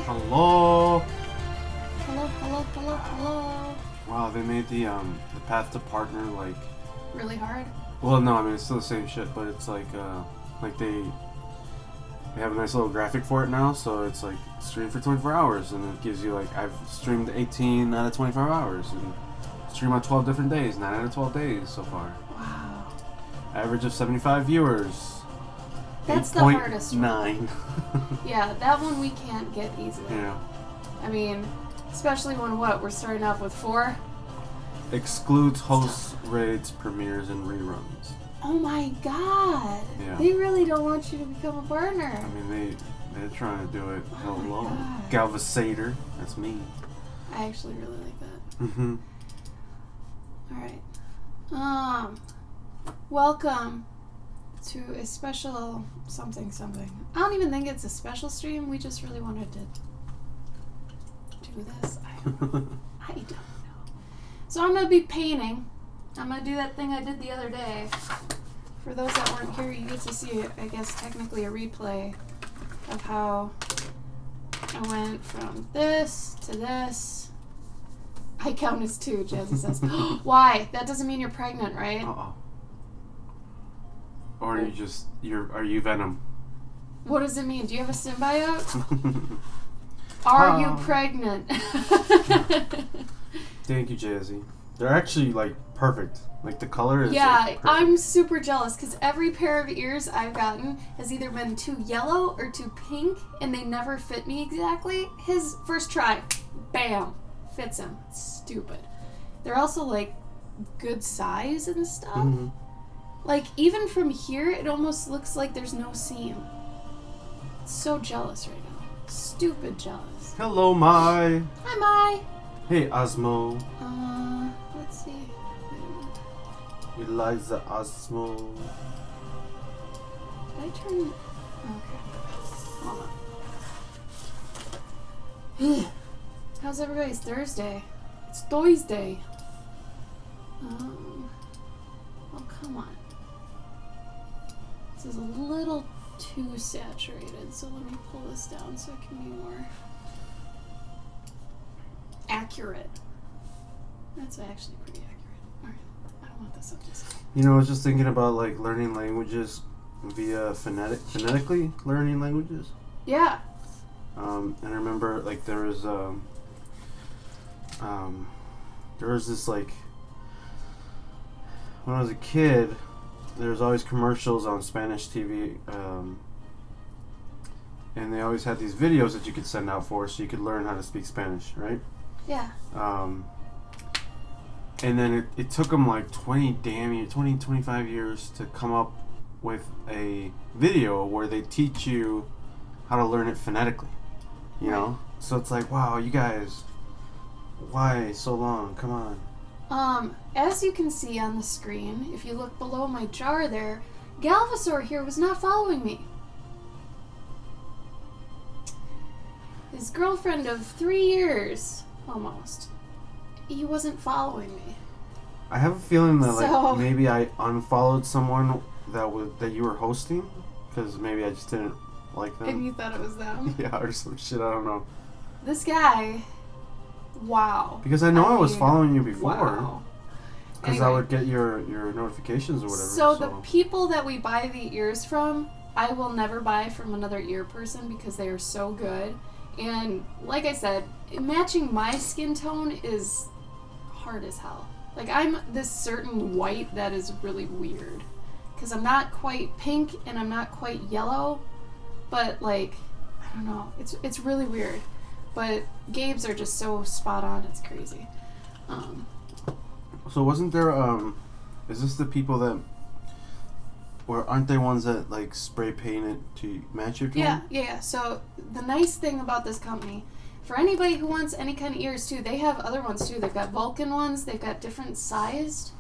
Hello. Hello. Wow, they made the path to partner like Really hard? well, no, I mean it's still the same shit, but it's like they have a nice little graphic for it now, so it's like stream for 24 hours, and it gives you like I've streamed 18 out of 24 hours, and stream on 12 different days, 9 out of 12 days so far. Wow. Average of 75 viewers. That's the hardest one. 9. Yeah, that one we can't get easily. Yeah. I mean, especially when we're starting off with 4? Excludes hosts, raids, premieres, and reruns. Oh my god. Yeah. They really don't want you to become a partner. I mean, they're trying to do it. Oh my Hello. God. Galvasator. That's me. I actually really like that. Mm-hmm. Alright. Welcome to a special something. I don't even think it's a special stream. We just really wanted to do this. I don't know. So I'm going to be painting. I'm going to do that thing I did the other day. For those that weren't here, you get to see, I guess, technically a replay of how I went from this to this. I count as 2, Jazzy says. Why? That doesn't mean you're pregnant, right? Uh-oh. Or are you Venom? What does it mean? Do you have a symbiote? Are you pregnant? Thank you, Jazzy. They're actually, like, perfect. Like, the color is Yeah, I'm super jealous because every pair of ears I've gotten has either been too yellow or too pink, and they never fit me exactly. His first try, bam, fits him. Stupid. They're also, like, good size and stuff. Mm-hmm. Like, even from here, it almost looks like there's no seam. So jealous right now. Stupid jealous. Hello, Mai. Hi, Mai. Hey, Osmo. Let's see. Wait a minute. Eliza Osmo. Did I turn... Okay. Hold on. How's everybody's Thursday? It's Thursday. Oh, come on. This is a little too saturated, so let me pull this down so it can be more accurate. That's actually pretty accurate. Alright, I don't want this up this high. You know, I was just thinking about, like, learning languages via phonetically learning languages. Yeah. And I remember, like, there was this, like, when I was a kid, there was always commercials on Spanish TV, and they always had these videos that you could send out for so you could learn how to speak Spanish, right? Yeah. And then it took them like 25 years to come up with a video where they teach you how to learn it phonetically, you know? So it's like, wow, you guys, why so long? Come on. As you can see on the screen, if you look below my jar there, Galvasaur here was not following me. His girlfriend of 3 years, almost, he wasn't following me. I have a feeling that So- like maybe I unfollowed someone that you were hosting because maybe I just didn't like them. And you thought it was them? Yeah, or some shit. I don't know. This guy, wow. Because I know I was mean, following you before. Wow. Because I would get your notifications or whatever. So the people that we buy the ears from, I will never buy from another ear person because they are so good. And like I said, matching my skin tone is hard as hell. Like, I'm this certain white that is really weird. Because I'm not quite pink and I'm not quite yellow. But, like, I don't know. It's really weird. But Gabe's are just so spot on, it's crazy. So wasn't there, is this the people that, or aren't they ones that, like, spray paint it to match your tone? Yeah. So the nice thing about this company, for anybody who wants any kind of ears too, they have other ones too. They've got Vulcan ones, they've got different sized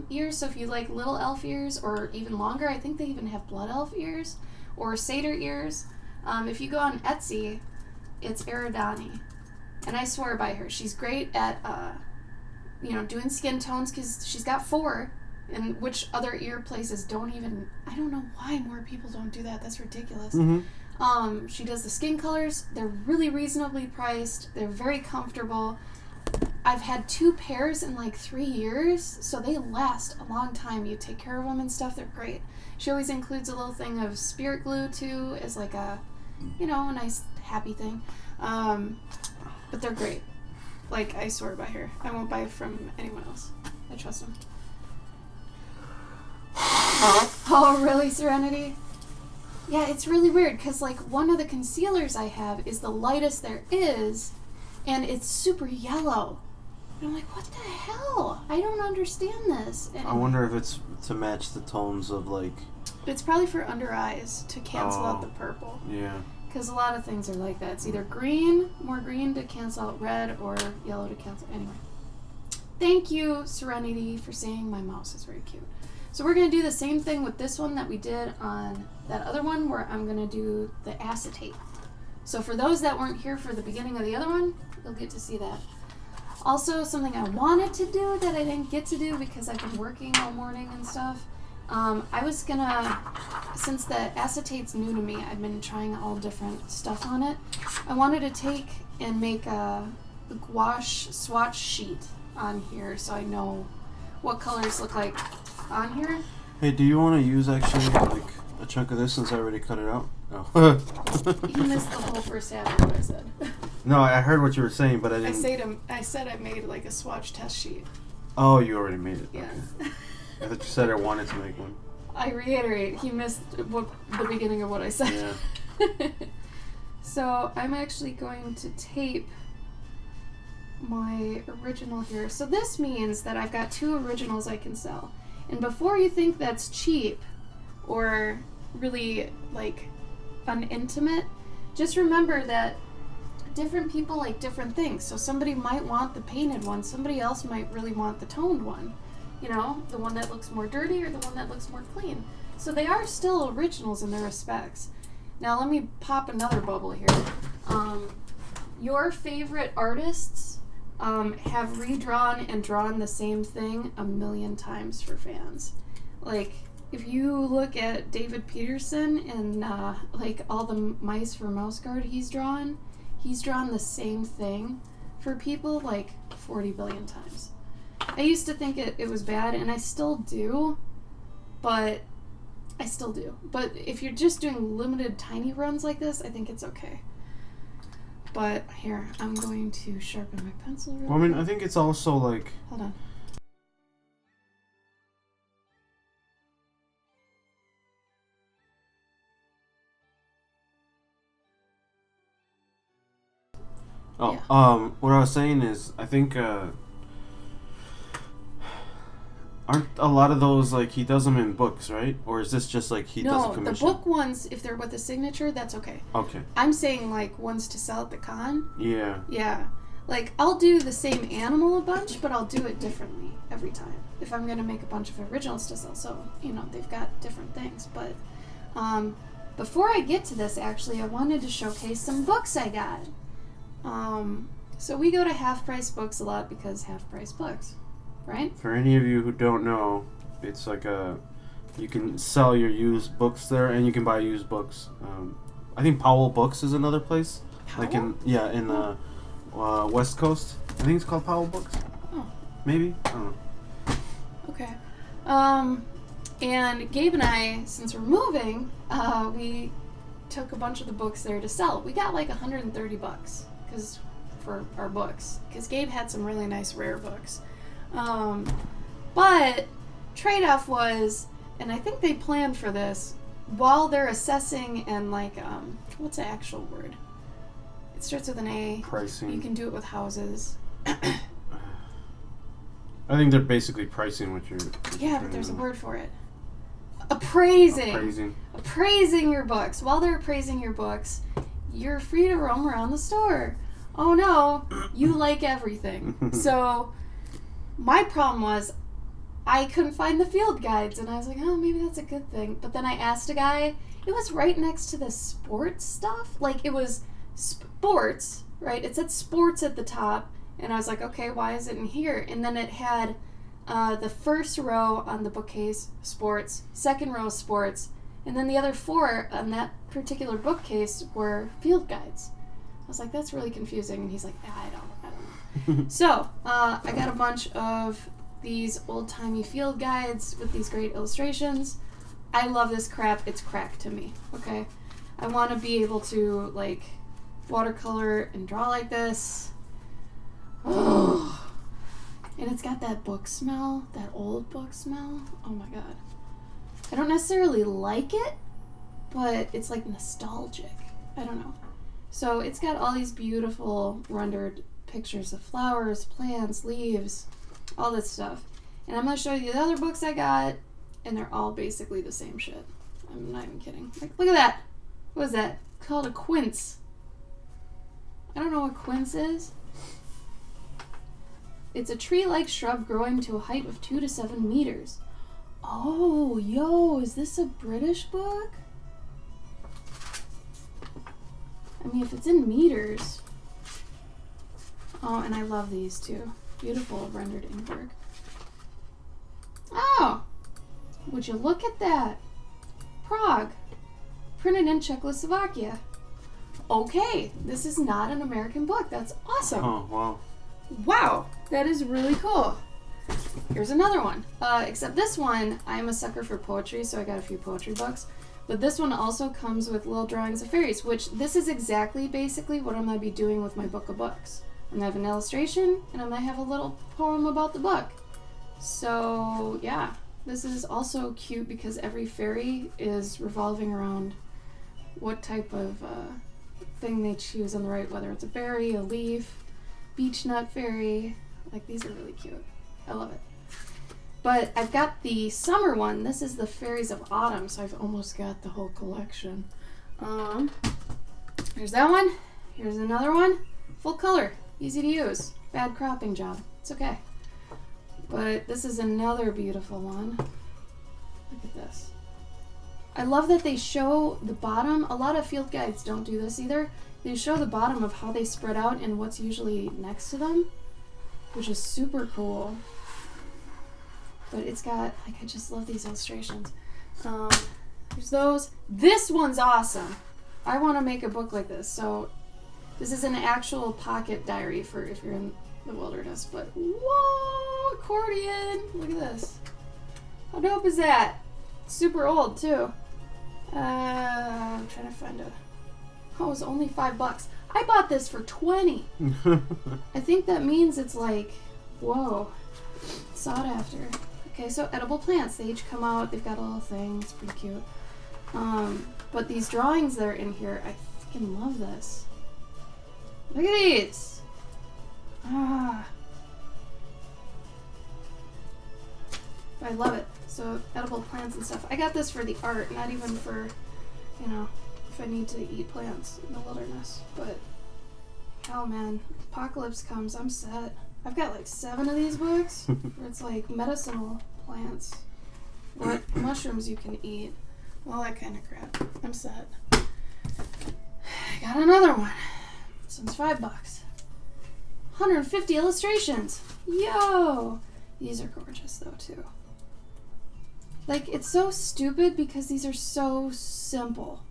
ears. So if you like little elf ears or even longer, I think they even have blood elf ears or satyr ears. If you go on Etsy, it's Eridani. And I swear by her. She's great at, doing skin tones because she's got 4. And which other ear places don't even... I don't know why more people don't do that. That's ridiculous. Mm-hmm. She does the skin colors. They're really reasonably priced. They're very comfortable. I've had 2 pairs in like 3 years, so they last a long time. You take care of them and stuff. They're great. She always includes a little thing of spirit glue too, as like a, a nice happy thing. But they're great. Like, I swear by her. I won't buy from anyone else. I trust them. Oh, really, Serenity? Yeah, it's really weird because, like, one of the concealers I have is the lightest there is, and it's super yellow. And I'm like, what the hell? I don't understand this. And I wonder if it's to match the tones of, like... It's probably for under eyes to cancel out the purple. Yeah. Because a lot of things are like that. It's either green, more green to cancel out red, or yellow to cancel... Anyway. Thank you, Serenity, for saying my mouse is very cute. So we're going to do the same thing with this one that we did on that other one, where I'm going to do the acetate. So for those that weren't here for the beginning of the other one, you'll get to see that. Also, something I wanted to do that I didn't get to do because I've been working all morning and stuff. I was going to, since the acetate's new to me, I've been trying all different stuff on it. I wanted to take and make a gouache swatch sheet on here so I know what colors look like on here. Hey, do you want to use actually like a chunk of this since I already cut it out? Oh. You missed the whole first half of what I said. No, I heard what you were saying, but I didn't. I said I made like a swatch test sheet. Oh, you already made it. Yeah. Okay. I thought you said I wanted to make one. I reiterate, he missed the beginning of what I said. Yeah. So I'm actually going to tape my original here. So this means that I've got 2 originals I can sell. And before you think that's cheap or really like unintimate, just remember that different people like different things. So somebody might want the painted one, somebody else might really want the toned one. You know, the one that looks more dirty or the one that looks more clean. So they are still originals in their respects. Now let me pop another bubble here. Your favorite artists have redrawn and drawn the same thing a million times for fans. Like, if you look at David Peterson and like all the mice for Mouse Guard he's drawn the same thing for people like 40 billion times. I used to think it was bad, and I still do, but if you're just doing limited tiny runs like this, I think it's okay. But here, I'm going to sharpen my pencil real Well, I mean, quick. I think it's also like... Hold on. Oh, Yeah. What I was saying is, I think, aren't a lot of those, like, he does them in books, right? Or is this just, like, he does a No, commission? the book ones, if they're with a signature, that's okay. Okay. I'm saying, like, ones to sell at the con. Yeah. Yeah. Like, I'll do the same animal a bunch, but I'll do it differently every time. If I'm going to make a bunch of originals to sell. So, they've got different things. But before I get to this, actually, I wanted to showcase some books I got. So we go to half-price books a lot because half-price books, right? For any of you who don't know, it's like you can sell your used books there, and you can buy used books. I think Powell Books is another place. Powell? Like in the West Coast. I think it's called Powell Books. Oh. Maybe? I don't know. Okay. And Gabe and I, since we're moving, we took a bunch of the books there to sell. We got like $130 for our books, because Gabe had some really nice rare books. But trade-off was, and I think they planned for this, while they're assessing and like, what's the actual word? It starts with an A. Pricing. You can do it with houses. I think they're basically pricing what you're... Yeah, but there's a word for it. Appraising. Appraising. Appraising your books. While they're appraising your books, you're free to roam around the store. Oh no, you like everything. So my problem was I couldn't find the field guides, and I was like, oh, maybe that's a good thing. But then I asked a guy, it was right next to the sports stuff. Like, it was sports, right? It said sports at the top, and I was like, okay, why is it in here? And then it had the first row on the bookcase, sports, second row, sports, And then the other 4 on that particular bookcase were field guides. I was like, that's really confusing. And he's like, I don't know. So, I got a bunch of these old-timey field guides with these great illustrations. I love this crap. It's crack to me, okay? I want to be able to, like, watercolor and draw like this. Oh. And it's got that book smell, that old book smell. Oh my god. I don't necessarily like it, but it's like nostalgic. I don't know. So it's got all these beautiful rendered pictures of flowers, plants, leaves, all this stuff. And I'm going to show you the other books I got, and they're all basically the same shit. I'm not even kidding. Like, look at that. What is that? Called a quince. I don't know what quince is. It's a tree-like shrub growing to a height of 2 to 7 meters. Oh, yo, is this a British book? I mean, if it's in meters. Oh, and I love these too. Beautiful rendered inkwork. Oh, would you look at that? Prague, printed in Czechoslovakia. Okay, this is not an American book. That's awesome. Oh, wow. Wow, that is really cool. Here's another one. Except this one, I'm a sucker for poetry, so I got a few poetry books. But this one also comes with little drawings of fairies, which this is exactly basically what I'm going to be doing with my book of books. I'm going to have an illustration, and I'm going to have a little poem about the book. So, yeah. This is also cute because every fairy is revolving around what type of thing they choose on the right, whether it's a berry, a leaf, beech nut fairy. Like, these are really cute. I love it. But I've got the summer one. This is the Fairies of Autumn, so I've almost got the whole collection. Here's that one. Here's another one. Full color. Easy to use. Bad cropping job. It's okay. But this is another beautiful one. Look at this. I love that they show the bottom. A lot of field guides don't do this either. They show the bottom of how they spread out and what's usually next to them, which is super cool. But it's got, like, I just love these illustrations. There's those. This one's awesome. I want to make a book like this. So this is an actual pocket diary for if you're in the wilderness. But whoa, accordion! Look at this. How dope is that? Super old too. I'm trying to find a. Oh, it was only $5. I bought this for $20. I think that means it's like, whoa, sought after. Okay, so edible plants. They each come out. They've got a little thing. It's pretty cute. But these drawings that are in here, I freaking love this. Look at these. Ah. I love it. So edible plants and stuff. I got this for the art, not even for, you know, if I need to eat plants in the wilderness. But, oh man, apocalypse comes, I'm set. I've got like 7 of these books where it's like medicinal plants, what mushrooms you can eat, all that kind of crap. I'm set. I got another one. This one's $5. 150 illustrations. Yo! These are gorgeous though too. Like, it's so stupid because these are so simple.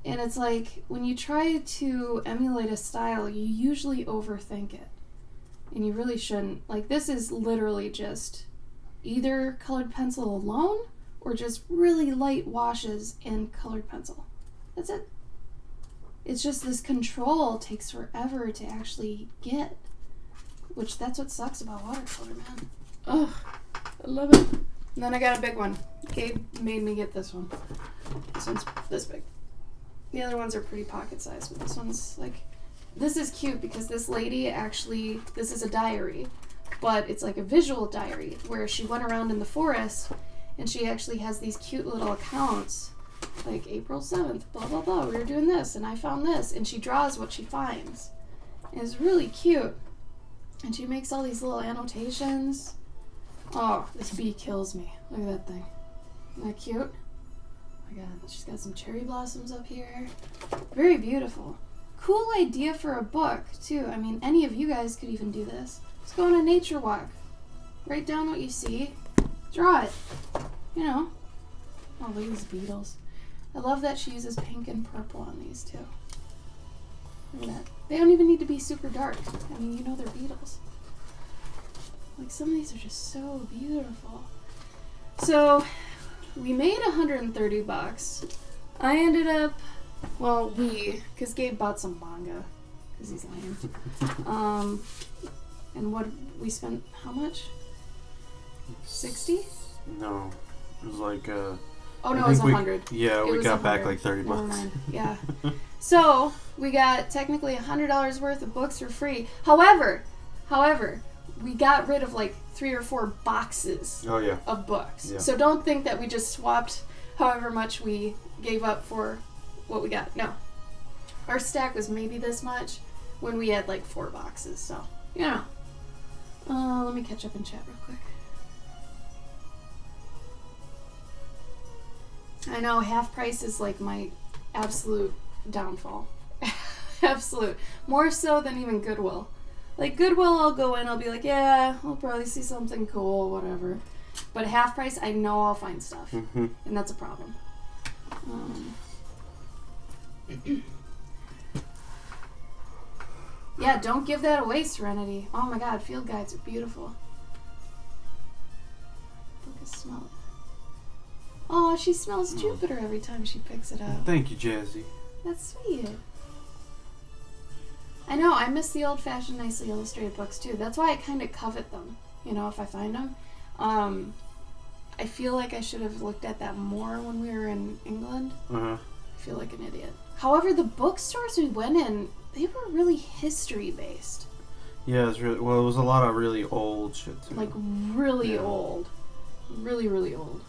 And it's like, when you try to emulate a style, you usually overthink it. And you really shouldn't. Like, this is literally just either colored pencil alone or just really light washes in colored pencil. That's it. It's just this control takes forever to actually get. Which, that's what sucks about watercolor, man. Ugh, I love it. And then I got a big one. Gabe made me get this one. This one's this big. The other ones are pretty pocket sized, but this one's like, this is cute because this lady actually, this is a diary, but it's like a visual diary where she went around in the forest and she actually has these cute little accounts, like April 7th, blah, blah, blah, we were doing this and I found this, and she draws what she finds. And it's really cute. And she makes all these little annotations. Oh, this bee kills me. Look at that thing. Isn't that cute? Oh my god, she's got some cherry blossoms up here. Very beautiful. Cool idea for a book, too. I mean, any of you guys could even do this. Let's go on a nature walk. Write down what you see. Draw it. You know. Oh, look at these beetles. I love that she uses pink and purple on these too. Look at that. They don't even need to be super dark. I mean, you know they're beetles. Like, some of these are just so beautiful. So, we made $130. I ended up, well, because Gabe bought some manga, because he's lame. And what, we spent, how much? 60? No. It was like, oh, no, it was 100. Yeah, we got back like $30. Never mind. Yeah. So, we got technically $100 worth of books for free. However, we got rid of like 3 or 4 boxes of books. Yeah. So don't think that we just swapped however much we gave up for what we got. No. Our stack was maybe this much when we had like 4 boxes. So, you know. Let me catch up in chat real quick. I know half price is like my absolute downfall. Absolute. More so than even Goodwill. Like, Goodwill, I'll go in, I'll be like, yeah, I'll probably see something cool, whatever. But half price, I know I'll find stuff. Mm-hmm. And that's a problem. Yeah, don't give that away, Serenity. Oh my god, field guides are beautiful. Look at smell it. Oh, she smells Jupiter every time she picks it up. Thank you, Jazzy. That's sweet. I know, I miss the old-fashioned, nicely illustrated books, too. That's why I kind of covet them, you know, if I find them. I feel like I should have looked at that more when we were in England. Uh-huh. I feel like an idiot. However, the bookstores we went in, they were really history-based. Yeah, it was a lot of really old shit, too. Like, really old. Really, really old.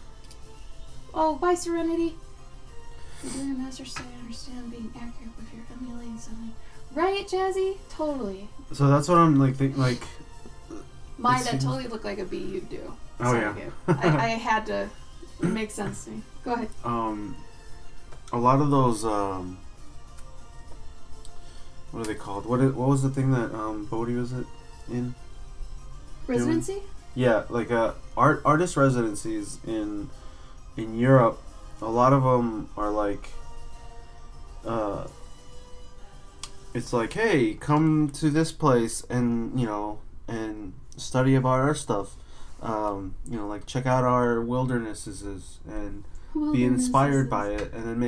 Oh, bye, Serenity. You're doing a master study to understand being accurate if you're emulating something. Right, Jazzy? Totally. So that's what I'm like thinking. Like, Mine that totally looked like a bee you'd do. Oh, Sorry, yeah. I had to. It makes sense to me. Go ahead. A lot of those. What are they called? What was the thing that Bodhi was it in? Residency? Yeah, like artist residencies in Europe. A lot of them are like. It's like, hey, come to this place and and study about our stuff. Like check out our wildernesses and be inspired by it, and then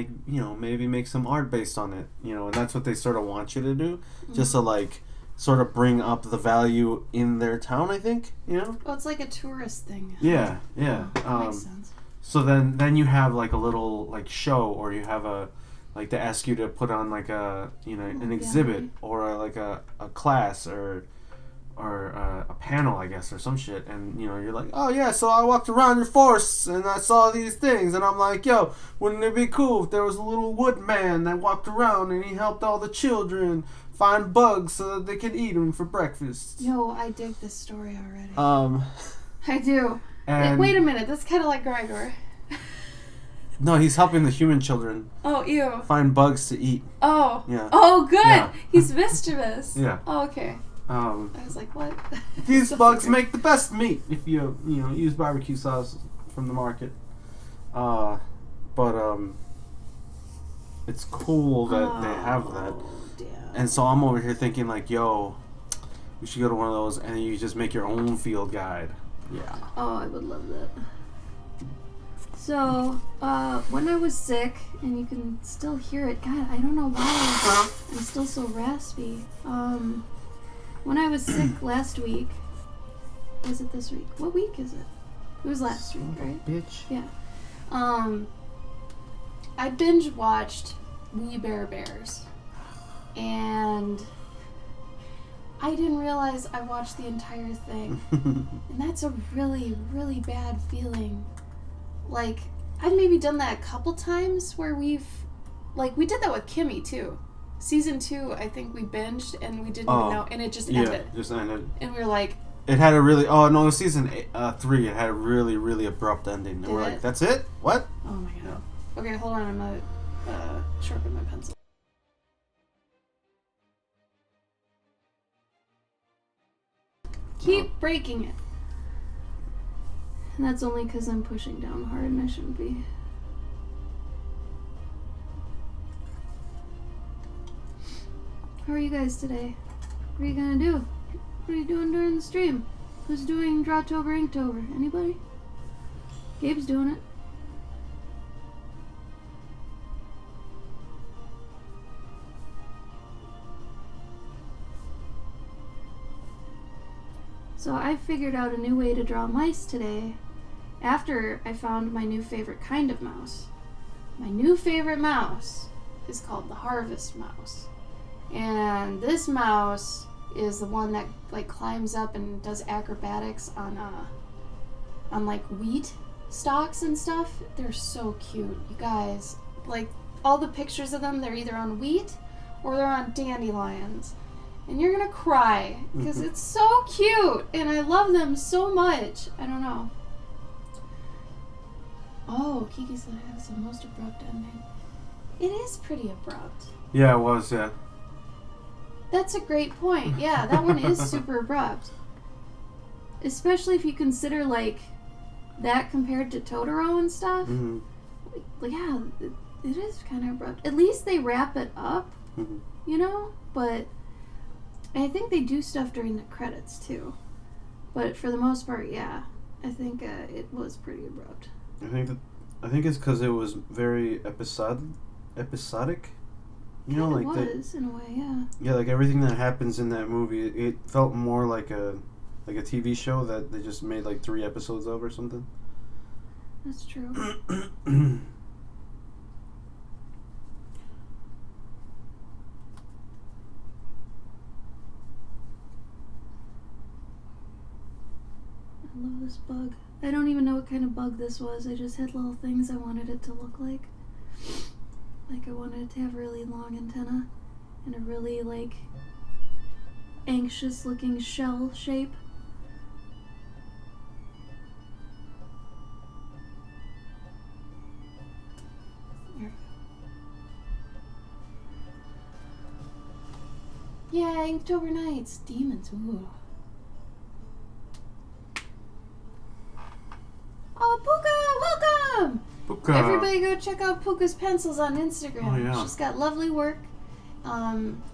maybe make some art based on it. And that's what they sort of want you to do, just to like sort of bring up the value in their town. I think Well, it's like a tourist thing. Yeah. That makes sense. So then you have like a little like show, or you have a like they ask you to put on like a an exhibit or a class or a panel, I guess, or some shit, and you're like, oh yeah, so I walked around your forests and I saw these things, and I'm like, yo, wouldn't it be cool if there was a little woodman that walked around and he helped all the children find bugs so that they could eat them for breakfast? Yo, I dig this story already. I do. And wait a minute, that's kind of like Gregor. No, he's helping the human children. Oh, ew. Find bugs to eat. Oh. Yeah. Oh, good. Yeah. He's mischievous. Yeah. Oh, okay. I was like, what? These bugs make the best meat if you use barbecue sauce from the market. But it's cool that they have that. Damn. And so I'm over here thinking like, yo, we should go to one of those, and you just make your own field guide. Yeah. Oh, I would love that. So, when I was sick, and you can still hear it, God, I don't know why I'm still so raspy. When I was sick last week, was it this week? What week is it? It was last week, right? Bitch. Yeah. I binge watched We Bare Bears, and I didn't realize I watched the entire thing, and that's a really, really bad feeling. Like, I've maybe done that a couple times where we did that with Kimmy too. Season 2, I think we binged and we didn't even know, and it just ended. Yeah, just ended. And we were like... It had a really... Oh, no, season 3, it had a really, really abrupt ending. And we're like, that's it? What? Oh my god. Yeah. Okay, hold on, I'm gonna sharpen my pencil. Keep breaking it. And that's only because I'm pushing down hard and I shouldn't be. How are you guys today? What are you gonna do? What are you doing during the stream? Who's doing Drawtober, Inktober? Anybody? Gabe's doing it. So I figured out a new way to draw mice today after I found my new favorite kind of mouse. My new favorite mouse is called the harvest mouse. And this mouse is the one that like climbs up and does acrobatics on like wheat stalks and stuff. They're so cute, you guys. Like all the pictures of them, they're either on wheat or they're on dandelions. And you're gonna cry because it's so cute and I love them so much. I don't know. Oh, Kiki said it has the most abrupt ending. It is pretty abrupt. Yeah, it was, yeah. That's a great point. Yeah, that one is super abrupt. Especially if you consider, like, that compared to Totoro and stuff. Mm-hmm. Like, yeah, it is kind of abrupt. At least they wrap it up, you know? But I think they do stuff during the credits, too. But for the most part, yeah. I think it was pretty abrupt. I think it's because it was very episodic. You know, like it was in a way, yeah. Yeah, like everything that happens in that movie, it felt more like a TV show that they just made like 3 episodes of or something. That's true. I love this bug. I don't even know what kind of bug this was. I just had little things I wanted it to look like. Like I wanted it to have really long antenna and a really like anxious looking shell shape. There we go. Yeah, Inktober Nights. Demons, ooh. Oh, Puka, welcome! Puka. Everybody go check out Puka's pencils on Instagram. Oh, yeah. She's got lovely work.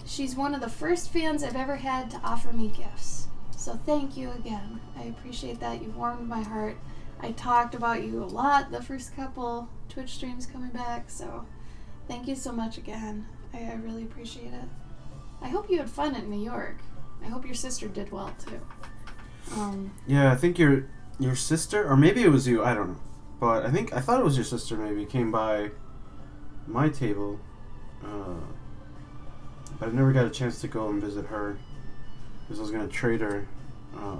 She's one of the first fans I've ever had to offer me gifts. So thank you again. I appreciate that. You warmed my heart. I talked about you a lot the first couple Twitch streams coming back, so thank you so much again. I really appreciate it. I hope you had fun in New York. I hope your sister did well, too. Yeah, I think your sister, or maybe it was you, I don't know. But I thought it was your sister maybe, came by my table. But I never got a chance to go and visit her. Because I was going to trade her. I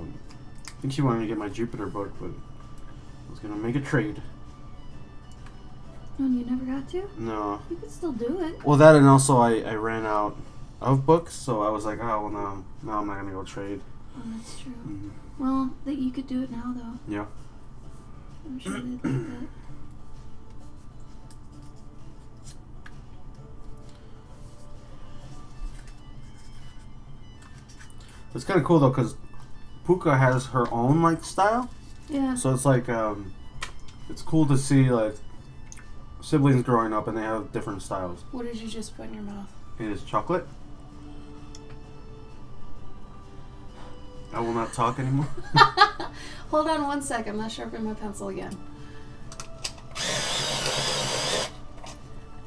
think she wanted to get my Jupiter book, but I was going to make a trade. Oh, and you never got to? No. You could still do it. Well, that and also I ran out of books, so I was like, oh, well, no, I'm not going to go trade. Oh, that's true. Mm-hmm. Well, that you could do it now, though. Yeah. I'm sure they'd like that. It's kind of cool, though, because Puka has her own, like, style. Yeah. So it's like, it's cool to see, like, siblings growing up and they have different styles. What did you just put in your mouth? It is chocolate. I will not talk anymore. Hold on one second. I'm going to sharpen my pencil again.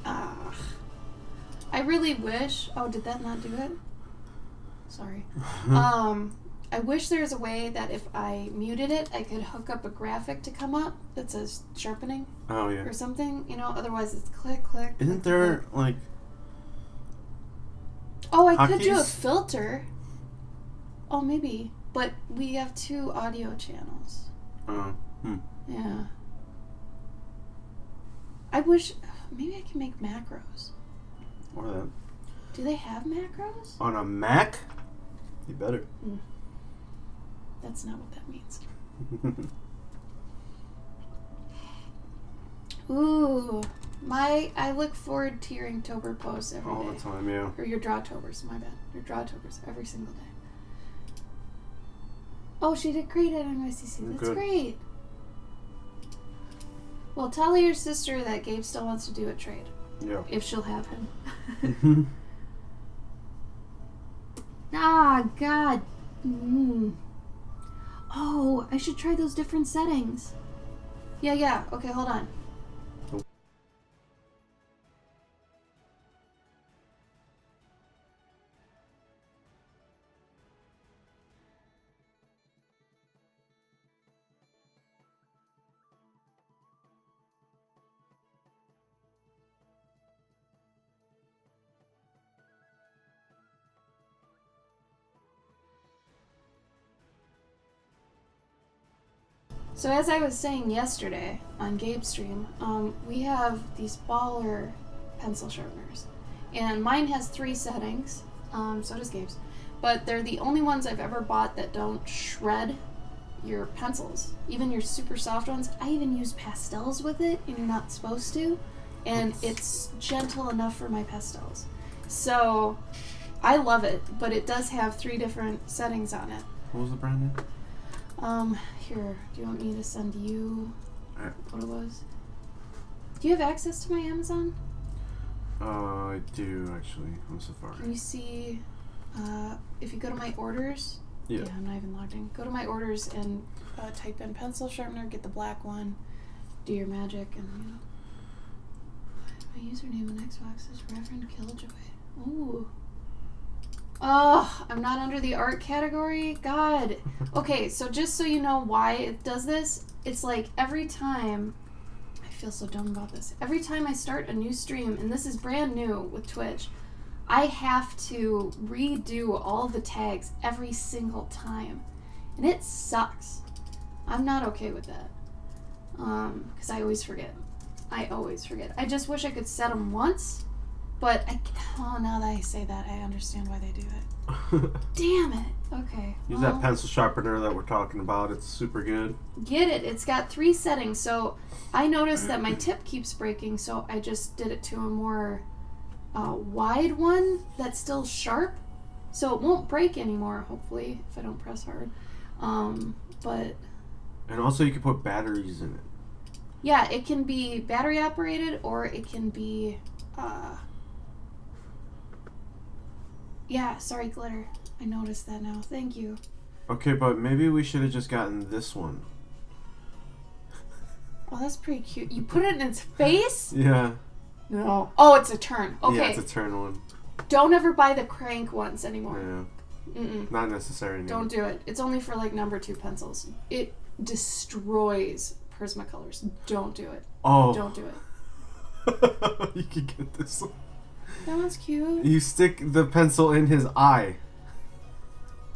I really wish... Oh, did that not do it? Sorry. I wish there was a way that if I muted it, I could hook up a graphic to come up that says sharpening. Oh, yeah. Or something, you know? Otherwise, it's click, click. Isn't click, there, click. like... Oh, I could do a hotkeys? filter. Oh, maybe. But we have 2 audio channels. Yeah. I wish... Maybe I can make macros. Or that. Do they have macros? On a Mac? You better. That's not what that means. Ooh. I look forward to your Inktober posts every day. All the time, yeah. Or your Drawtobers, my bad. Your Drawtobers every single day. Oh, she did great at NYCC. That's Good. great. Well, tell your sister that Gabe still wants to do a trade. Yeah. If she'll have him. Ah, God. Oh, I should try those different settings. Yeah. Okay, hold on. So as I was saying yesterday on Gabe's stream, we have these baller pencil sharpeners. And mine has 3 settings, so does Gabe's. But they're the only ones I've ever bought that don't shred your pencils. Even your super soft ones. I even use pastels with it, and you're not supposed to. And it's gentle enough for my pastels. So I love it, but it does have 3 different settings on it. What was the brand name? Here, do you want me to send you what it was? Do you have access to my Amazon? I do, actually, on Safari. Can you see, if you go to my orders? Yeah. I'm not even logged in. Go to my orders and type in pencil sharpener, get the black one, do your magic, and, my username on Xbox is Reverend Killjoy. Ooh. Oh, I'm not under the art category? God. Okay, so just so you know why it does this, it's like every time, I feel so dumb about this, every time I start a new stream, and this is brand new with Twitch, I have to redo all the tags every single time. And it sucks. I'm not okay with that. Because I always forget. I just wish I could set them once. But, now that I say that, I understand why they do it. Damn it. Okay. Use that pencil sharpener that we're talking about. It's super good. Get it. It's got 3 settings. So, I noticed that my tip keeps breaking, so I just did it to a more wide one that's still sharp. So, it won't break anymore, hopefully, if I don't press hard. But... And also, you can put batteries in it. Yeah, it can be battery operated, or it can be... Yeah, sorry, Glitter. I noticed that now. Thank you. Okay, but maybe we should have just gotten this one. Oh, that's pretty cute. You put it in its face? Yeah. No. Oh, it's a turn. Okay. Yeah, it's a turn one. Don't ever buy the crank ones anymore. Yeah. Mm-mm. Not necessary anymore. Don't do it. It's only for, like, number 2 pencils. It destroys Prismacolors. Don't do it. Oh. Don't do it. You can get this one. That one's cute. You stick the pencil in his eye.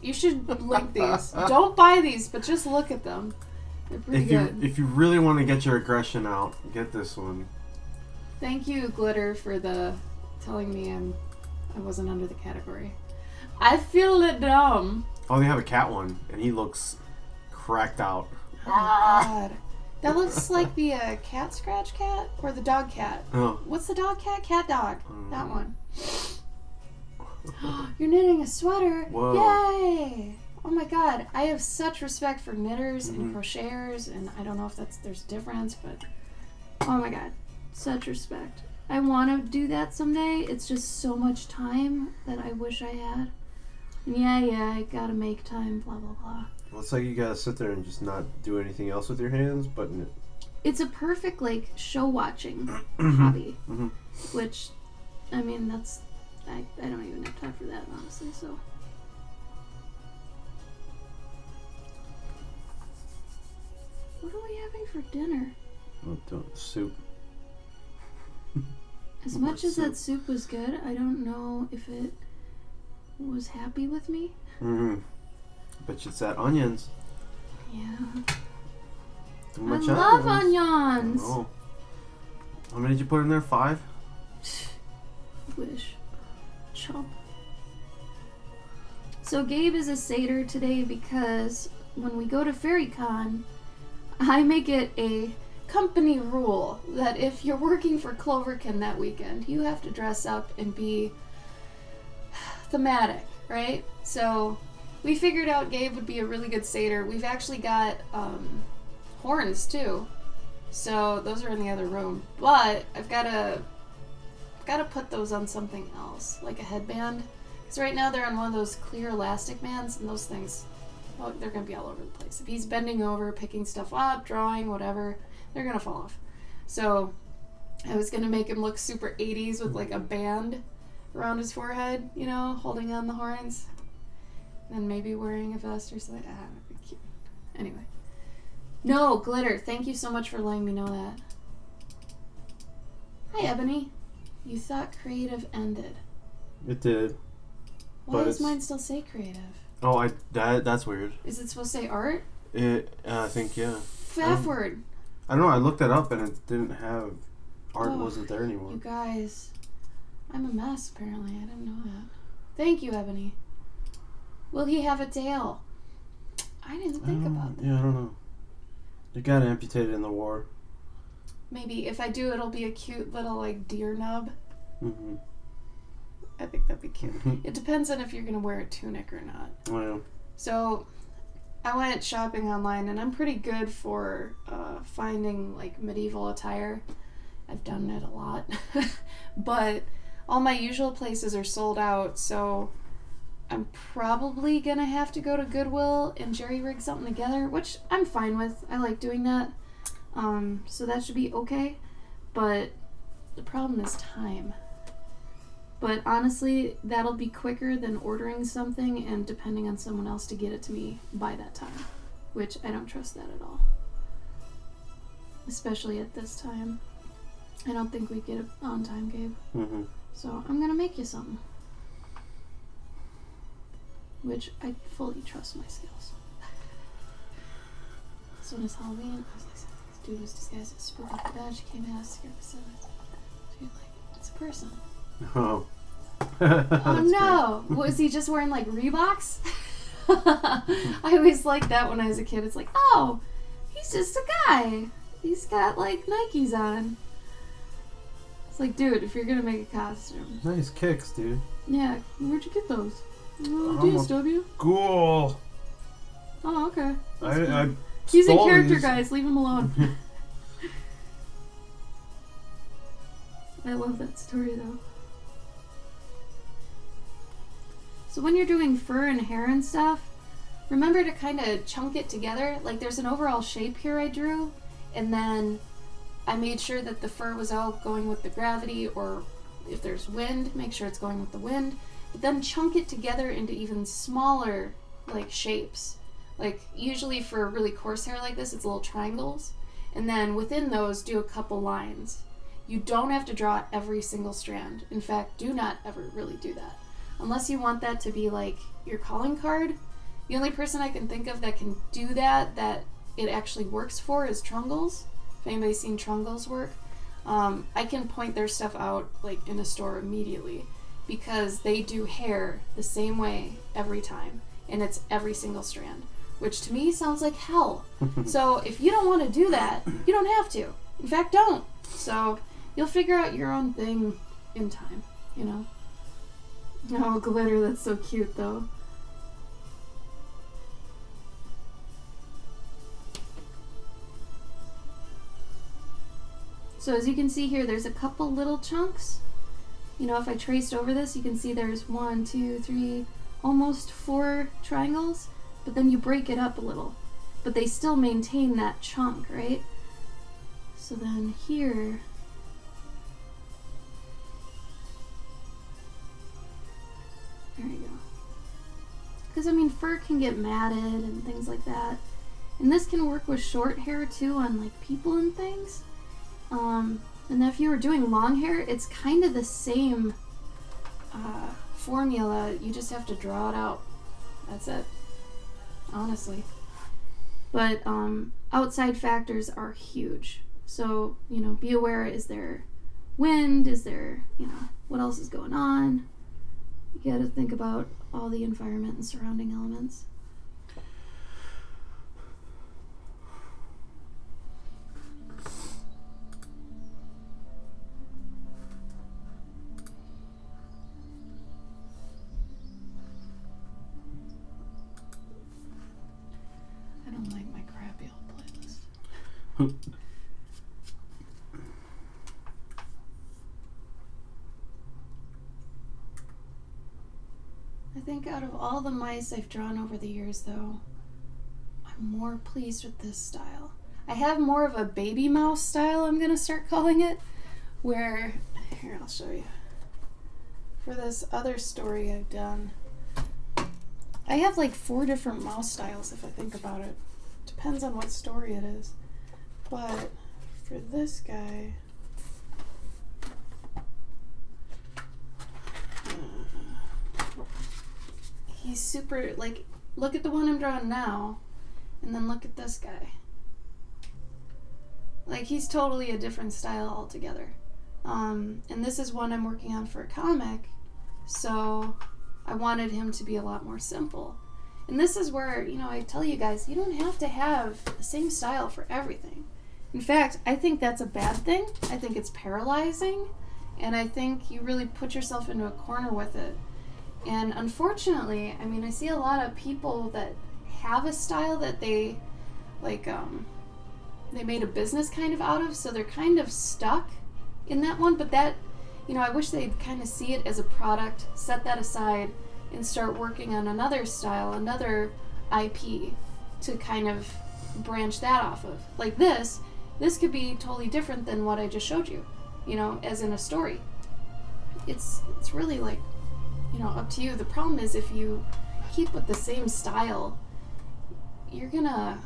You should link these. Don't buy these, but just look at them. They're pretty good. If you really want to get your aggression out, get this one. Thank you, Glitter, for telling me I wasn't under the category. I feel dumb. Oh, they have a cat one, and he looks cracked out. Oh my God. That looks like the cat scratch cat or the dog cat. Oh. What's the dog cat? Cat dog. That one. You're knitting a sweater. Whoa. Yay! Oh my God. I have such respect for knitters and crocheters, and I don't know if there's a difference, but oh my God. Such respect. I want to do that someday. It's just so much time that I wish I had. Yeah, I gotta make time, blah, blah, blah. Well, it's like you gotta sit there and just not do anything else with your hands, but... It's a perfect, like, show-watching hobby. Mm-hmm. Which, I mean, that's... I don't even have time for that, honestly, so... What are we having for dinner? Soup. As much as that soup was good, I don't know if it was happy with me. Mm-hmm. Bet you it's that onions. Yeah. Too much I love onions! Oh. How many did you put in there? 5? Wish. Chomp. So Gabe is a satyr today because when we go to FairyCon, I make it a company rule that if you're working for Cloverkin that weekend, you have to dress up and be thematic, right? So we figured out Gabe would be a really good satyr. We've actually got horns too, so those are in the other room. But I've got to put those on something else, like a headband, Because right now they're on one of those clear elastic bands, and those things, well, they're going to be all over the place. If he's bending over, picking stuff up, drawing, whatever, they're going to fall off. So I was going to make him look super 80s with like a band around his forehead, you know, holding on the horns. And maybe wearing a vest or something. That'd be cute. Anyway. No, Glitter, thank you so much for letting me know that. Hi, Ebony. You thought creative ended. It did. Why does mine still say creative? Oh, that's weird. Is it supposed to say art? I think, yeah. Faff word. I don't know, I looked that up and it didn't have... Art wasn't there anymore. You guys, I'm a mess, apparently. I didn't know that. Thank you, Ebony. Will he have a tail? I didn't think about that. Yeah, I don't know. You got amputated in the war. Maybe if I do, it'll be a cute little, like, deer nub. Mm-hmm. I think that'd be cute. It depends on if you're going to wear a tunic or not. Oh, yeah. So, I went shopping online, and I'm pretty good for finding, like, medieval attire. I've done it a lot. But all my usual places are sold out, so I'm probably going to have to go to Goodwill and jerry-rig something together, which I'm fine with. I like doing that. So that should be okay. But the problem is time. But honestly, that'll be quicker than ordering something and depending on someone else to get it to me by that time, which I don't trust that at all. Especially at this time. I don't think we'd get it on time, Gabe. Mm-hmm. So I'm going to make you something. Which I fully trust my skills. This one is Halloween. I was like, this dude was disguised as spooky badge. She came in as scared facilities. Dude, like, it's a person. Oh. Oh no! Was he just wearing like Reeboks? I always liked that when I was a kid. It's like, oh, he's just a guy. He's got like Nikes on. It's like, dude, if you're gonna make a costume. Nice kicks, dude. Yeah, where'd you get those? Oh, DSW. Cool. Oh, okay. I He's a stole character, these. guys. Leave him alone. I love that story, though. So when you're doing fur and hair and stuff, remember to kind of chunk it together. Like, there's an overall shape here I drew, and then I made sure that the fur was all going with the gravity, or if there's wind, make sure it's going with the wind. But then chunk it together into even smaller, like, shapes. Like, usually for really coarse hair like this, it's little triangles. And then within those, do a couple lines. You don't have to draw every single strand. In fact, do not ever really do that. Unless you want that to be like your calling card. The only person I can think of that can do that it actually works for is Trungles. If anybody's seen Trungles work, I can point their stuff out like in a store immediately because they do hair the same way every time, and it's every single strand, which to me sounds like hell. So if you don't want to do that, you don't have to. In fact, don't. So you'll figure out your own thing in time, you know? Oh, Glitter, that's so cute, though. So as you can see here, there's a couple little chunks. You know, if I traced over this, you can see there's 1, 2, 3, almost 4 triangles, but then you break it up a little. But they still maintain that chunk, right? So then here... There you go. Because, I mean, fur can get matted and things like that. And this can work with short hair, too, on, like, people and things. And if you were doing long hair, it's kind of the same formula. You just have to draw it out. That's it. Honestly. But outside factors are huge. So, you know, be aware, is there wind? Is there, you know, what else is going on? You gotta think about all the environment and surrounding elements. I don't like my crappy old playlist. think out of all the mice I've drawn over the years, though, I'm more pleased with this style. I have more of a baby mouse style, I'm going to start calling it, where, here, I'll show you. For this other story I've done, I have like 4 different mouse styles if I think about it. Depends on what story it is. But for this guy, he's super, like, look at the one I'm drawing now, and then look at this guy. Like, he's totally a different style altogether. And this is one I'm working on for a comic, so I wanted him to be a lot more simple. And this is where, you know, I tell you guys, you don't have to have the same style for everything. In fact, I think that's a bad thing. I think it's paralyzing, and I think you really put yourself into a corner with it. And unfortunately, I mean, I see a lot of people that have a style that they, like, they made a business kind of out of, so they're kind of stuck in that one. But that, you know, I wish they'd kind of see it as a product, set that aside, and start working on another style, another IP to kind of branch that off of. Like this could be totally different than what I just showed you, you know, as in a story. It's really, like, you know, up to you. The problem is if you keep with the same style, you're gonna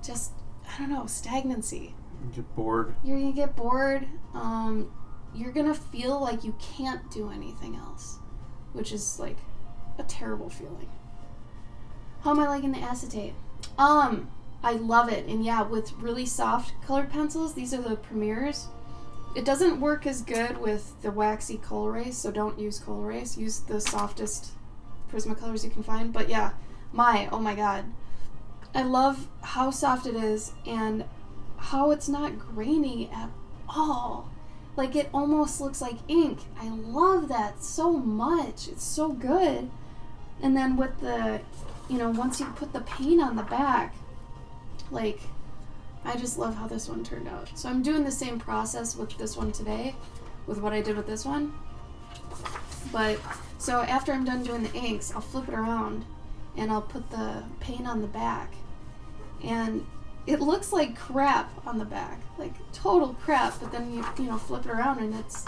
just, I don't know, stagnancy. Get bored. You're gonna get bored. You're gonna feel like you can't do anything else, which is like a terrible feeling. How am I liking the acetate? I love it. And yeah, with really soft colored pencils, these are the Premiers. It doesn't work as good with the waxy Colorase, so don't use Colorase. Use the softest Prismacolors you can find. But yeah, oh my god. I love how soft it is and how it's not grainy at all. Like, it almost looks like ink. I love that so much. It's so good. And then with the, you know, once you put the paint on the back, like, I just love how this one turned out. So I'm doing the same process with this one today, with what I did with this one. But, so after I'm done doing the inks, I'll flip it around and I'll put the paint on the back. And it looks like crap on the back, like total crap, but then you know, flip it around and it's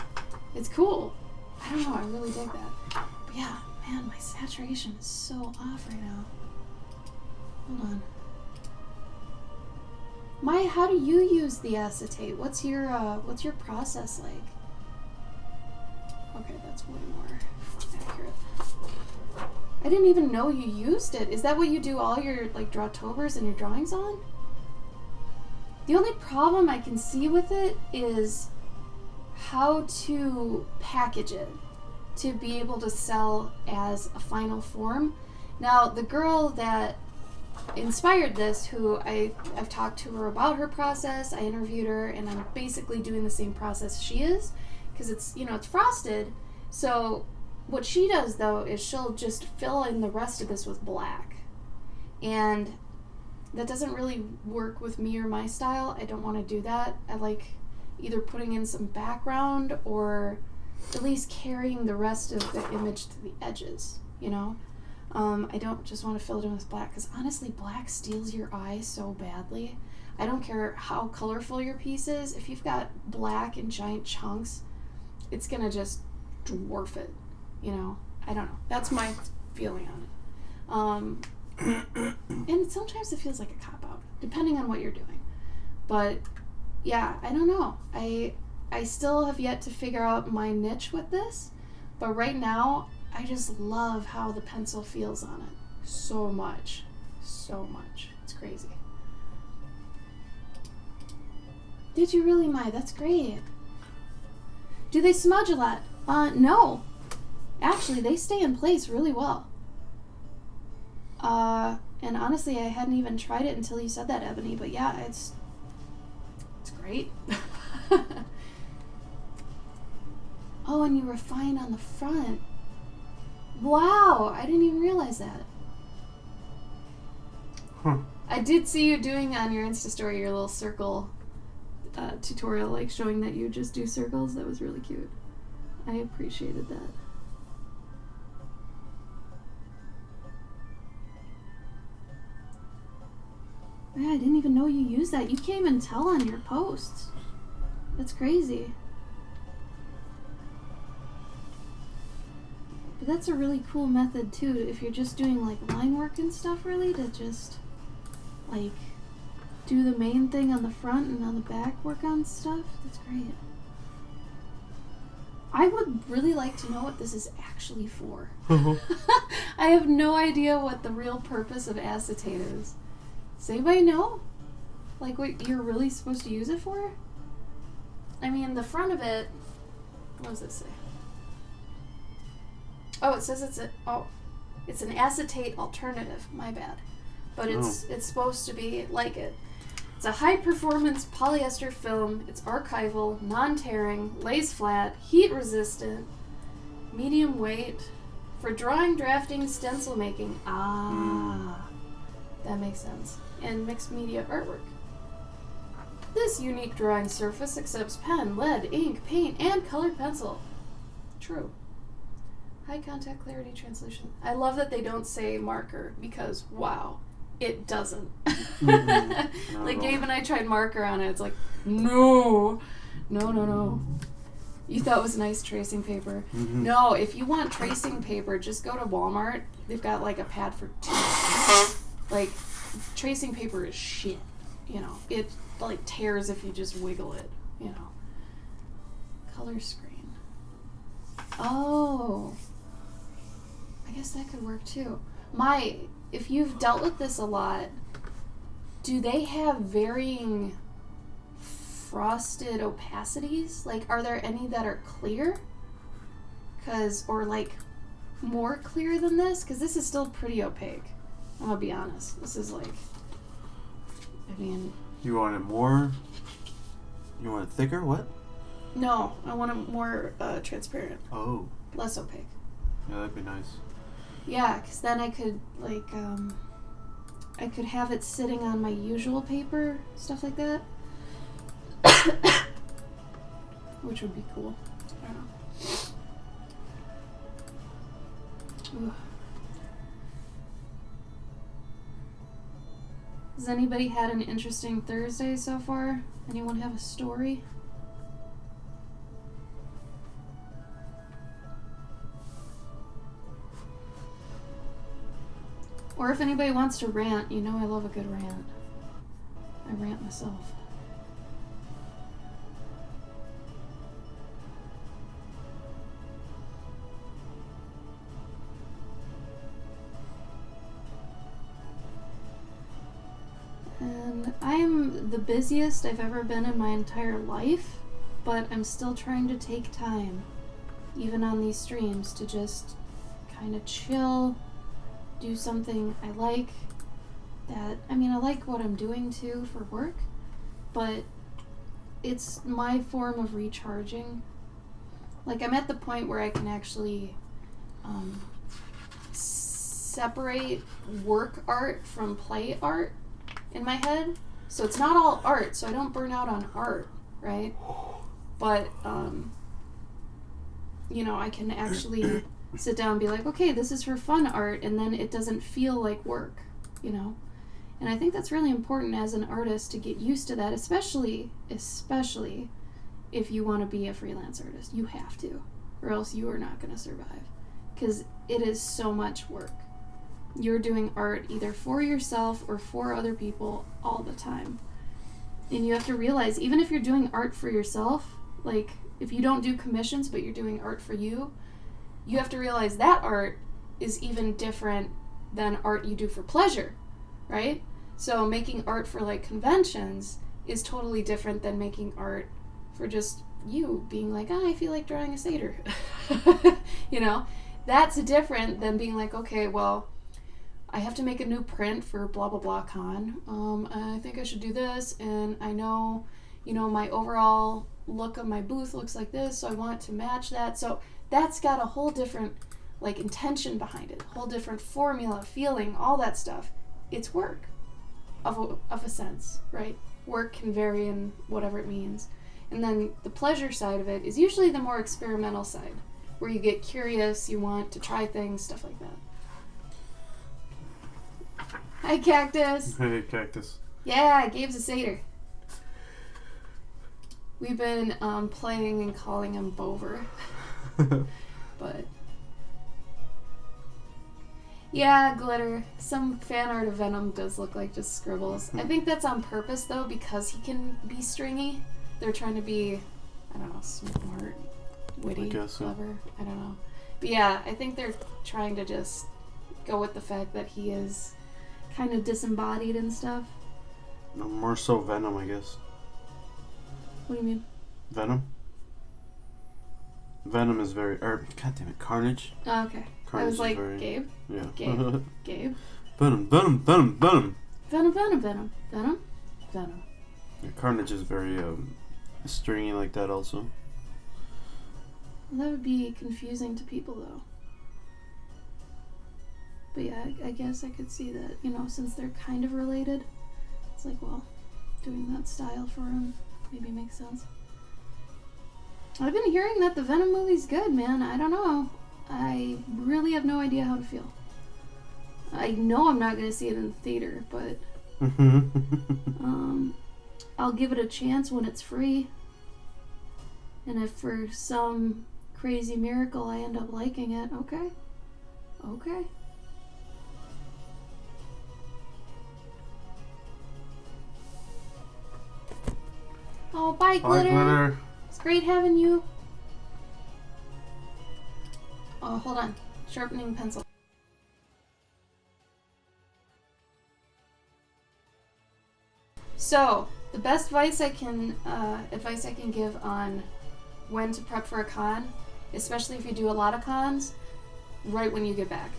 cool. I don't know, I really dig that. But yeah, man, my saturation is so off right now. Hold on. Maya, how do you use the acetate? What's your process like? Okay, that's way more accurate. I didn't even know you used it. Is that what you do all your, like, Drawtobers and your drawings on? The only problem I can see with it is how to package it to be able to sell as a final form. Now, the girl that inspired this, who I've talked to her about her process, I interviewed her, and I'm basically doing the same process she is, because it's, you know, it's frosted. So what she does, though, is she'll just fill in the rest of this with black. And that doesn't really work with me or my style. I don't want to do that. I like either putting in some background or at least carrying the rest of the image to the edges, you know? I don't just want to fill it in with black, because honestly, black steals your eye so badly. I don't care how colorful your piece is. If you've got black in giant chunks, it's going to just dwarf it, you know? I don't know. That's my feeling on it. And sometimes it feels like a cop-out, depending on what you're doing. But yeah, I don't know. I still have yet to figure out my niche with this, but right now I just love how the pencil feels on it. So much. So much. It's crazy. Did you really, Mai? That's great. Do they smudge a lot? No. Actually, they stay in place really well. And honestly, I hadn't even tried it until you said that, Ebony, but yeah, it's great. Oh, and you refine on the front. Wow, I didn't even realize that. Huh. I did see you doing on your Insta story your little circle tutorial, like showing that you just do circles. That was really cute. I appreciated that. Yeah, I didn't even know you used that. You can't even tell on your posts. That's crazy. But that's a really cool method too, if you're just doing like line work and stuff, really, to just like do the main thing on the front and on the back work on stuff. That's great. I would really like to know what this is actually for. I have no idea what the real purpose of acetate is. Does anybody know? Like what you're really supposed to use it for? I mean, the front of it, what does it say? Oh, it says it's an acetate alternative. My bad. But it's supposed to be like it. It's a high-performance polyester film. It's archival, non-tearing, lays flat, heat-resistant, medium weight, for drawing, drafting, stencil making. That makes sense. And mixed media artwork. This unique drawing surface accepts pen, lead, ink, paint, and colored pencil. True. High contact clarity translucent. I love that they don't say marker because, wow, it doesn't. Like Gabe and I tried marker on it. It's like, no. You thought it was nice tracing paper. No, if you want tracing paper, just go to Walmart. They've got like a pad for $2. Like, tracing paper is shit. You know, it like tears if you just wiggle it. You know. Color screen. Oh. I guess that could work too. If you've dealt with this a lot, do they have varying frosted opacities? Like, are there any that are clear? Or like more clear than this? Because this is still pretty opaque. I'm gonna be honest. This is like, I mean. You want it more? You want it thicker? What? No, I want it more transparent. Oh. Less opaque. Yeah, that'd be nice. Yeah, because then I could, like, I could have it sitting on my usual paper, stuff like that. Which would be cool. I don't know. Ooh. Has anybody had an interesting Thursday so far? Anyone have a story? Or if anybody wants to rant, you know I love a good rant. I rant myself. And I am the busiest I've ever been in my entire life, but I'm still trying to take time, even on these streams, to just kind of chill, do something I like. I like what I'm doing too for work, but it's my form of recharging. Like, I'm at the point where I can actually separate work art from play art in my head. So it's not all art, so I don't burn out on art, right? But, I can actually sit down and be like, okay, this is for fun art, and then it doesn't feel like work, And I think that's really important as an artist to get used to that, especially if you want to be a freelance artist. You have to, or else you are not going to survive, because it is so much work. You're doing art either for yourself or for other people all the time. And you have to realize, even if you're doing art for yourself, like if you don't do commissions but you're doing art for you, you have to realize that art is even different than art you do for pleasure, right? So making art for like conventions is totally different than making art for just you being like, I feel like drawing a satyr. That's different than being like, okay, well, I have to make a new print for blah blah blah con. I think I should do this, and I know, my overall look of my booth looks like this, so I want to match that. So that's got a whole different like intention behind it, whole different formula, feeling, all that stuff. It's work, of a sense, right? Work can vary in whatever it means. And then the pleasure side of it is usually the more experimental side, where you get curious, you want to try things, stuff like that. Hi, Cactus. Hey, Cactus. Yeah, Gabe's a satyr. We've been playing and calling him Bover. But yeah, glitter. Some fan art of Venom does look like just scribbles. I think that's on purpose though, because he can be stringy. They're trying to be, I don't know, smart, witty, clever. I don't know. But yeah, I think they're trying to just go with the fact that he is kind of disembodied and stuff. No, more so Venom, I guess. What do you mean? Venom? Venom is very... God damn it, Carnage. Oh, okay. Carnage I was like, very, Gabe? Yeah. Gabe? Gabe? Venom, Venom, Venom, Venom. Venom, Venom, Venom. Venom? Venom. Yeah, Carnage is very stringy like that also. That would be confusing to people though. But yeah, I guess I could see that, you know, since they're kind of related, it's like, well, doing that style for him maybe makes sense. I've been hearing that the Venom movie's good, man. I don't know. I really have no idea how to feel. I know I'm not going to see it in the theater, but I'll give it a chance when it's free. And if for some crazy miracle I end up liking it, okay. Okay. Oh, bye, Glitter. Bye, Glitter. It's great having you. Oh, hold on. Sharpening pencil. So, the best advice I can give on when to prep for a con, especially if you do a lot of cons, right when you get back.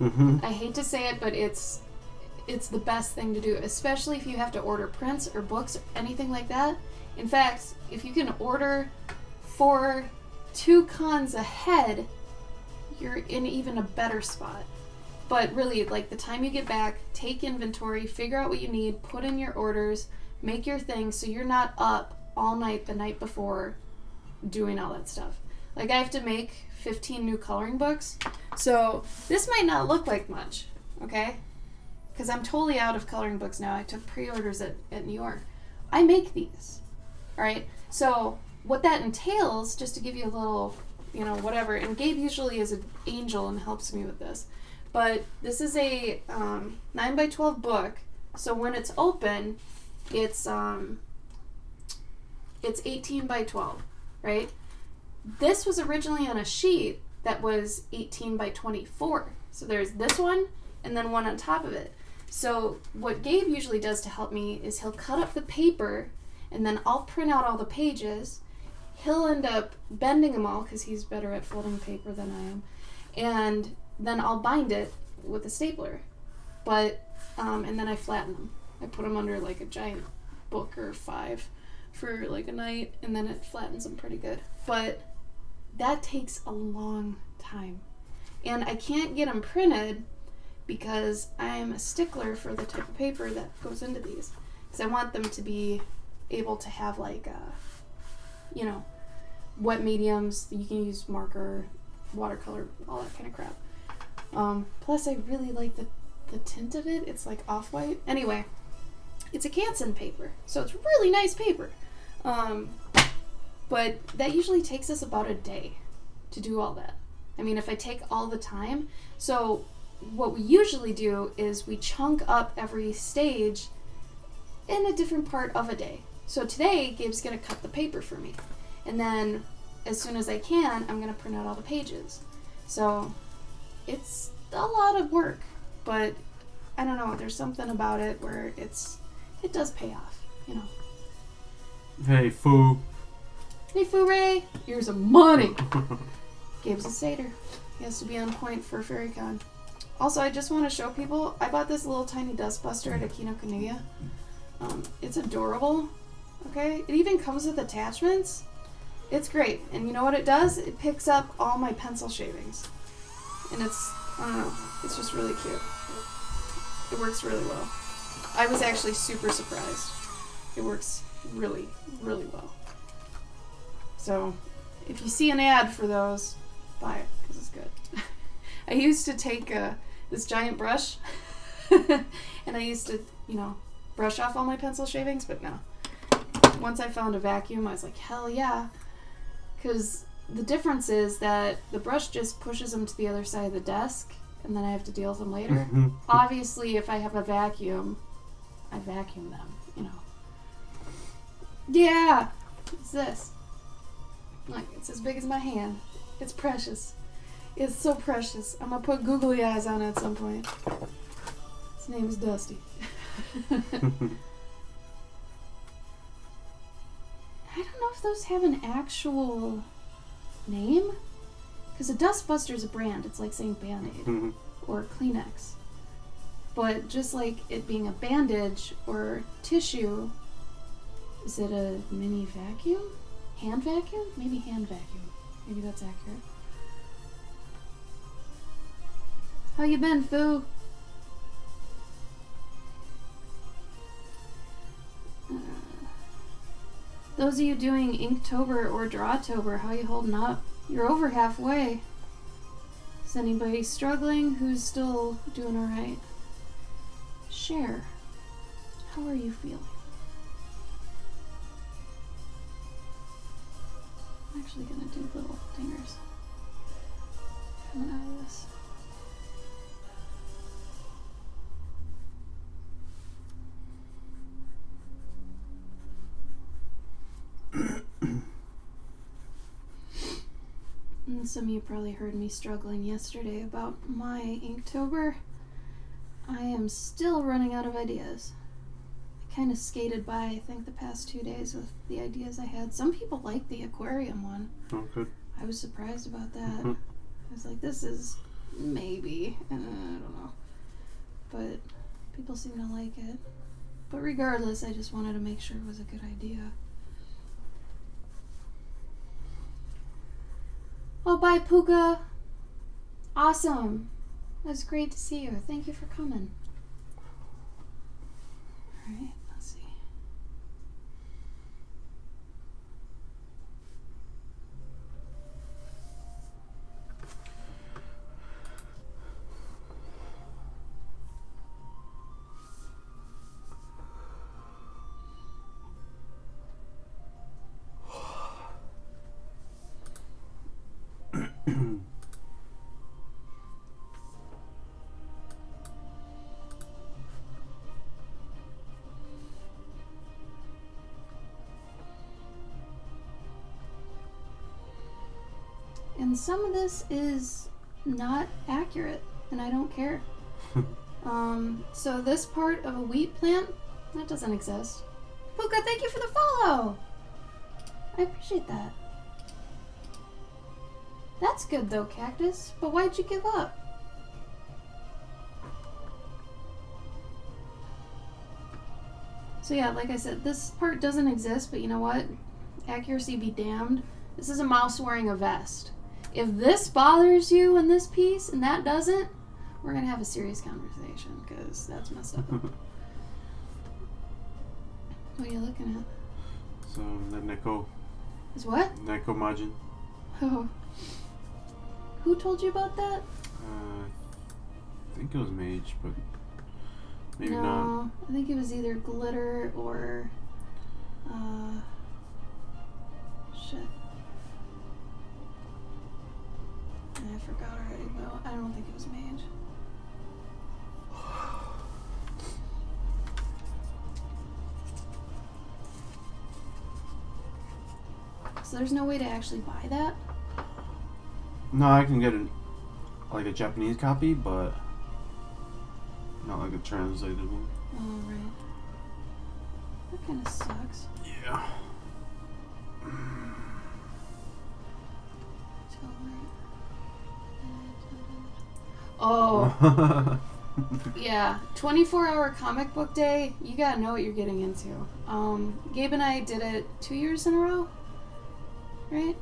I hate to say it, but it's the best thing to do, especially if you have to order prints or books or anything like that. In fact, if you can order for 2 cons ahead, you're in even a better spot. But really, like, the time you get back, take inventory, figure out what you need, put in your orders, make your things so you're not up all night the night before doing all that stuff. Like, I have to make 15 new coloring books, so this might not look like much, okay? Because I'm totally out of coloring books now. I took pre-orders at New York. I make these, all right? So what that entails, just to give you a little, you know, whatever, and Gabe usually is an angel and helps me with this, but this is a 9x12 book, so when it's open, it's 18x12, right? This was originally on a sheet that was 18x24. So there's this one and then one on top of it. So what Gabe usually does to help me is he'll cut up the paper and then I'll print out all the pages. He'll end up bending them all because he's better at folding paper than I am. And then I'll bind it with a stapler. But, and then I flatten them. I put them under like a giant book or 5 for like a night, and then it flattens them pretty good. But that takes a long time. And I can't get them printed because I'm a stickler for the type of paper that goes into these. Because I want them to be able to have like, you know, wet mediums. You can use marker, watercolor, all that kind of crap. Plus I really like the tint of it. It's like off-white. Anyway, it's a Canson paper, so it's really nice paper. But that usually takes us about a day to do all that. I mean, if I take all the time. So what we usually do is we chunk up every stage in a different part of a day. So today, Gabe's going to cut the paper for me. And then as soon as I can, I'm going to print out all the pages. So it's a lot of work, but I don't know, there's something about it where it does pay off, you know. Hey, Foo. Hey, Foo Ray, here's some money. Gabe's a satyr. He has to be on point for FairyCon. Also, I just want to show people, I bought this little tiny dustbuster at Kinokuniya. It's adorable, okay? It even comes with attachments. It's great. And you know what it does? It picks up all my pencil shavings. And it's, I don't know, it's just really cute. It works really well. I was actually super surprised. It works really, really well. So, if you see an ad for those, buy it, because it's good. I used to take this giant brush, and I used to, you know, brush off all my pencil shavings, but no. Once I found a vacuum, I was like, hell yeah. Because the difference is that the brush just pushes them to the other side of the desk, and then I have to deal with them later. Obviously, if I have a vacuum, I vacuum them, you know. Yeah! What's this? Like, it's as big as my hand. It's precious. It's so precious. I'm gonna put googly eyes on it at some point. His name is Dusty. I don't know if those have an actual name. Because a Dustbuster's a brand. It's like saying Band-Aid or Kleenex. But just like it being a bandage or tissue, is it a mini vacuum? Hand vacuum? Maybe hand vacuum. Maybe that's accurate. How you been, Foo? Those of you doing Inktober or Drawtober, how you holding up? You're over halfway. Is anybody struggling? Who's still doing alright? Share. How are you feeling? I'm actually gonna do little dingers coming out of this. And some of you probably heard me struggling yesterday about my Inktober. I am still running out of ideas. I kind of skated by, I think, the past 2 days with the ideas I had. Some people like the aquarium one. Oh, good. I was surprised about that. I was like, this is maybe, I don't know. But people seem to like it. But regardless, I just wanted to make sure it was a good idea. Oh, bye, Puka. Awesome. It was great to see you. Thank you for coming. Alright, let's see. And some of this is not accurate, and I don't care. So this part of a wheat plant, that doesn't exist. Puka, thank you for the follow! I appreciate that. That's good though, Cactus, but why'd you give up? So yeah, like I said, this part doesn't exist, but you know what? Accuracy be damned. This is a mouse wearing a vest. If this bothers you in this piece and that doesn't, we're gonna have a serious conversation because that's messed up. What are you looking at? So the Neko. Is what? Neko Majin. Oh. Who told you about that? I think it was Mage, but maybe no, not. I think it was either glitter or shit. I forgot already, but I don't think it was Mage. So there's no way to actually buy that? No, I can get like a Japanese copy, but not like a translated one. Oh, right. That kind of sucks. Yeah. Oh. Yeah. 24-hour comic book day, you gotta know what you're getting into. Gabe and I did it 2 years in a row, right?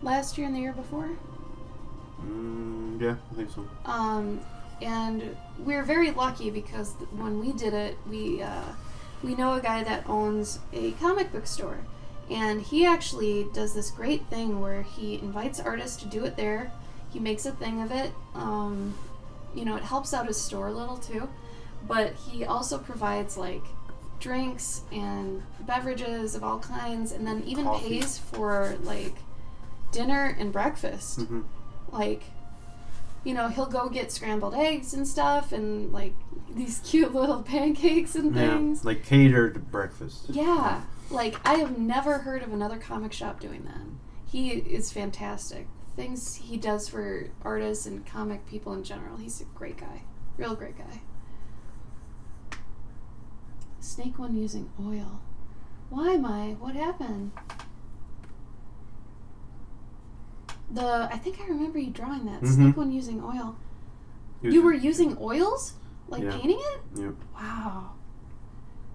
Last year and the year before? Yeah, I think so. And we're very lucky because when we did it, we know a guy that owns a comic book store. And he actually does this great thing where he invites artists to do it there. He makes a thing of it. You know, it helps out his store a little too. But he also provides like drinks and beverages of all kinds, and then even Coffee. pays for like dinner and breakfast. Mm-hmm. Like, you know, he'll go get scrambled eggs and stuff, and like these cute little pancakes and things. Yeah, like catered breakfast. Yeah, like I have never heard of another comic shop doing that. He is fantastic. Things he does for artists and comic people in general. He's a great guy. Real great guy. Snake one using oil. Why, Mai? What happened? I think I remember you drawing that. Mm-hmm. Snake one using oil. You were using oils? Like Yeah. painting it? Yep. Wow.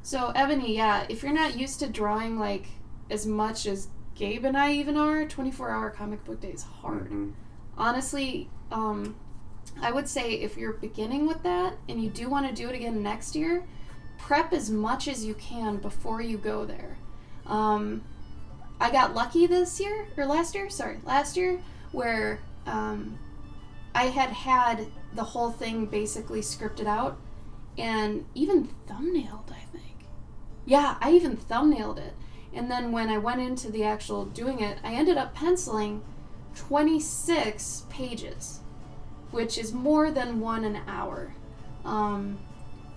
So, Ebony, yeah, if you're not used to drawing like as much as Gabe and I even are, 24-hour comic book day is hard. Mm-hmm. Honestly, I would say if you're beginning with that and you do want to do it again next year, prep as much as you can before you go there. I got lucky last year, where I had the whole thing basically scripted out and even thumbnailed, I think. Yeah, I even thumbnailed it. And then when I went into the actual doing it, I ended up penciling 26 pages, which is more than one an hour.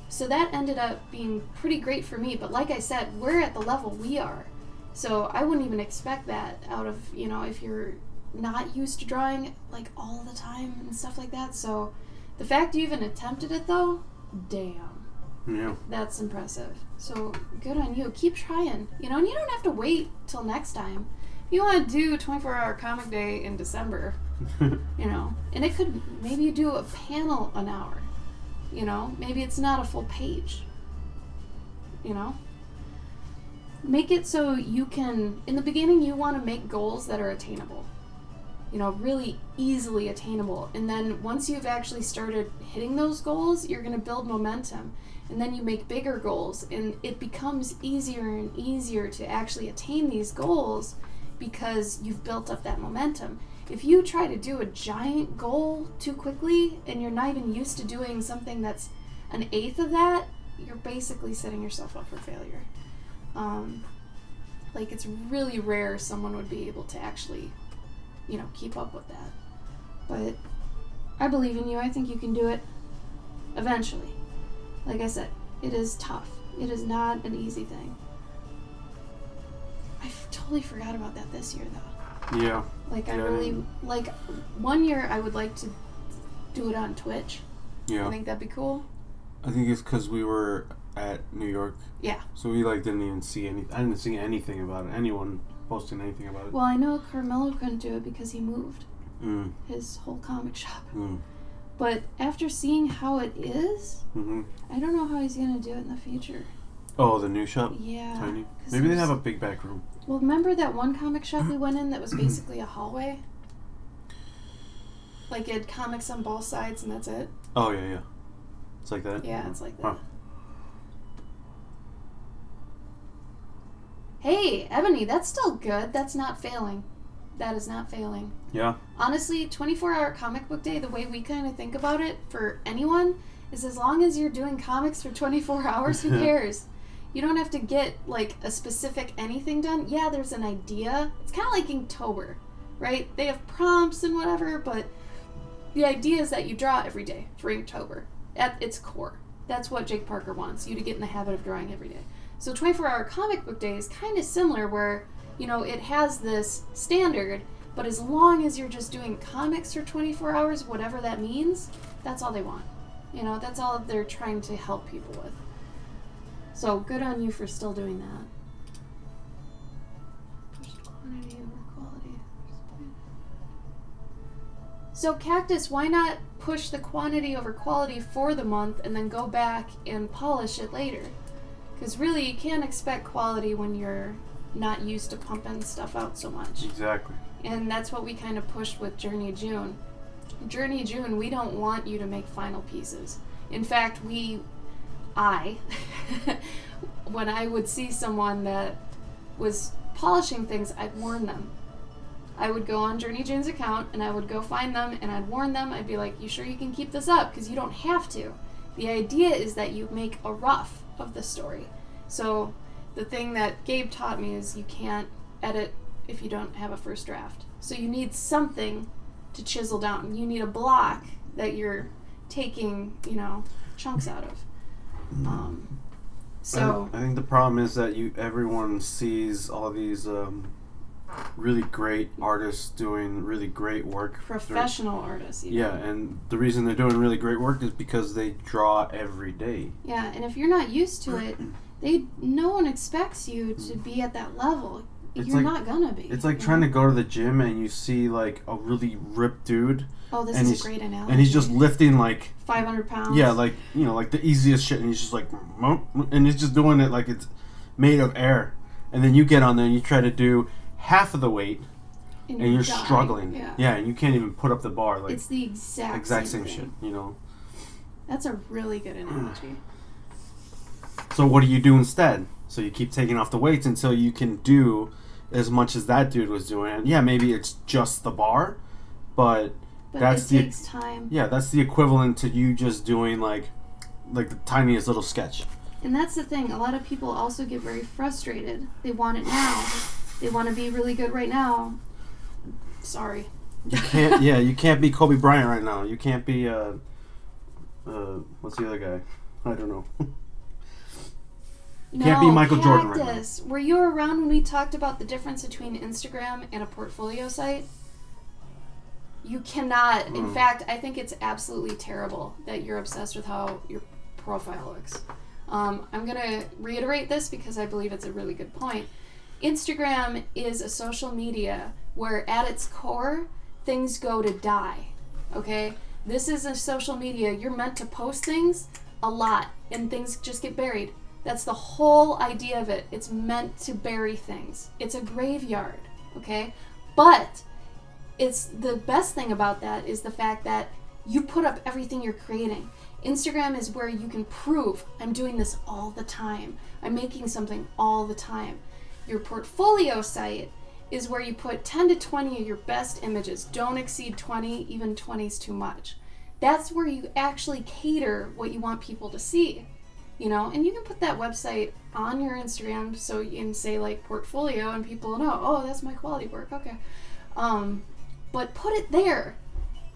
So that ended up being pretty great for me. But like I said, we're at the level we are. So I wouldn't even expect that out of, you know, if you're not used to drawing like all the time and stuff like that. So the fact you even attempted it though, damn. Yeah. That's impressive. So good on you. Keep trying. You know, and you don't have to wait till next time. If you want to do 24-hour comic day in December, you know, and it could, maybe you do a panel an hour. You know, maybe it's not a full page. You know? Make it so you can, in the beginning, you want to make goals that are attainable. You know, really easily attainable. And then once you've actually started hitting those goals, you're going to build momentum. And then you make bigger goals, and it becomes easier and easier to actually attain these goals because you've built up that momentum. If you try to do a giant goal too quickly and you're not even used to doing something that's an eighth of that, you're basically setting yourself up for failure. Like, it's really rare someone would be able to actually, you know, keep up with that. But I believe in you. I think you can do it eventually. Like I said, it is tough. It is not an easy thing. I totally forgot about that this year, though. Yeah. Like, I Yeah, really, like, one year I would like to do it on Twitch. Yeah. I think that'd be cool. I think it's because we were at New York. Yeah. So we like didn't even see any. I didn't see anything about it. Anyone posting anything about it. Well, I know Carmelo couldn't do it because he moved Mm. his whole comic shop. Mm. But after seeing how it is, Mm-hmm. I don't know how he's gonna do it in the future. Oh, the new shop. Yeah. Tiny. 'Cause Maybe they there's- have a big back room. Well, remember that one comic shop we went in that was basically a hallway? Like, it had comics on both sides and that's it? Oh yeah, yeah. It's like that. Yeah, it's like that. Huh. Hey, Ebony, that's still good. That's not failing. That is not failing. Yeah. Honestly, 24-hour comic book day, the way we kind of think about it for anyone, is as long as you're doing comics for 24 hours, who cares? You don't have to get, like, a specific anything done. Yeah, there's an idea. It's kind of like Inktober, right? They have prompts and whatever, but the idea is that you draw every day for Inktober at its core. That's what Jake Parker wants, you to get in the habit of drawing every day. So 24-hour comic book day is kind of similar where, you know, it has this standard, but as long as you're just doing comics for 24 hours, whatever that means, that's all they want. You know, that's all they're trying to help people with. So good on you for still doing that. Pushed quantity over quality. So Cactus, why not push the quantity over quality for the month and then go back and polish it later? Because really, you can't expect quality when you're not used to pumping stuff out so much. Exactly. And that's what we kind of pushed with Journey June. Journey June, we don't want you to make final pieces. In fact, when I would see someone that was polishing things, I'd warn them. I would go on Journey June's account and I would go find them and I'd warn them. I'd be like, you sure you can keep this up? Because you don't have to. The idea is that you make a rough of the story. So the thing that Gabe taught me is you can't edit if you don't have a first draft. So you need something to chisel down. You need a block that you're taking, chunks out of. So I think the problem is that everyone sees all these really great artists doing really great work. Professional artists, even. Yeah, and the reason they're doing really great work is because they draw every day. Yeah, and if you're not used to it, no one expects you to be at that level. You're not gonna be. It's like trying to go to the gym and you see like a really ripped dude. Oh, this is a great analogy. And he's just lifting like 500 pounds. Yeah, like like the easiest shit, and he's just like, and he's just doing it like it's made of air. And then you get on there and you try to do half of the weight, and you're dying. struggling. Yeah, and you can't even put up the bar. Like it's the exact same thing. shit. That's a really good analogy. So what do you do instead? So you keep taking off the weights until you can do as much as that dude was doing. And yeah, maybe it's just the bar, but it takes time. Yeah, that's the equivalent to you just doing like the tiniest little sketch. And that's the thing. A lot of people also get very frustrated. They want it now. They want to be really good right now. Sorry. You can't. Yeah, you can't be Kobe Bryant right now. You can't be what's the other guy? I don't know. Can't be Michael Jordan right now. Were you around when we talked about the difference between Instagram and a portfolio site? You cannot. In fact, I think it's absolutely terrible that you're obsessed with how your profile looks. I'm going to reiterate this because I believe it's a really good point. Instagram is a social media where at its core, things go to die. Okay? This is a social media. You're meant to post things a lot and things just get buried. That's the whole idea of it. It's meant to bury things. It's a graveyard, okay? But it's the best thing about that is the fact that you put up everything you're creating. Instagram is where you can prove I'm doing this all the time. I'm making something all the time. Your portfolio site is where you put 10 to 20 of your best images. Don't exceed 20, even 20 is too much. That's where you actually cater what you want people to see. And you can put that website on your Instagram so you can say like portfolio and people will know, oh, that's my quality work, okay. But put it there.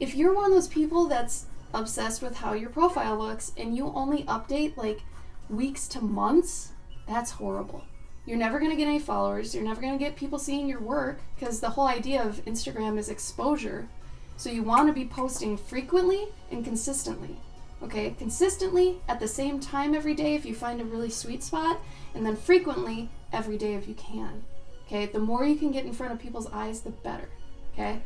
If you're one of those people that's obsessed with how your profile looks and you only update like weeks to months, that's horrible. You're never going to get any followers. You're never going to get people seeing your work because the whole idea of Instagram is exposure. So you want to be posting frequently and consistently. Okay, consistently at the same time every day if you find a really sweet spot, and then frequently every day if you can. Okay, the more you can get in front of people's eyes, the better. Okay,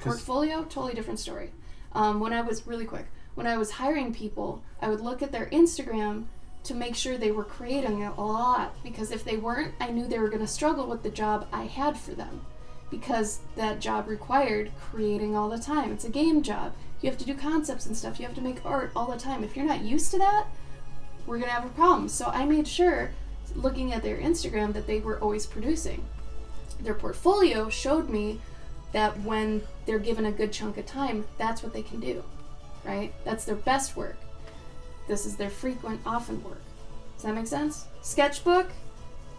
portfolio, totally different story. When I was hiring people, I would look at their Instagram to make sure they were creating a lot, because if they weren't, I knew they were going to struggle with the job I had for them, because that job required creating all the time. It's a game job. You have to do concepts and stuff. You have to make art all the time. If you're not used to that, we're going to have a problem. So I made sure, looking at their Instagram, that they were always producing. Their portfolio showed me that when they're given a good chunk of time, that's what they can do, right? That's their best work. This is their frequent, often work. Does that make sense? Sketchbook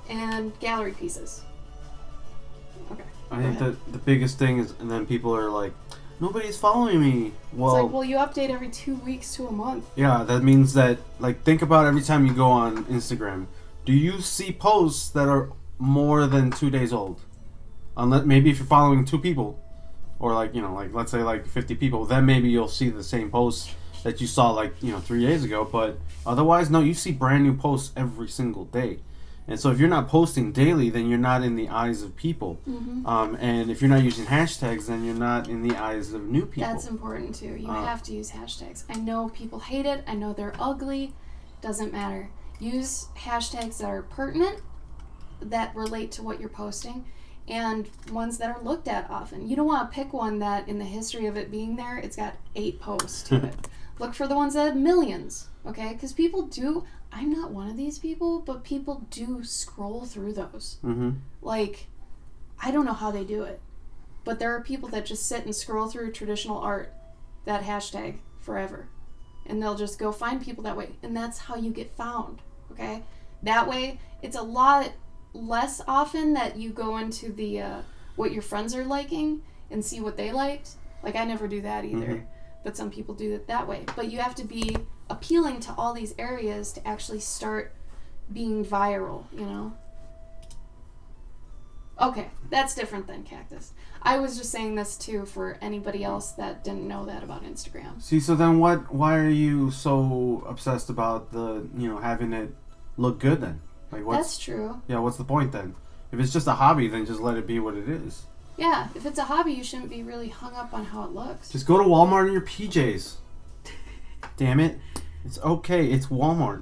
and gallery pieces. Okay. I think that the biggest thing is, and then people are like, nobody's following me. Well, it's like, well, you update every 2 weeks to a month. Yeah, that means that, like, think about every time you go on Instagram. Do you see posts that are more than 2 days old? Unless, maybe if you're following 2 people, or like, let's say like 50 people, then maybe you'll see the same posts that you saw like, 3 days ago. But otherwise, no, you see brand new posts every single day. And so if you're not posting daily, then you're not in the eyes of people. Mm-hmm. And if you're not using hashtags, then you're not in the eyes of new people. That's important too. You have to use hashtags. I know people hate it. I know they're ugly. Doesn't matter. Use hashtags that are pertinent, that relate to what you're posting, and ones that are looked at often. You don't want to pick one that in the history of it being there, it's got 8 posts to it. Look for the ones that have millions, okay? Because people do... I'm not one of these people, but people do scroll through those. Mm-hmm. Like, I don't know how they do it. But there are people that just sit and scroll through traditional art, that hashtag, forever. And they'll just go find people that way. And that's how you get found, okay? that way, it's a lot less often that you go into the what your friends are liking and see what they liked. Like, I never do that either. Mm-hmm. But some people do it that way. But you have to be appealing to all these areas to actually start being viral, you know? Okay, that's different than Cactus. I was just saying this, too, for anybody else that didn't know that about Instagram. See, so then why are you so obsessed about having it look good then? Like, that's true. Yeah, what's the point then? If it's just a hobby, then just let it be what it is. Yeah, if it's a hobby, you shouldn't be really hung up on how it looks. Just go to Walmart in your PJs. Damn it. It's okay. It's Walmart.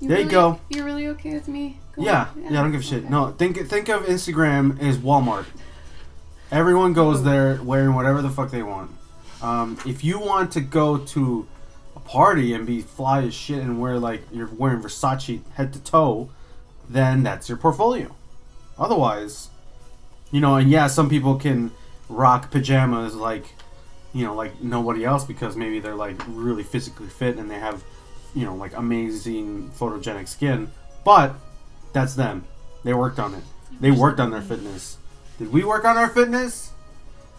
There you go. You're really okay with me going? Yeah, I don't give a shit. Okay. No, think of Instagram as Walmart. Everyone goes there wearing whatever the fuck they want. If you want to go to a party and be fly as shit and wear like you're wearing Versace head to toe, then that's your portfolio. Otherwise... and yeah, some people can rock pajamas like nobody else because maybe they're like really physically fit and they have, like amazing photogenic skin. But that's them. They worked on it. They worked on their fitness. Did we work on our fitness?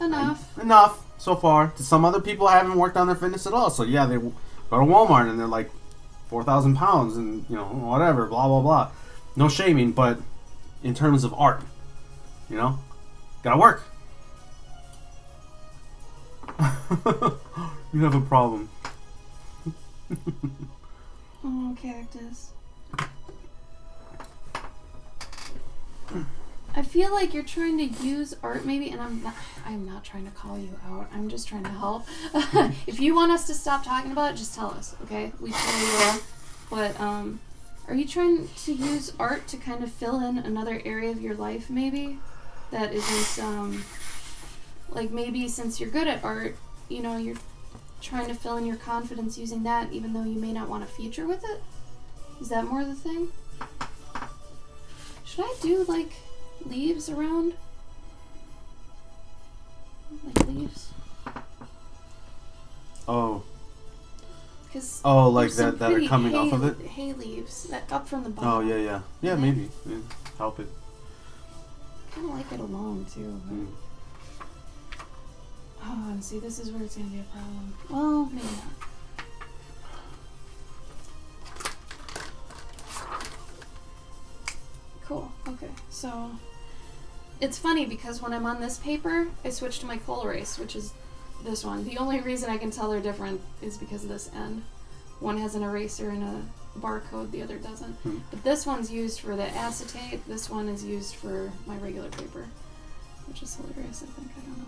Enough so far. Some other people haven't worked on their fitness at all. So yeah, they go to Walmart and they're like 4,000 pounds and whatever, blah blah blah. No shaming, but in terms of art. Gotta work. You have a problem. Oh, Cactus. I feel like you're trying to use art maybe, and I'm not trying to call you out. I'm just trying to help. If you want us to stop talking about it, just tell us, okay? We totally will. But, are you trying to use art to kind of fill in another area of your life maybe? That isn't, like maybe since you're good at art, you're trying to fill in your confidence using that even though you may not want a feature with it? Is that more the thing? Should I do, like, leaves around? Like leaves? Oh. Like that are coming off of it? Hay leaves, that up from the bottom. Oh, yeah. Yeah, maybe. Yeah, help it. I kind of like it alone, too. But... Oh, and see, this is where it's going to be a problem. Well, maybe not. Cool. Okay. So, it's funny because when I'm on this paper, I switch to my Coal Erase, which is this one. The only reason I can tell they're different is because of this end. One has an eraser and a barcode, the other doesn't. But this one's used for the acetate, this one is used for my regular paper, which is hilarious, I think. I don't know.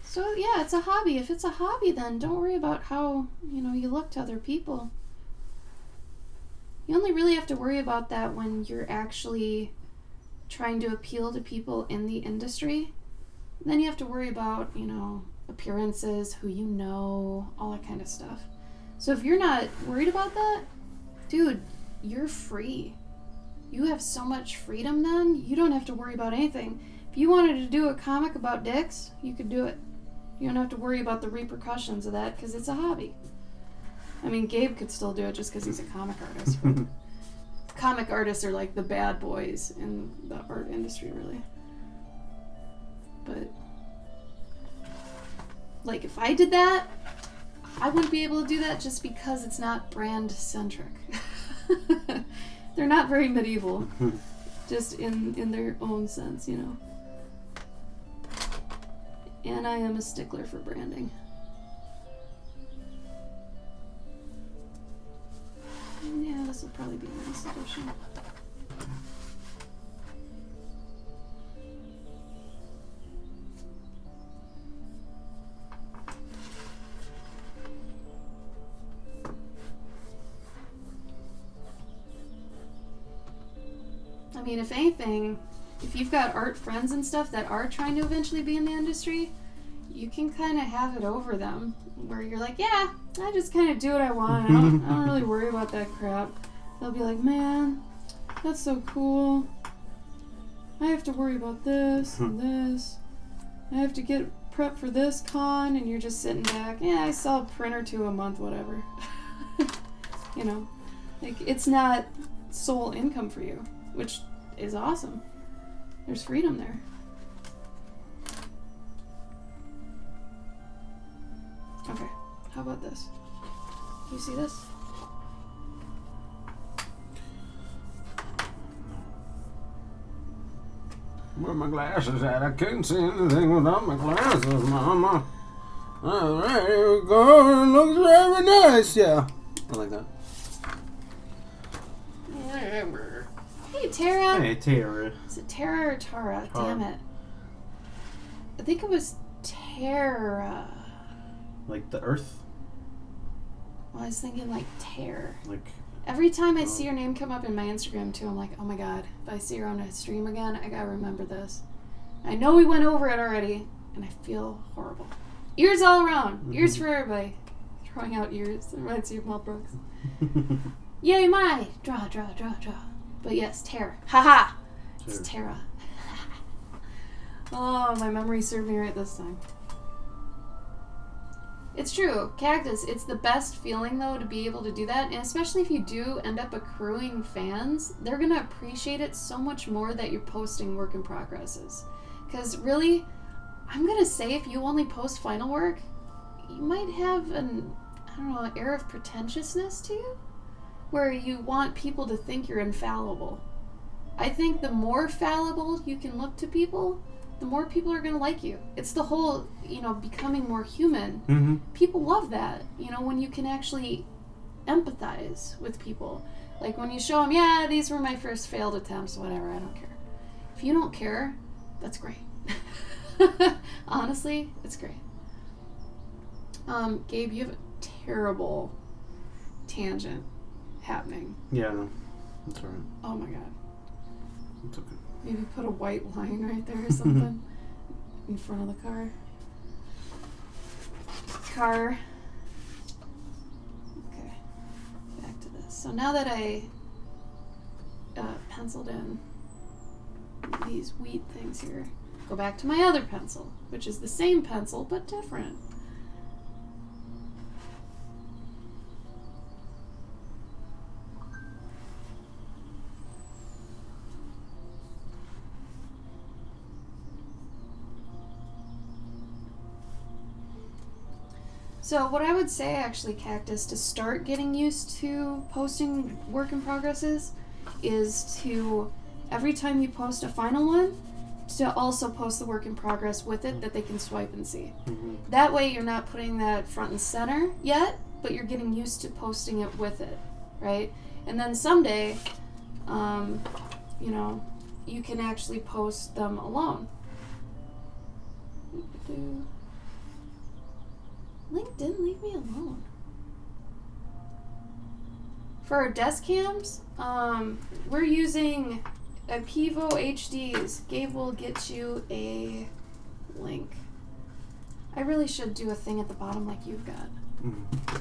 So yeah, it's a hobby. If it's a hobby, then don't worry about how, you look to other people. You only really have to worry about that when you're actually trying to appeal to people in the industry. And then you have to worry about, appearances, who you know, all that kind of stuff. So if you're not worried about that, dude, you're free. You have so much freedom then, you don't have to worry about anything. If you wanted to do a comic about dicks, you could do it. You don't have to worry about the repercussions of that because it's a hobby. I mean, Gabe could still do it just because he's a comic artist. Comic artists are like the bad boys in the art industry, really. But, like, if I did that, I wouldn't be able to do that just because it's not brand-centric. They're not very medieval, just in their own sense, And I am a stickler for branding. Yeah, this will probably be a nice edition. I mean, if anything, if you've got art friends and stuff that are trying to eventually be in the industry, you can kind of have it over them, where you're like, yeah, I just kind of do what I want. I don't really worry about that crap. They'll be like, man, that's so cool. I have to worry about this and this. I have to get prep for this con, and you're just sitting back. Yeah, I sell a print or two a month, whatever. You know, like, it's not sole income for you, which is awesome. There's freedom there. Okay, how about this? Do you see this? Where are my glasses at? I couldn't see anything without my glasses, Mama. Alright, here we go. It looks very nice, yeah. I like that. Hey, Tara. Hey, Tara. Is it Tara or Tara? Tara. Damn it. I think it was Tara. Like the Earth? Well, I was thinking like Tear. Like. Every time I see your name come up in my Instagram too, I'm like, oh my god, if I see her on a stream again, I gotta remember this. I know we went over it already, and I feel horrible. Ears all around. Mm-hmm. Ears for everybody. Throwing out ears. It reminds you of Mel Brooks. Yay, my! Draw. But yes, Tara. Haha! It's Tara. Oh, my memory served me right this time. It's true. Cactus, it's the best feeling, though, to be able to do that. And especially if you do end up accruing fans, they're going to appreciate it so much more that you're posting work in progresses. Because really, I'm going to say if you only post final work, you might have an air of pretentiousness to you, where you want people to think you're infallible. I think the more fallible you can look to people, the more people are going to like you. It's the whole, becoming more human. Mm-hmm. People love that, when you can actually empathize with people. Like when you show them, yeah, these were my first failed attempts, whatever, I don't care. If you don't care, that's great. Honestly, it's great. Gabe, you have a terrible tangent happening. Yeah, no. That's alright. Oh my god. It's okay. Maybe put a white line right there or something in front of the car. Okay, back to this. So now that I penciled in these wheat things here, go back to my other pencil, which is the same pencil but different. So what I would say, actually, Cactus, to start getting used to posting work in progresses is to, every time you post a final one, to also post the work in progress with it that they can swipe and see. Mm-hmm. That way you're not putting that front and center yet, but you're getting used to posting it with it, right? And then someday, you can actually post them alone. LinkedIn, leave me alone. For our desk cams, we're using a Pivo HDs. Gabe will get you a link. I really should do a thing at the bottom like you've got. Mm-hmm.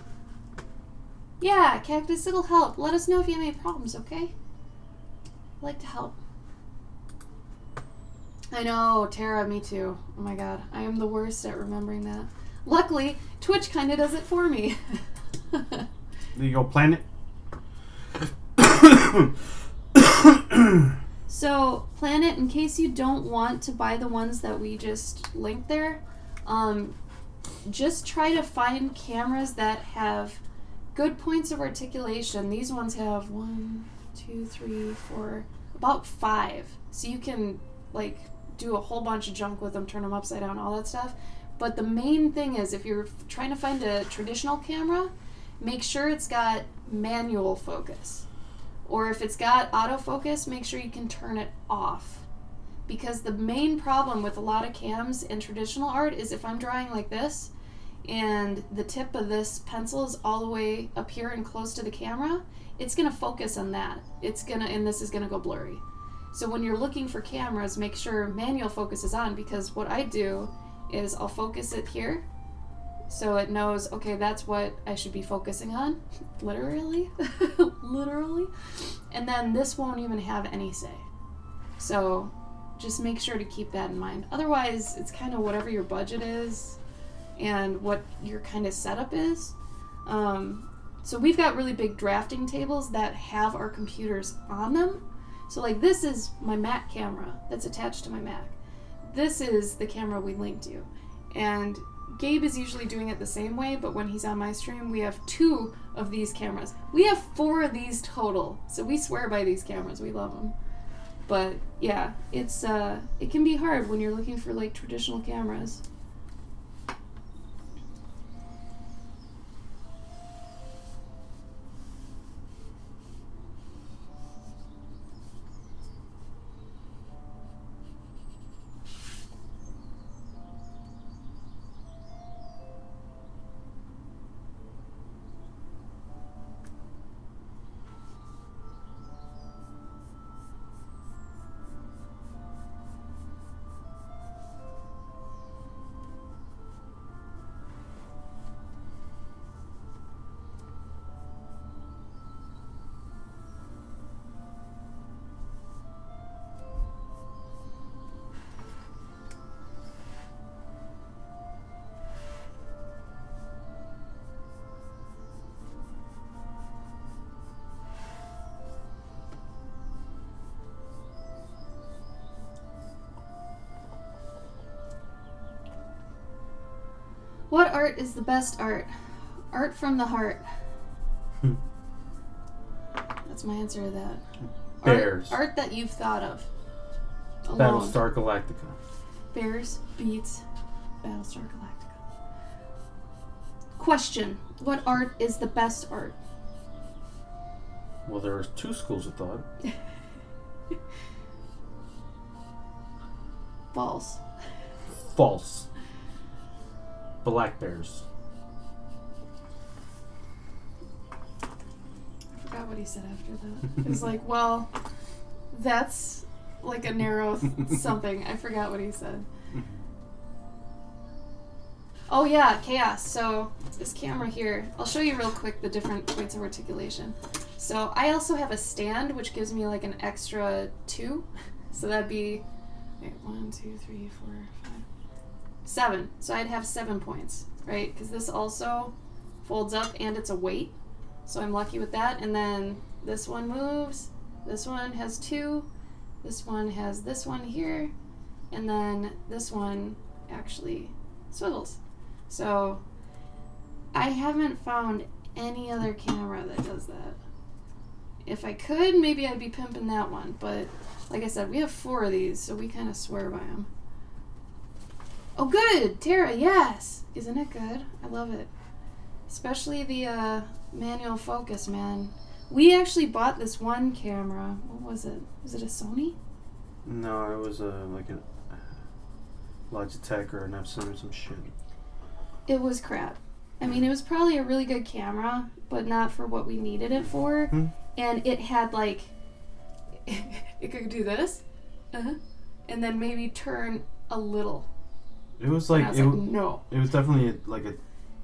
Yeah, Cactus, it'll help. Let us know if you have any problems, okay? I'd like to help. I know, Tara, me too. Oh my god, I am the worst at remembering that. Luckily, Twitch kind of does it for me. There you go, Planet. So, Planet, in case you don't want to buy the ones that we just linked there, just try to find cameras that have good points of articulation. These ones have 1, 2, 3, 4, about 5. So you can, do a whole bunch of junk with them, turn them upside down, all that stuff. But the main thing is, if you're trying to find a traditional camera, make sure it's got manual focus. Or if it's got autofocus, make sure you can turn it off. Because the main problem with a lot of cams in traditional art is if I'm drawing like this, and the tip of this pencil is all the way up here and close to the camera, it's going to focus on that. And this is going to go blurry. So when you're looking for cameras, make sure manual focus is on, because what I do is I'll focus it here so it knows, okay, that's what I should be focusing on, literally. And then this won't even have any say. So just make sure to keep that in mind. Otherwise, it's kind of whatever your budget is and what your kind of setup is. So we've got really big drafting tables that have our computers on them. So like this is my Mac camera that's attached to my Mac. This is the camera we link to. And Gabe is usually doing it the same way, but when he's on my stream, we have 2 of these cameras. We have 4 of these total. So we swear by these cameras. We love them. But yeah, it's it can be hard when you're looking for like traditional cameras. What art is the best art? Art from the heart. That's my answer to that. Bears. Art that you've thought of. Alone. Battlestar Galactica. Bears beats Battlestar Galactica. Question. What art is the best art? Well, there are 2 schools of thought. False. False. Black bears. I forgot what he said after that. It was like, well, that's like a narrow something. I forgot what he said. Oh yeah, chaos. So this camera here, I'll show you real quick the different points of articulation. So I also have a stand which gives me like an extra 2. So that'd be 1, 2, 3, 4, 5, 7. So I'd have 7 points, right? Because this also folds up and it's a weight. So I'm lucky with that. And then this one moves. This one has 2. This one has this one here. And then this one actually swivels. So I haven't found any other camera that does that. If I could, maybe I'd be pimping that one. But like I said, we have 4 of these, so we kind of swear by them. Oh, good! Tara, yes! Isn't it good? I love it. Especially the manual focus, man. We actually bought this one camera. What was it? Was it a Sony? No, it was like a Logitech or an Epson or some shit. It was crap. I mean, it was probably a really good camera, but not for what we needed it for. And it had like, it could do this, and then maybe turn a little. It was like, no. It was definitely like a.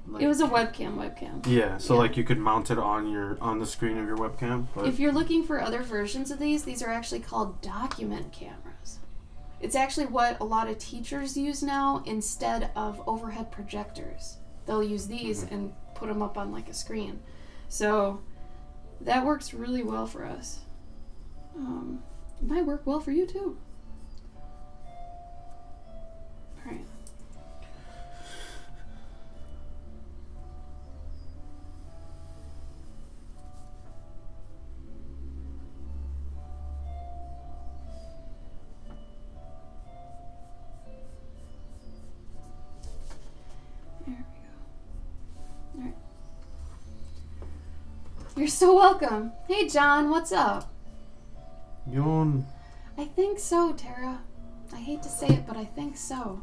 Like, it was a webcam. Yeah, so like you could mount it on the screen of your webcam. But if you're looking for other versions of these are actually called document cameras. It's actually what a lot of teachers use now instead of overhead projectors. They'll use these and put them up on like a screen. So that works really well for us. It might work well for you too. All right. You're so welcome. Hey, John, what's up? Yawn. I think so, Tara. I hate to say it, but I think so.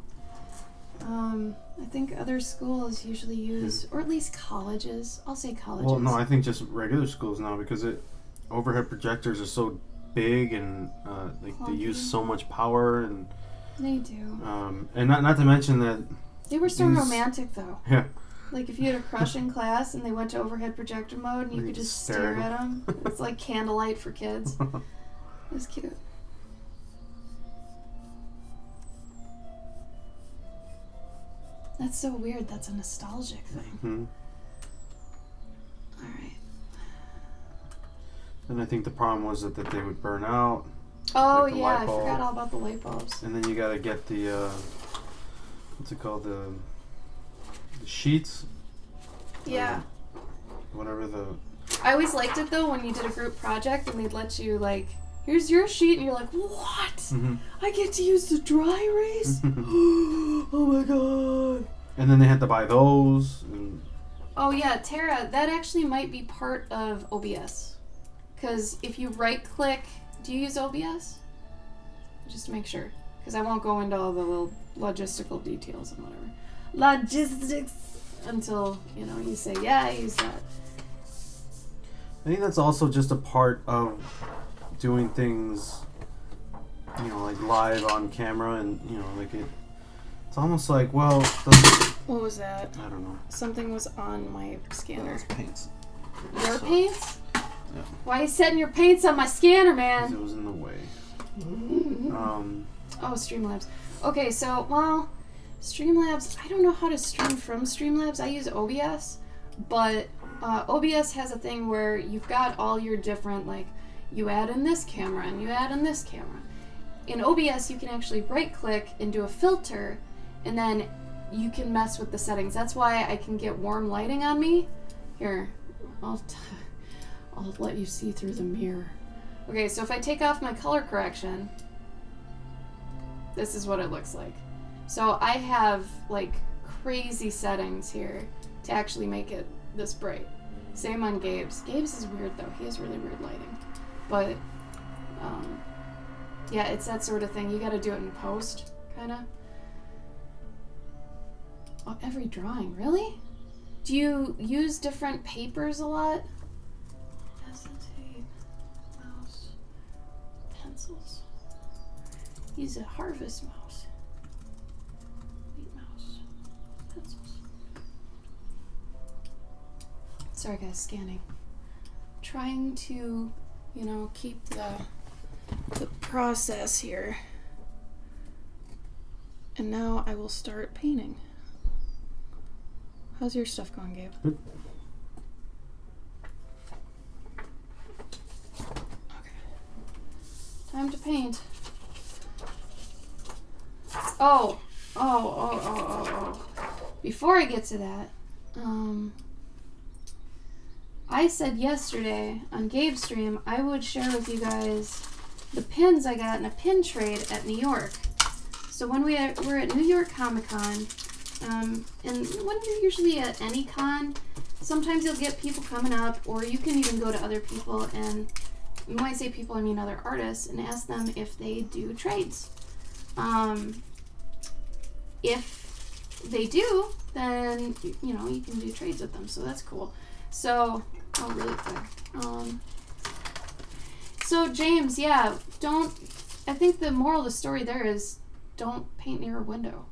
I think other schools usually use, or at least colleges. I'll say colleges. Well, no, I think just regular schools now because overhead projectors are so big and like they use so much power and. They do. And not to mention that. They were so romantic, though. Yeah. Like if you had a crush in class and they went to overhead projector mode and you could just stare at them. It's like candlelight for kids. It was cute. That's so weird. That's a nostalgic thing. Mm-hmm. All right. And I think the problem was that they would burn out. Oh, like the yeah. light I bulb. forgot all about the light bulbs. And then you gotta get the, what's it called? The sheets? Yeah. Whatever the... I always liked it, though, when you did a group project and they'd let you, like, here's your sheet, and you're like, what? Mm-hmm. I get to use the dry erase? Oh, my God. And then they had to buy those. And Oh, yeah, Tara, that actually might be part of OBS. Because if you right-click... Do you use OBS? Just to make sure. Because I won't go into all the little logistical details and whatever. Logistics! Until, you say, yeah, I use that. I think that's also just a part of doing things, like live on camera, and like it's almost like, well, What was that? I don't know. Something was on my scanner. Paints. Your paints? Yeah. Why are you setting your paints on my scanner, 'Cause man? it was in the way. Oh, Streamlabs. Okay, so, well, Streamlabs, I don't know how to stream from Streamlabs. I use OBS, but OBS has a thing where you've got all your different, like, you add in this camera and you add in this camera. In OBS, you can actually right-click and do a filter, and then you can mess with the settings. That's why I can get warm lighting on me. Here, I'll let you see through the mirror. Okay, so if I take off my color correction, this is what it looks like. So I have, like, crazy settings here to actually make it this bright. Same on Gabe's. Gabe's is weird, though. He has really weird lighting. But, yeah, it's that sort of thing. You gotta do it in post, kinda. Oh, every drawing, really? Do you use different papers a lot? Acetate, mouse, pencils. Use a harvest mouse. Wheat mouse, pencils. Sorry guys, scanning. Trying to, keep the process here. And now I will start painting. How's your stuff going, Gabe? Good. Okay. Time to paint. Oh. Before I get to that, I said yesterday on Gabe's stream I would share with you guys the pins I got in a pin trade at New York. So when we're at New York Comic Con, and when you're usually at any con, sometimes you'll get people coming up, or you can even go to other people, and when I say people, I mean other artists, and ask them if they do trades. If they do, then, you can do trades with them, so that's cool. So, really quick. So, James, yeah, I think the moral of the story there is don't paint near a window.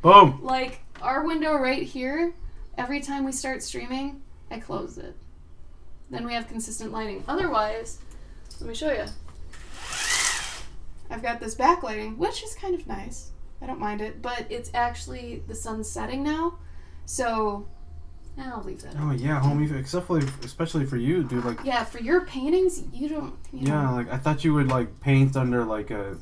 Boom! Like, our window right here, every time we start streaming, I close it. Then we have consistent lighting. Otherwise, let me show you. I've got this backlighting, which is kind of nice. I don't mind it, but it's actually the sun's setting now, so I'll leave that. Oh yeah, homie. Especially for you, dude. Like. Yeah, for your paintings, you don't. Yeah, like I thought you would like paint under like a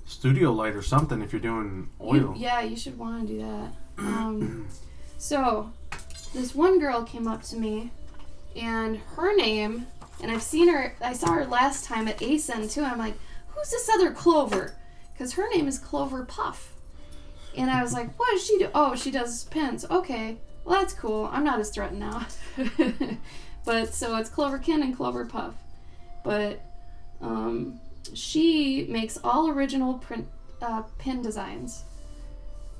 studio light or something if you're doing oil. You should want to do that. So, this one girl came up to me, and her name, and I saw her last time at ASEN too, and I'm like, who's this other Clover? Because her name is Clover Puff. And I was like, what does she do? Oh, she does pins. Okay, well that's cool. I'm not as threatened now. But, so it's Cloverkin and Clover Puff. But, she makes all original pin designs.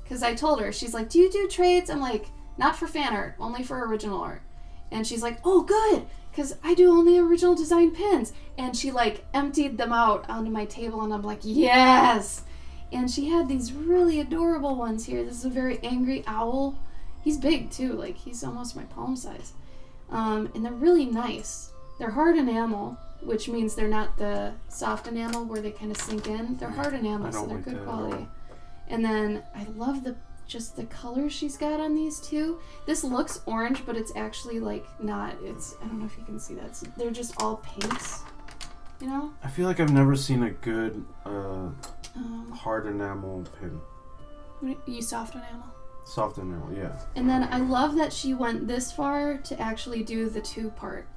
Because I told her, she's like, do you do trades? I'm like, not for fan art, only for original art. And she's like, oh, good, because I do only original design pins. And she, like, emptied them out onto my table, and I'm like, yes! And she had these really adorable ones here. This is a very angry owl. He's big, too. Like, he's almost my palm size. And they're really nice. They're hard enamel, which means they're not the soft enamel where they kind of sink in. They're hard enamel, so they're good quality. And then I love the just the colors she's got on these two. This looks orange, but it's actually like not. It's, I don't know if you can see that. They're just all pinks, you know? I feel like I've never seen a good hard enamel pin. You soft enamel? Soft enamel, yeah. And then I love that she went this far to actually do the 2-part.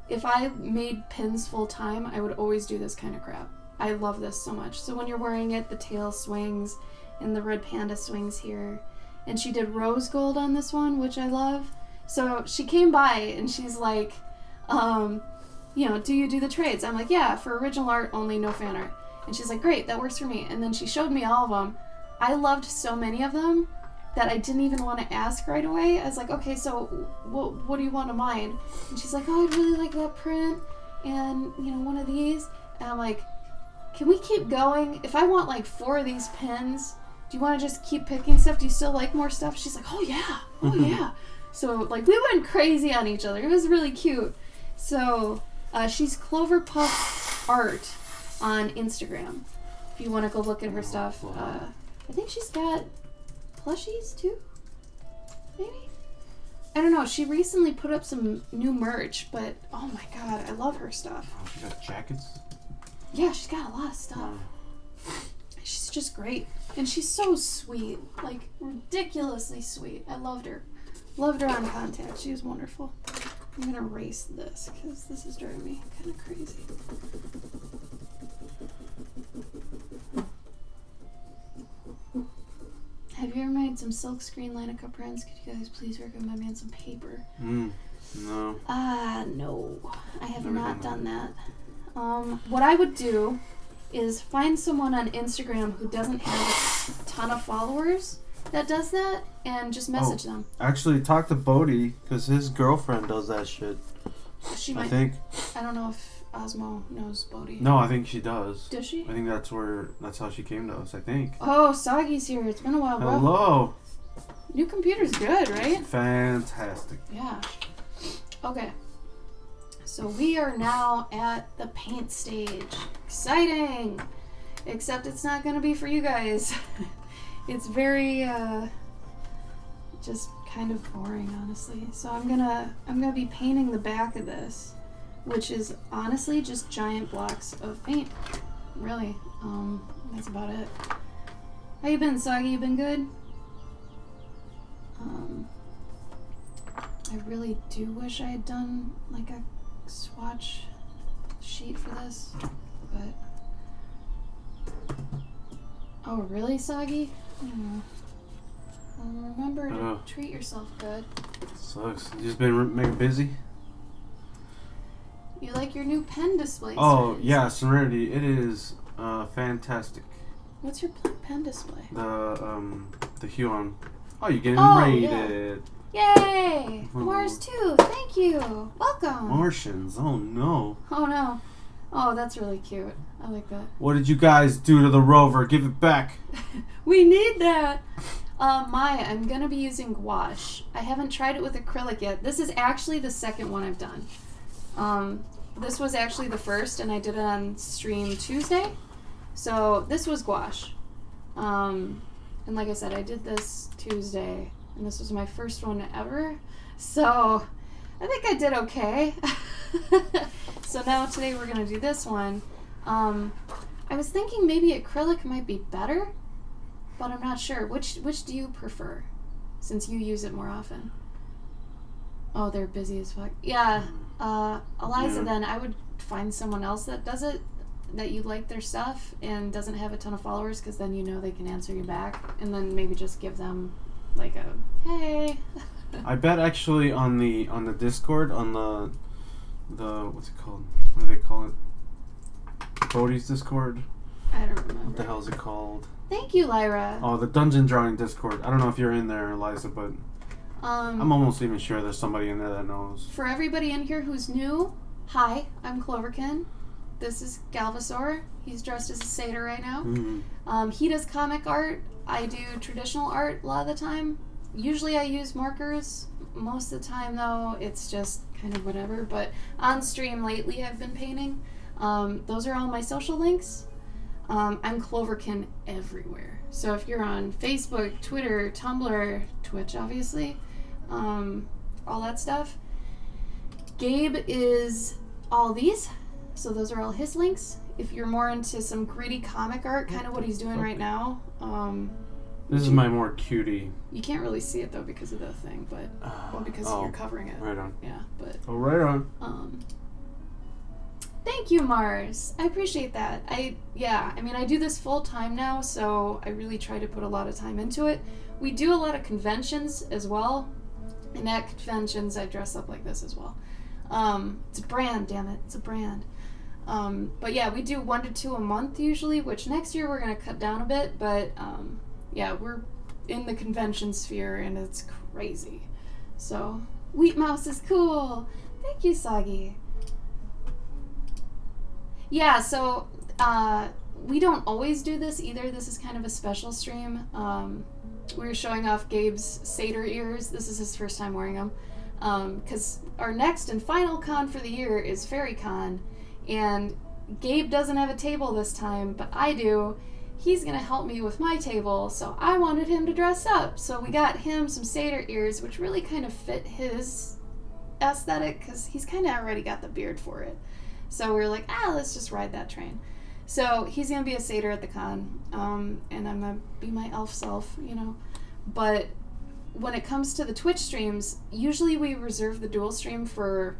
If I made pins full time, I would always do this kind of crap. I love this so much. So when you're wearing it, the tail swings and the red panda swings here. And she did rose gold on this one, which I love. So she came by and she's like, you know, do you do the trades? I'm like, yeah, for original art only, no fan art. And she's like, great, that works for me. And then she showed me all of them. I loved so many of them that I didn't even want to ask right away. I was like, okay, so what do you want of mine? And she's like, oh, I'd really like that print and, you know, one of these. And I'm like, can we keep going? If I want like 4 of these pins, do you want to just keep picking stuff? Do you still like more stuff? She's like, oh yeah. So like we went crazy on each other. It was really cute. So she's Clover Puff Art on Instagram. If you want to go look at her stuff. I think she's got plushies too, maybe? I don't know. She recently put up some new merch, but oh my god, I love her stuff. Oh, she got jackets? Yeah, she's got a lot of stuff. She's just great. And she's so sweet. Like, ridiculously sweet. I loved her. Loved her on contact. She was wonderful. I'm gonna erase this, because this is driving me kind of crazy. Have you ever made some silk screen Lineart prints? Could you guys please recommend me on some paper? No. No. I have not done that. What I would do is find someone on Instagram who doesn't have a ton of followers that does that and just message them. Actually, talk to Bodie, because his girlfriend does that shit. She might. I think. I don't know if Osmo knows Bodie. No, I think she does. Does she? I think that's how she came to us, I think. Oh, Soggy's here. It's been a while, bro. Hello. New computer's good, right? Fantastic. Yeah. Okay. So we are now at the paint stage. Exciting! Except it's not going to be for you guys. It's very, just kind of boring, honestly. So I'm gonna be painting the back of this, which is honestly just giant blocks of paint. Really. That's about it. How you been, Soggy? You been good? I really do wish I had done like a swatch sheet for this, but oh really, Soggy? Remember to treat yourself good. Sucks. You just been making busy? You like your new pen display? Oh series? yeah, Serenity. It is fantastic. What's your pen display? The Huon. Oh, you're getting rated. Yeah. Yay! Mars 2, thank you. Welcome. Martians. Oh no. Oh no. Oh, that's really cute. I like that. What did you guys do to the rover? Give it back. We need that. Maya, I'm gonna be using gouache. I haven't tried it with acrylic yet. This is actually the second one I've done. This was actually the first, and I did it on stream Tuesday. So this was gouache. And like I said, I did this Tuesday, and this was my first one ever. So I think I did okay. So now today we're gonna do this one. I was thinking maybe acrylic might be better, but I'm not sure. Which do you prefer, since you use it more often? Oh, they're busy as fuck. Yeah, Eliza, Yeah. then I would find someone else that does it, that you like their stuff and doesn't have a ton of followers, because then you know they can answer you back, and then maybe just give them like a hey. I bet actually on the Discord, on the what's it called? What do they call it? Bodie's Discord? I don't remember. What the hell is it called? Thank you, Lyra. Oh, the Dungeon Drawing Discord. I don't know if you're in there, Eliza, but I'm almost even sure there's somebody in there that knows. For everybody in here who's new, hi, I'm Cloverkin. This is Galvasaur. He's dressed as a satyr right now. Mm-hmm. He does comic art. I do traditional art a lot of the time. Usually I use markers. Most of the time, though, it's just kind of whatever. But on stream lately, I've been painting. Those are all my social links. I'm Cloverkin everywhere. So if you're on Facebook, Twitter, Tumblr, Twitch, obviously, all that stuff, Gabe is all these. So those are all his links. If you're more into some gritty comic art, kind of what he's doing right now. This is my more cutie. You can't really see it though because of the thing, but because you're covering it. Right on. Yeah, but. Oh, right on. Thank you, Mars. I appreciate that. I do this full time now, so I really try to put a lot of time into it. We do a lot of conventions as well, and at conventions I dress up like this as well. It's a brand, damn it. It's a brand. But yeah, we do 1 to 2 a month usually, which next year we're going to cut down a bit, but yeah, we're in the convention sphere and it's crazy. So, Wheat Mouse is cool. Thank you, Sagi. Yeah, so we don't always do this either. This is kind of a special stream. We were showing off Gabe's satyr ears. This is his first time wearing them. Because our next and final con for the year is Fairy Con. And Gabe doesn't have a table this time, but I do. He's going to help me with my table, so I wanted him to dress up. So we got him some satyr ears, which really kind of fit his aesthetic, because he's kind of already got the beard for it. So we were like, let's just ride that train. So he's going to be a satyr at the con, and I'm going to be my elf self, you know. But when it comes to the Twitch streams, usually we reserve the dual stream for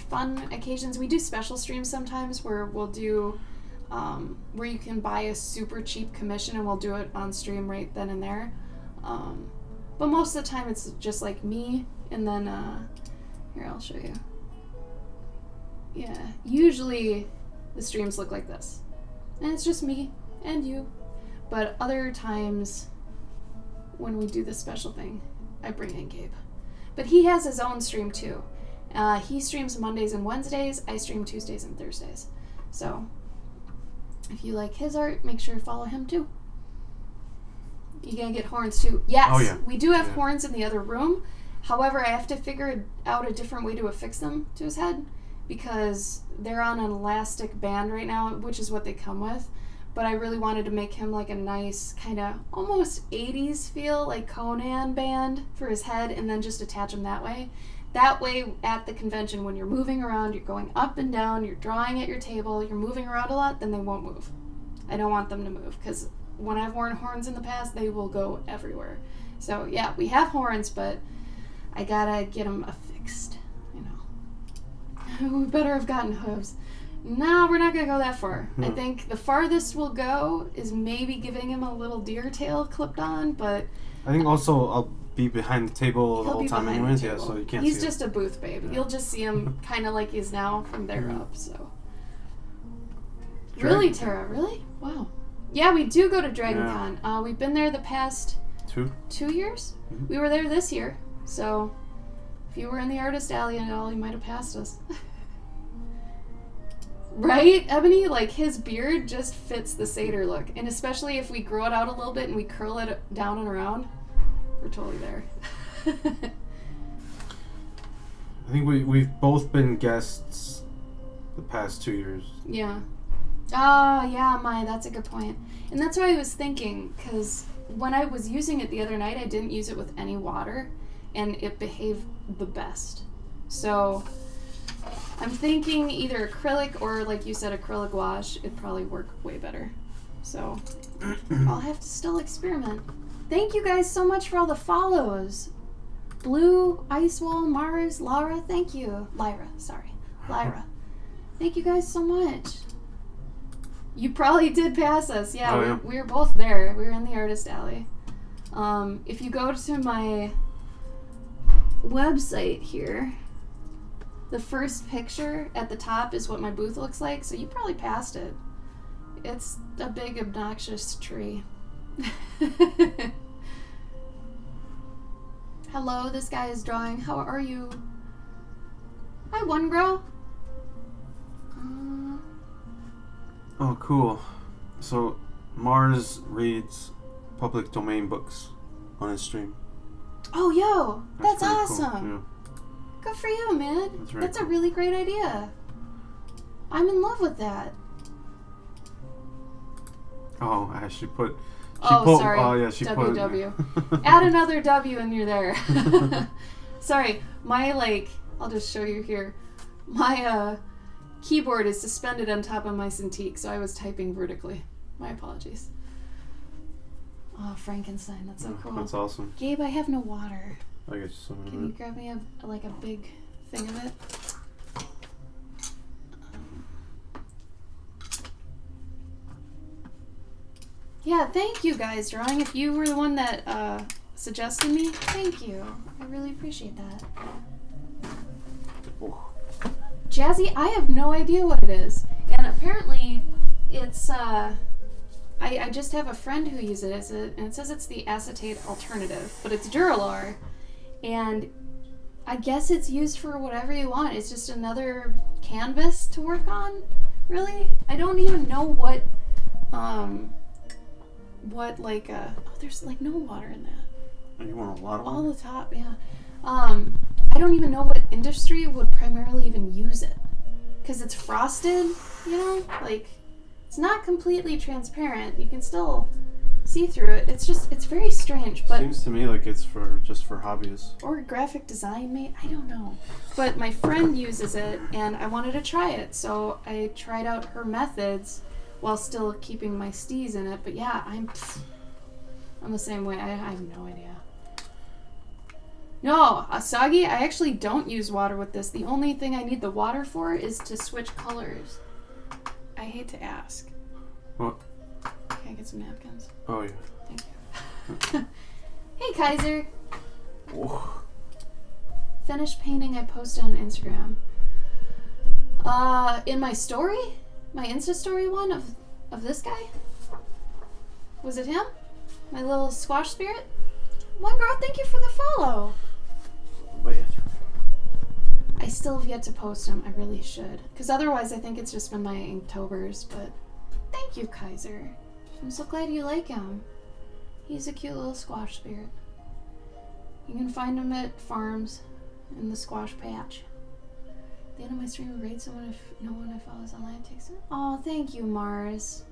fun occasions. We do special streams sometimes where we'll do, where you can buy a super cheap commission and we'll do it on stream right then and there. But most of the time it's just like me, and then, here, I'll show you. Yeah, usually the streams look like this. And it's just me and you. But other times when we do this special thing, I bring in Gabe. But he has his own stream too. He streams Mondays and Wednesdays. I stream Tuesdays and Thursdays. So if you like his art, make sure to follow him too. You gonna get horns too? Yes, oh, yeah. We do have horns in the other room. However, I have to figure out a different way to affix them to his head, because they're on an elastic band right now, which is what they come with. But I really wanted to make him like a nice kind of almost 80s feel, like Conan band for his head, and then just attach him that way. That way, at the convention, when you're moving around, you're going up and down, you're drawing at your table, you're moving around a lot, then they won't move. I don't want them to move, because when I've worn horns in the past, they will go everywhere. So yeah, we have horns, but I gotta get them affixed. We better have gotten hooves. No, we're not going to go that far. No. I think the farthest we'll go is maybe giving him a little deer tail clipped on, but... I think also I'll be behind the table the whole time anyways, yeah, so you can't see He's just a booth babe. Yeah. You'll just see him kind of like he's now from there up, so... Really, Tara? Really? Wow. Yeah, we do go to DragonCon. Yeah. We've been there the past... 2 years? Mm-hmm. We were there this year, so... If you were in the Artist Alley and all, you might have passed us. Right, Ebony? Like, his beard just fits the satyr look. And especially if we grow it out a little bit and we curl it down and around, we're totally there. I think we've both been guests the past 2 years. Yeah. Oh, yeah, that's a good point. And that's why I was thinking, because when I was using it the other night, I didn't use it with any water, and it behaved the best. So... I'm thinking either acrylic or, like you said, acrylic wash. It'd probably work way better. So, I'll have to still experiment. Thank you guys so much for all the follows. Blue, Icewall, Mars, Lara, thank you. Lyra. Thank you guys so much. You probably did pass us. Yeah, we were both there. We were in the Artist Alley. If you go to my website here... The first picture at the top is what my booth looks like, so you probably passed it. It's a big, obnoxious tree. Hello, this guy is drawing. How are you? Hi, One Girl. Oh, cool. So, Mars reads public domain books on his stream. Oh, yo! That's awesome! Cool. Yeah. Good for you, man. That's cool. A really great idea. I'm in love with that. Oh, I should put Sorry. Oh yeah, she WW. Add another W and you're there. Sorry, my I'll just show you here. My keyboard is suspended on top of my Cintiq, so I was typing vertically. My apologies. Oh, Frankenstein, that's so cool. That's awesome. Gabe, I have no water. I get you some. Can you grab me a big thing of it? Yeah, thank you guys, Drawing. If you were the one that suggested me, thank you. I really appreciate that. Oh. Jazzy, I have no idea what it is. And apparently, it's, I just have a friend who uses it, and it says it's the acetate alternative, but it's Duralar. And I guess it's used for whatever you want. It's just another canvas to work on, really. I don't even know what there's no water in that. You want a lot of water? All the top, yeah. I don't even know what industry would primarily even use it. Because it's frosted, it's not completely transparent. You can still see through it. It's very strange. But seems to me like it's just for hobbyists. Or graphic design, maybe. I don't know. But my friend uses it, and I wanted to try it. So I tried out her methods while still keeping my steez in it. But yeah, I'm the same way. I have no idea. No, Asagi, I actually don't use water with this. The only thing I need the water for is to switch colors. I hate to ask. What? Can I get some napkins? Oh, yeah. Thank you. Hey, Kaiser. Oh. Finished painting I posted on Instagram. In my story? My Insta story one of this guy? Was it him? My little squash spirit? One girl, thank you for the follow. I still have yet to post him. I really should. Because otherwise I think it's just been my Inktober's. But thank you, Kaiser. I'm so glad you like him. He's a cute little squash spirit. You can find him at farms in the squash patch. At the end of my stream will rate someone if no one I follow is online takes it. Oh, thank you, Mars.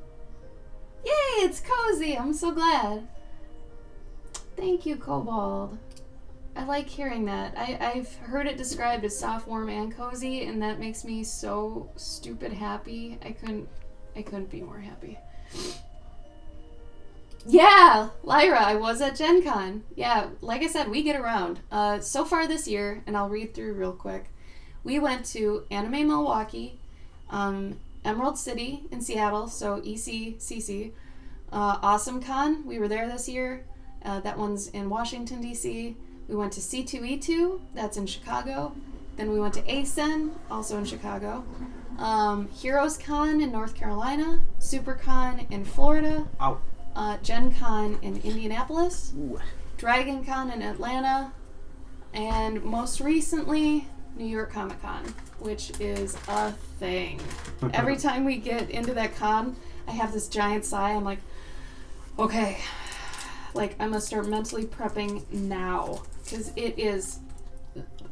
Yay, it's cozy. I'm so glad. Thank you, Cobalt. I like hearing that. I've heard it described as soft, warm, and cozy, and that makes me so stupid happy. I couldn't be more happy. Yeah, Lyra, I was at Gen Con. Yeah, like I said, we get around. So far this year, and I'll read through real quick, we went to Anime Milwaukee, Emerald City in Seattle, so ECCC, Awesome Con, we were there this year. That one's in Washington, D.C. We went to C2E2, that's in Chicago. Then we went to ASEN, also in Chicago. Heroes Con in North Carolina. SuperCon in Florida. Ow. Gen Con in Indianapolis. Ooh. Dragon Con in Atlanta. And most recently, New York Comic Con, which is a thing. Every time we get into that con, I have this giant sigh. I'm like, okay. I'm gonna start mentally prepping now, because it's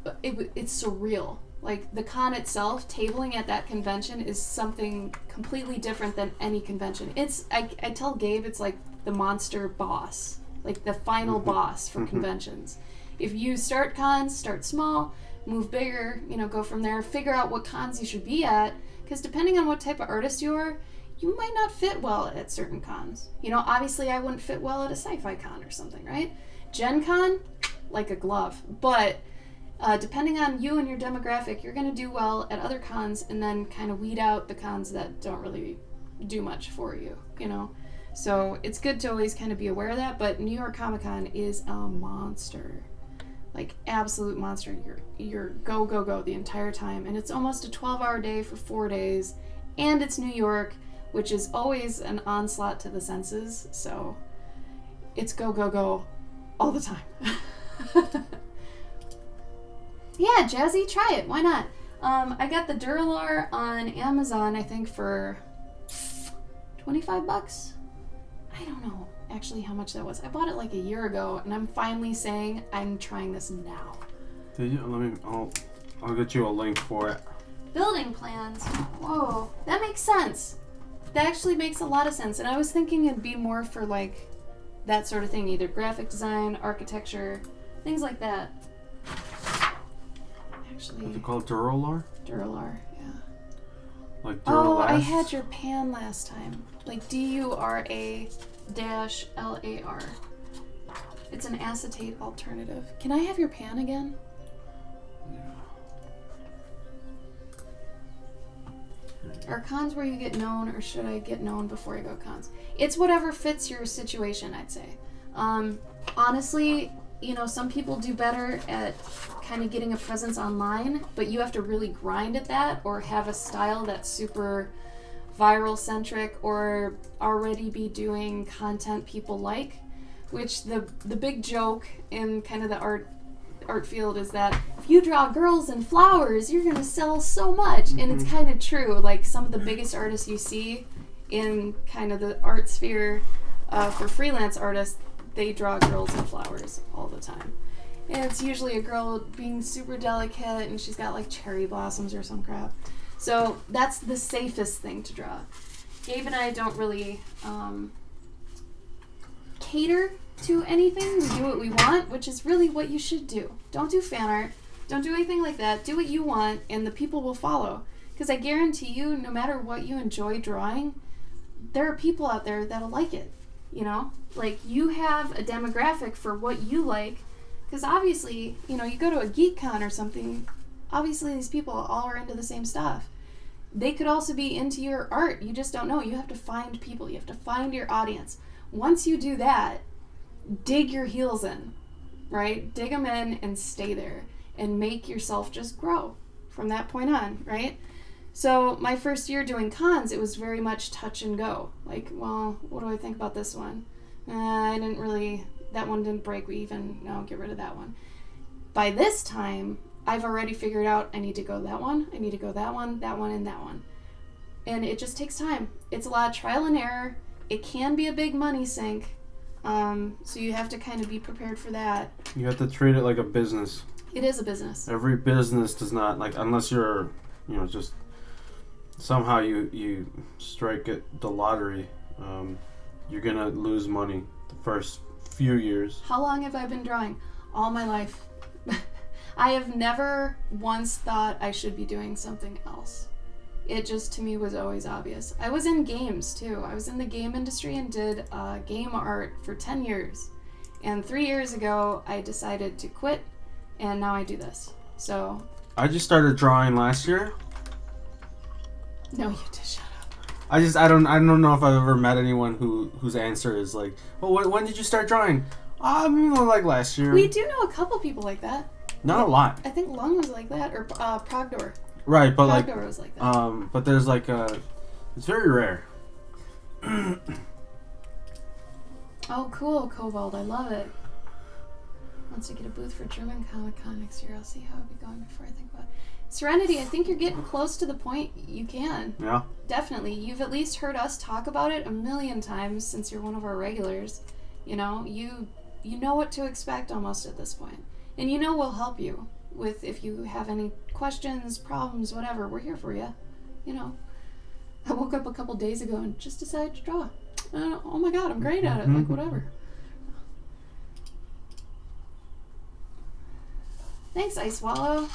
surreal. The con itself, tabling at that convention is something completely different than any convention. I tell Gabe it's like the monster boss, the final boss for conventions. If you start cons, start small, move bigger, go from there, figure out what cons you should be at, because depending on what type of artist you are, you might not fit well at certain cons. Obviously I wouldn't fit well at a sci-fi con or something, right? Gen Con, like a glove. But depending on you and your demographic, you're going to do well at other cons and then kind of weed out the cons that don't really do much for you, So it's good to always kind of be aware of that, but New York Comic Con is a monster. Absolute monster. You're go, go, go the entire time. And it's almost a 12-hour day for 4 days. And it's New York, which is always an onslaught to the senses, so it's go, go, go all the time. Yeah, Jazzy, try it. Why not? I got the Duralar on Amazon, I think, for $25. I don't know actually how much that was. I bought it a year ago, and I'm finally saying I'm trying this now. Did you? I'll get you a link for it. Building plans. Whoa, that makes sense. That actually makes a lot of sense. And I was thinking it'd be more for that sort of thing, either graphic design, architecture, things like that. Actually, What's it called? Duralar? Duralar, yeah. Like Duralast? Oh, I had your pan last time. Like DURA-LAR. It's an acetate alternative. Can I have your pan again? Are cons where you get known, or should I get known before I go cons? It's whatever fits your situation, I'd say. Honestly, some people do better at kind of getting a presence online, but you have to really grind at that, or have a style that's super viral centric, or already be doing content people like, which the big joke in kind of the art field is that if you draw girls and flowers, you're going to sell so much. And it's kind of true. Like, some of the biggest artists you see in kind of the art sphere for freelance artists, they draw girls and flowers all the time. And it's usually a girl being super delicate, and she's got like cherry blossoms or some crap. So that's the safest thing to draw. Gabe and I don't really cater to anything. We do what we want, which is really what you should do. Don't do fan art. Don't do anything like that. Do what you want, and the people will follow. Because I guarantee you, no matter what you enjoy drawing, there are people out there that'll like it. Like, you have a demographic for what you like. Because obviously, you go to a geek con or something, obviously these people all are into the same stuff. They could also be into your art. You just don't know. You have to find people. You have to find your audience. Once you do that, dig your heels in, right? Dig them in and stay there and make yourself just grow from that point on, right? So my first year doing cons, it was very much touch and go. Like, well, what do I think about this one? That one didn't break even. No, get rid of that one. By this time, I've already figured out I need to go that one, I need to go that one, and that one. And it just takes time. It's a lot of trial and error. It can be a big money sink. So you have to kind of be prepared for that. You have to treat it like a business. It is a business. Every business does not, like, unless you're, just somehow you strike it the lottery, you're going to lose money the first few years. How long have I been drawing? All my life. I have never once thought I should be doing something else. It just, to me, was always obvious. I was in games, too. I was in the game industry and did game art for 10 years. And 3 years ago, I decided to quit, and now I do this. So... I just started drawing last year. No, you did. Shut up. I don't know if I've ever met anyone whose answer is like, well, when did you start drawing? Like last year. We do know a couple people like that. Not a lot. I think Lung was like that, or Progdor. Right, but Progdor was like that. But there's it's very rare. Oh, cool, Kobold. I love it. Wants to get a booth for German Comic Con next year. I'll see how it'll be going before I think about it. Serenity, I think you're getting close to the point you can. Yeah. Definitely. You've at least heard us talk about it a million times since you're one of our regulars. You know what to expect almost at this point. And we'll help you with if you have any questions, problems, whatever. We're here for you. I woke up a couple days ago and just decided to draw. Oh my god, I'm great at it. Like, whatever. Thanks, Ice Swallow.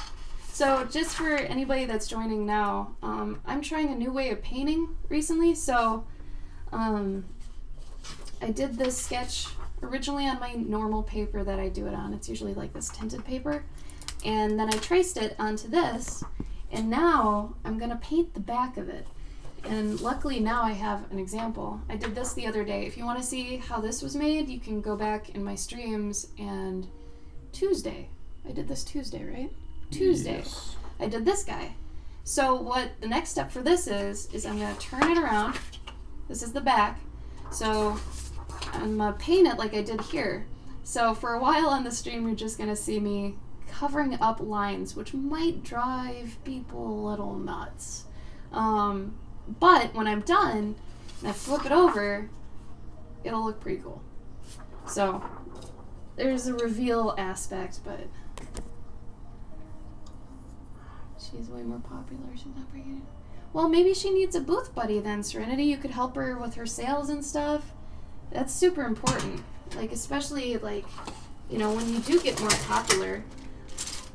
So just for anybody that's joining now, I'm trying a new way of painting recently. So I did this sketch originally on my normal paper that I do it on. It's usually like this tinted paper. And then I traced it onto this, and now I'm going to paint the back of it. And luckily now I have an example. I did this the other day. If you want to see how this was made, you can go back in my streams, and Tuesday. I did this Tuesday, right? Tuesday. Yes. I did this guy. So what the next step for this is I'm going to turn it around. This is the back. So I'm going to paint it like I did here. So for a while on the stream, you're just going to see me covering up lines, which might drive people a little nuts. But when I'm done and I flip it over, it'll look pretty cool. So there's a reveal aspect, but she's way more popular. She's not bringing it. Well, maybe she needs a booth buddy then, Serenity. You could help her with her sales and stuff. That's super important. Like, especially, like, you know, when you do get more popular,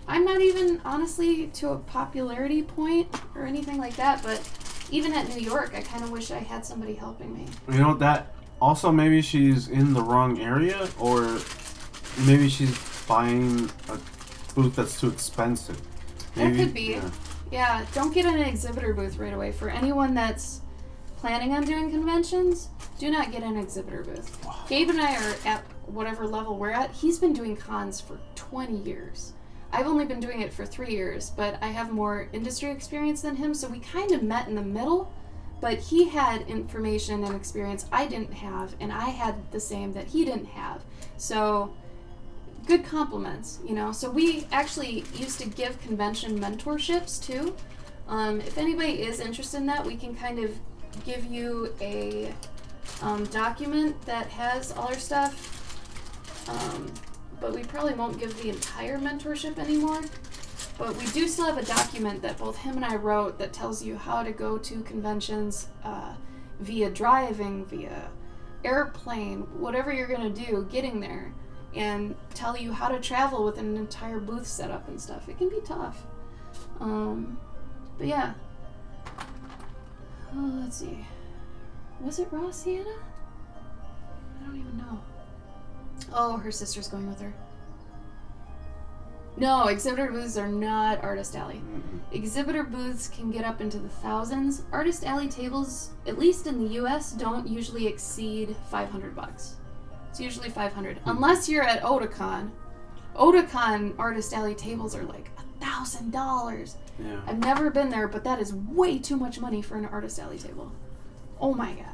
I'm not even, honestly, to a popularity point or anything like that, but even at New York, I kind of wish I had somebody helping me. You know, that also maybe she's in the wrong area, or maybe she's buying a booth that's too expensive. Maybe, That could be. Yeah, don't get an exhibitor booth right away. For anyone that's planning on doing conventions, do not get an exhibitor booth. Gabe and I are at whatever level we're at. He's been doing cons for 20 years. I've only been doing it for 3 years, but I have more industry experience than him, so we kind of met in the middle. But he had information and experience I didn't have, and I had the same that he didn't have. So, good compliments, you know. So we actually used to give convention mentorships, too. If anybody is interested in that, we can kind of give you a document that has all our stuff. But we probably won't give the entire mentorship anymore. But we do still have a document that both him and I wrote that tells you how to go to conventions via driving, via airplane, whatever you're going to do, getting there, and tell you how to travel with an entire booth setup and stuff. It can be tough. But yeah. Oh, let's see. Was it Rossiana? I don't even know. Oh, her sister's going with her. No, exhibitor booths are not Artist Alley. Exhibitor booths can get up into the thousands. Artist Alley tables, at least in the US, don't usually exceed $500. It's usually $500. Unless you're at Otakon. Otakon Artist Alley tables are like $1,000. Yeah. I've never been there, but that is way too much money for an Artist Alley table. Oh my god.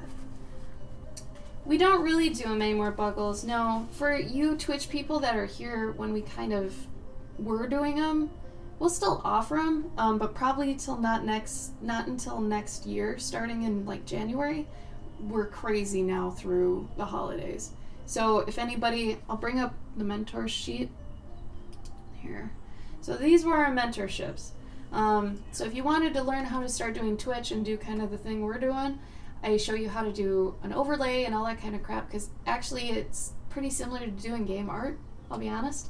We don't really do them anymore, Buggles. No. For you Twitch people that are here when we kind of were doing them, we'll still offer them, but probably not until next year, starting in like January. We're crazy now through the holidays. So if anybody, I'll bring up the mentor sheet here. So these were our mentorships. So if you wanted to learn how to start doing Twitch and do kind of the thing we're doing, I show you how to do an overlay and all that kind of crap, because actually it's pretty similar to doing game art, I'll be honest.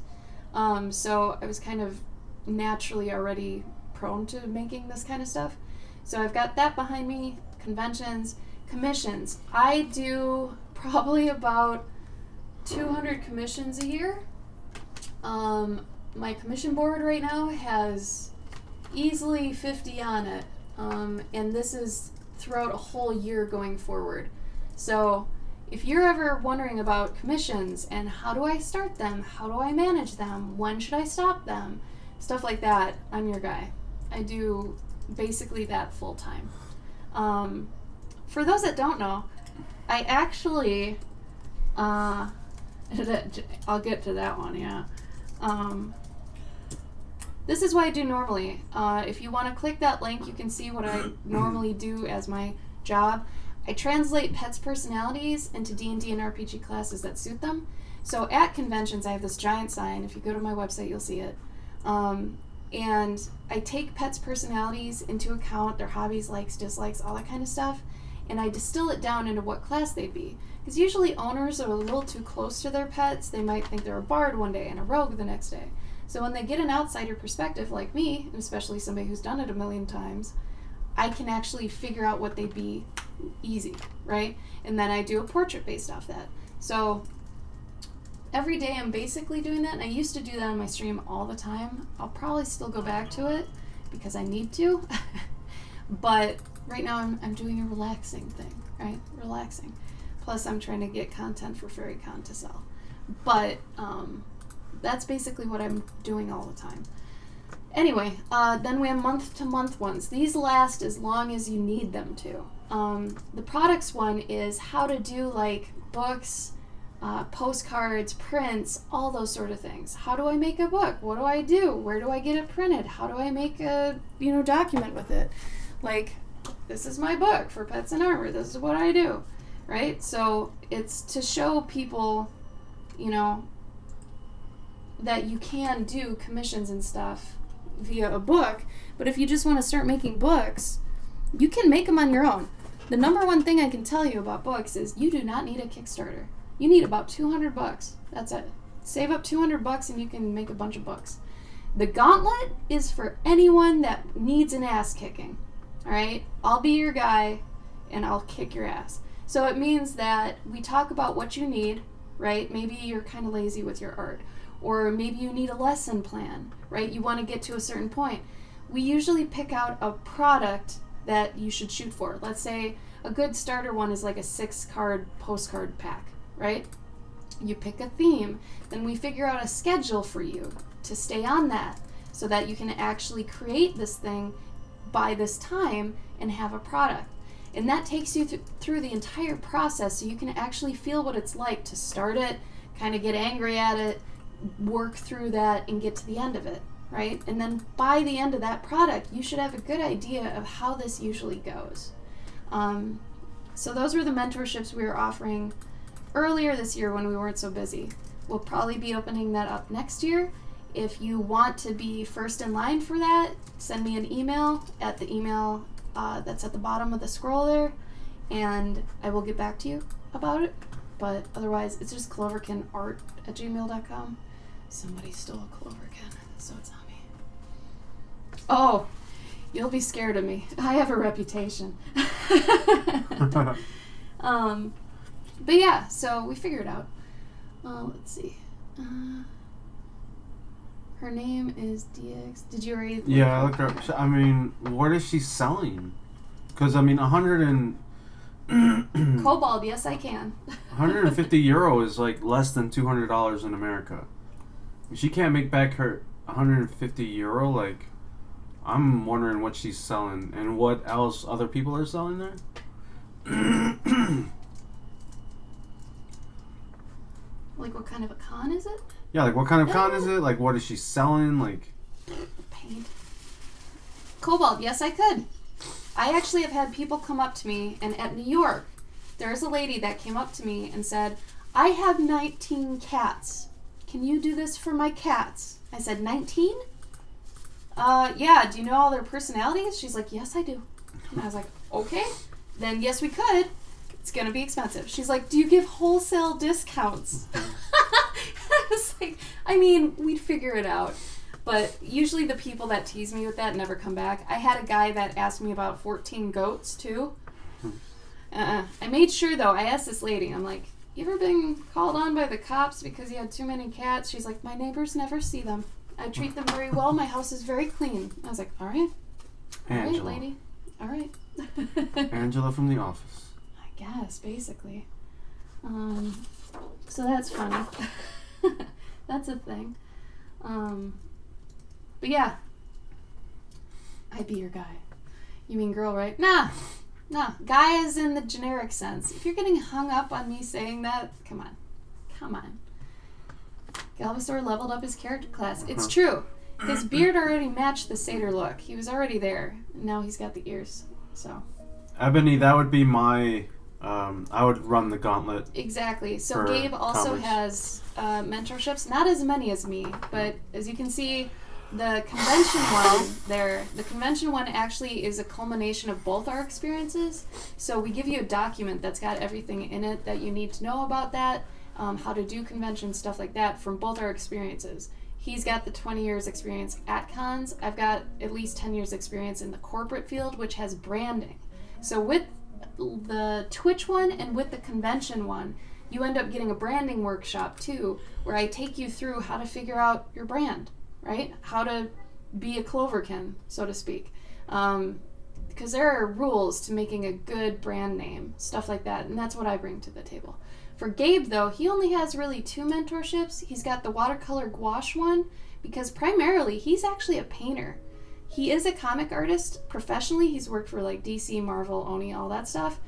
So I was kind of naturally already prone to making this kind of stuff. So I've got that behind me, conventions, commissions. I do probably about 200 commissions a year. My commission board right now has easily 50 on it, and this is throughout a whole year going forward. So if you're ever wondering about commissions and how do I start them, how do I manage them, when should I stop them, stuff like that, I'm your guy. I do basically that full time. For those that don't know, I actually I'll get to that one, yeah. This is what I do normally. If you want to click that link, you can see what I normally do as my job. I translate pets' personalities into D&D and RPG classes that suit them. So at conventions, I have this giant sign. If you go to my website, you'll see it. And I take pets' personalities into account, their hobbies, likes, dislikes, all that kind of stuff, and I distill it down into what class they'd be. Because usually owners are a little too close to their pets. They might think they're a bard one day and a rogue the next day. So when they get an outsider perspective like me, and especially somebody who's done it a million times, I can actually figure out what they'd be easy, right? And then I do a portrait based off that. So every day I'm basically doing that, and I used to do that on my stream all the time. I'll probably still go back to it because I need to. But right now I'm doing a relaxing thing, right? Relaxing. Plus I'm trying to get content for FairyCon to sell. But that's basically what I'm doing all the time. Anyway, then we have month-to-month ones. These last as long as you need them to. The products one is how to do like books, postcards, prints, all those sort of things. How do I make a book? What do I do? Where do I get it printed? How do I make a document with it? Like, this is my book for Pets and Armor. This is what I do, right? So it's to show people, that you can do commissions and stuff via a book. But if you just want to start making books, you can make them on your own. The number one thing I can tell you about books is you do not need a Kickstarter. You need about $200. That's it. Save up $200 and you can make a bunch of books. The gauntlet is for anyone that needs an ass kicking. All right? I'll be your guy and I'll kick your ass. So it means that we talk about what you need, right? Maybe you're kind of lazy with your art. Or maybe you need a lesson plan, right? You want to get to a certain point. We usually pick out a product that you should shoot for. Let's say a good starter one is like a 6-card postcard pack, right? You pick a theme, then we figure out a schedule for you to stay on that so that you can actually create this thing by this time and have a product. And that takes you through the entire process so you can actually feel what it's like to start it, kind of get angry at it, work through that, and get to the end of it, right? And then by the end of that product, you should have a good idea of how this usually goes. So those were the mentorships we were offering earlier this year when we weren't so busy. We'll probably be opening that up next year. If you want to be first in line for that, send me an email at the email that's at the bottom of the scroll there, and I will get back to you about it. But otherwise, it's just cloverkinart@gmail.com. Somebody stole a Cloverkin, so it's not me. Oh, you'll be scared of me. I have a reputation. But yeah, so we figured it out. Let's see. Her name is DX. Did you already? Yeah, I looked her up. I mean, what is she selling? Because, I mean, 100 and... Cobalt, yes I can. 150 euro is like less than $200 in America. If she can't make back her 150 euro, like, I'm wondering what she's selling and what else other people are selling there. Like, what kind of a con is it? Yeah, like, what kind of con is it? Like, what is she selling? Like, paint. Cobalt, yes I could. I actually have had people come up to me, and at New York, there's a lady that came up to me and said, I have 19 cats. Can you do this for my cats? I said, 19? Yeah, do you know all their personalities? She's like, yes, I do. And I was like, okay, then yes, we could. It's going to be expensive. She's like, do you give wholesale discounts? I was like, I mean, we'd figure it out. But usually the people that tease me with that never come back. I had a guy that asked me about 14 goats, too. I made sure, though, I asked this lady, I'm like, you ever been called on by the cops because you had too many cats? She's like, my neighbors never see them. I treat them very well. My house is very clean. I was like, all right. All right, lady. All right. Angela from The Office. I guess, basically. So that's funny. That's a thing. But yeah. I'd be your guy. You mean girl, right? Nah. Guy is in the generic sense. If you're getting hung up on me saying that, come on. Galbasaur leveled up his character class. It's true. His beard already matched the satyr look. He was already there. Now he's got the ears. So. Ebony, that would be my... I would run the gauntlet. Exactly. So Gabe also has mentorships. Not as many as me, but as you can see, the convention one there, the convention one actually is a culmination of both our experiences. So we give you a document that's got everything in it that you need to know about that, how to do conventions, stuff like that, from both our experiences. He's got the 20 years experience at cons. I've got at least 10 years experience in the corporate field, which has branding. So with the Twitch one and with the convention one, you end up getting a branding workshop too, where I take you through how to figure out your brand, right? How to be a Cloverkin, so to speak. Because there are rules to making a good brand name, stuff like that, and that's what I bring to the table. For Gabe, though, he only has really 2 mentorships. He's got the watercolor gouache one, because primarily he's actually a painter. He is a comic artist professionally. He's worked for like DC, Marvel, Oni, all that stuff.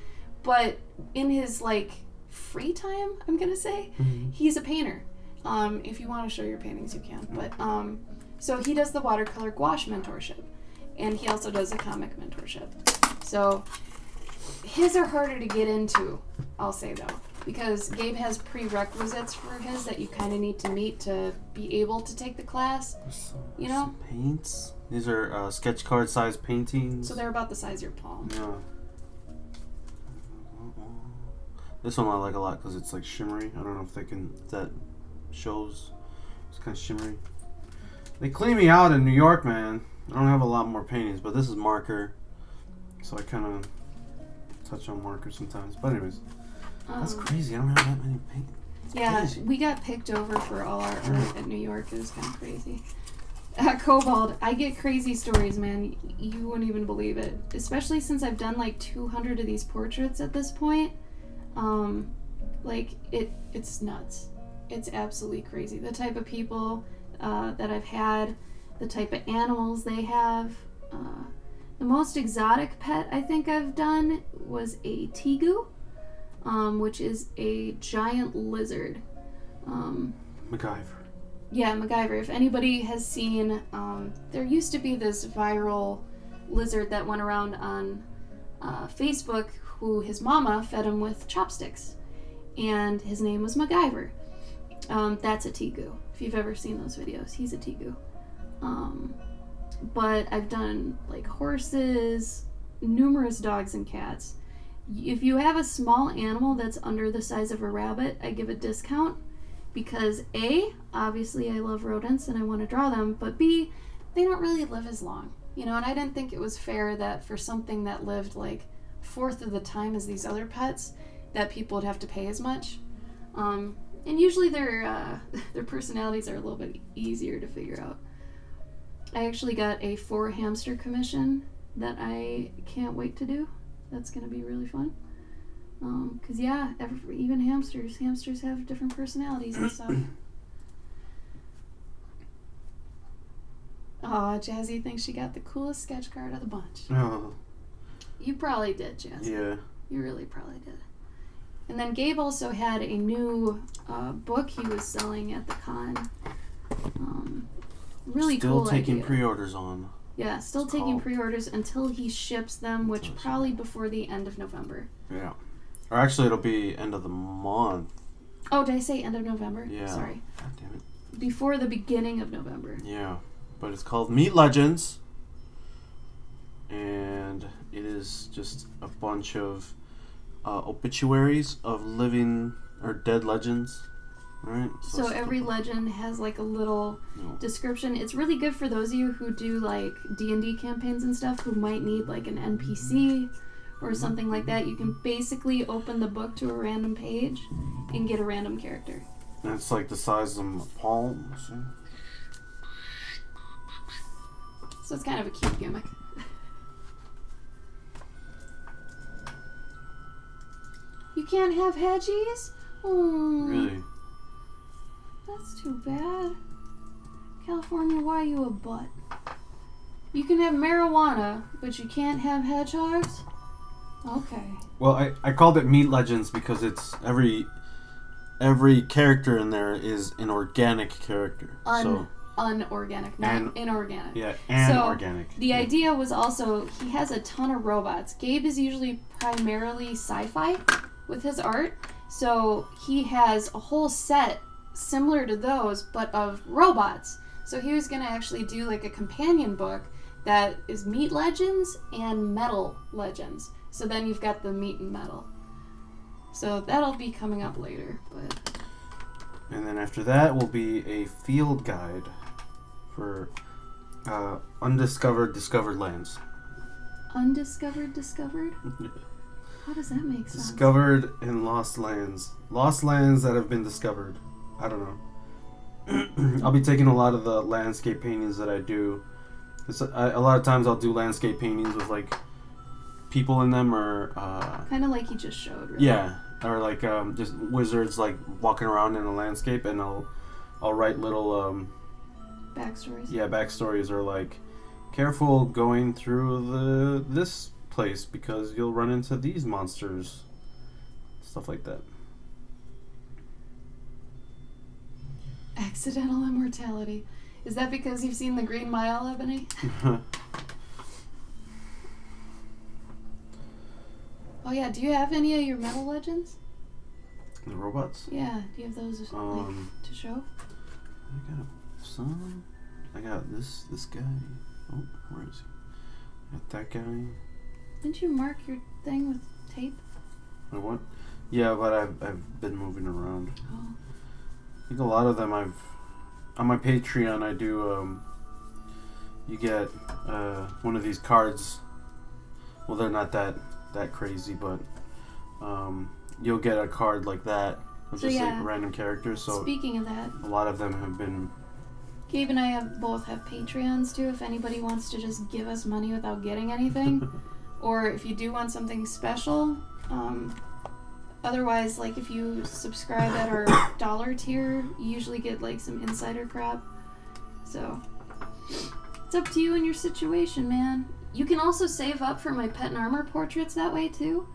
But in his like free time, I'm gonna say, he's a painter. If you want to show your paintings, you can. But so he does the watercolor gouache mentorship, and he also does a comic mentorship. So his are harder to get into, I'll say though, because Gabe has prerequisites for his that you kind of need to meet to be able to take the class. You know, some paints. These are sketch card size paintings. So they're about the size of your palm. Yeah. This one I like a lot because it's like shimmery. I don't know if that shows. It's kind of shimmery. They clean me out in New York, man. I don't have a lot more paintings, but this is marker. So I kind of touch on marker sometimes. But anyways, that's crazy. I don't have that many paintings. Yeah, Crazy. we got picked over for all our art at New York. It was kind of crazy. Cobalt, I get crazy stories, man. You wouldn't even believe it. Especially since I've done like 200 of these portraits at this point. It's nuts. It's absolutely crazy. The type of people that I've had, the type of animals they have. The most exotic pet I think I've done was a tegu, which is a giant lizard. MacGyver. Yeah, MacGyver. If anybody has seen, there used to be this viral lizard that went around on Facebook who his mama fed him with chopsticks. And his name was MacGyver. That's a tegu. If you've ever seen those videos, he's a tegu. But I've done like horses, numerous dogs and cats. If you have a small animal that's under the size of a rabbit, I give a discount because A, obviously I love rodents and I want to draw them, but B, they don't really live as long. You know, and I didn't think it was fair that for something that lived like a fourth of the time as these other pets, that people would have to pay as much. And usually their personalities are a little bit easier to figure out. I actually got a 4 hamster commission that I can't wait to do. That's going to be really fun. Because, even hamsters have different personalities and stuff. Oh, Jazzy thinks she got the coolest sketch card of the bunch. Oh. You probably did, Jazzy. Yeah. You really probably did. And then Gabe also had a new book he was selling at the con. Really Still cool taking idea. pre-orders on. Yeah, still taking pre-orders until he ships them, which probably before the end of November. Yeah. Or actually, it'll be end of the month. Oh, did I say end of November? Yeah. Sorry. God damn it. Before the beginning of November. Yeah. But it's called Meat Legends. And it is just a bunch of obituaries of living or dead legends. Right? So every legend has like a little description. It's really good for those of you who do like D&D campaigns and stuff who might need like an NPC or something like that. You can basically open the book to a random page and get a random character. And it's like the size of a palm. So it's kind of a cute gimmick. You can't have hedgies? Oh. Really? That's too bad. California, why are you a butt? You can have marijuana, but you can't have hedgehogs? Okay. Well, I called it Meat Legends because it's every character in there is an organic character. Unorganic, not inorganic. Yeah, and so organic. The idea was also, he has a ton of robots. Gabe is usually primarily sci-fi with his art, so he has a whole set similar to those, but of robots. So he was going to actually do like a companion book that is Meat Legends and Metal Legends. So then you've got the meat and metal. So that'll be coming up later. But And then after that will be a field guide for discovered lands. Discovered? How does that make sense? Discovered and lost lands. Lost lands that have been discovered. I don't know. I'll be taking a lot of the landscape paintings that I do. A lot of times I'll do landscape paintings with like people in them or kind of like you just showed, really. Yeah, or like just wizards like walking around in a landscape, and I'll write little backstories. Yeah, backstories, or like careful going through this place because you'll run into these monsters, stuff like that. Accidental immortality. Is that because you've seen The Green Mile, Ebony? Oh yeah, do you have any of your metal legends? The robots? Yeah, do you have those to show? I got some. I got this guy. Oh, where is he? Got that guy. Didn't you mark your thing with tape? I what? Yeah, but I've been moving around. Oh. I think a lot of them on my Patreon I do you get one of these cards. Well, they're not that crazy, but you'll get a card like that with So, just yeah. like random characters. So Speaking of that, a lot of them have been. Gabe and I both have Patreons too. If anybody wants to just give us money without getting anything, or if you do want something special. Otherwise, like if you subscribe at our dollar tier, you usually get like some insider crap. So it's up to you and your situation, man. You can also save up for my pet and armor portraits that way too.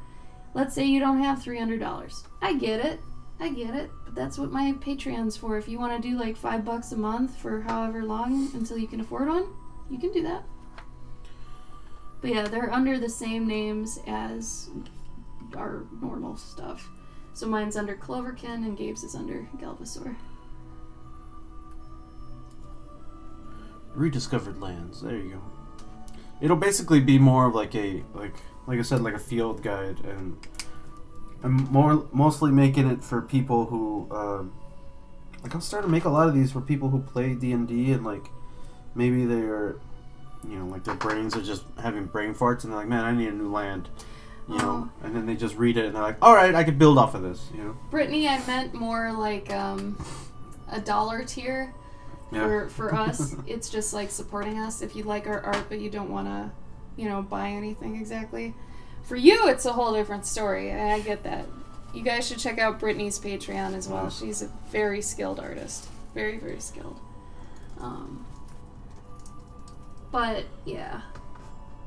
Let's say you don't have $300. I get it. But that's what my Patreon's for. If you want to do like $5 a month for however long until you can afford one, you can do that. But yeah, they're under the same names as our normal stuff. So mine's under Cloverkin and Gabe's is under Galvasaur. Rediscovered lands. There you go. It'll basically be more of like like I said, like a field guide, and I'm mostly making it for people who like I'm starting to make a lot of these for people who play D&D and like maybe they're like their brains are just having brain farts and they're like, man, I need a new land. And then they just read it and they're like, all right, I could build off of this. Brittany, I meant more like a dollar tier. For us. It's just like supporting us if you like our art but you don't want to buy anything exactly. For you it's a whole different story. I get that. You guys should check out Brittany's Patreon as well. She's a very skilled artist, very, very skilled. But yeah,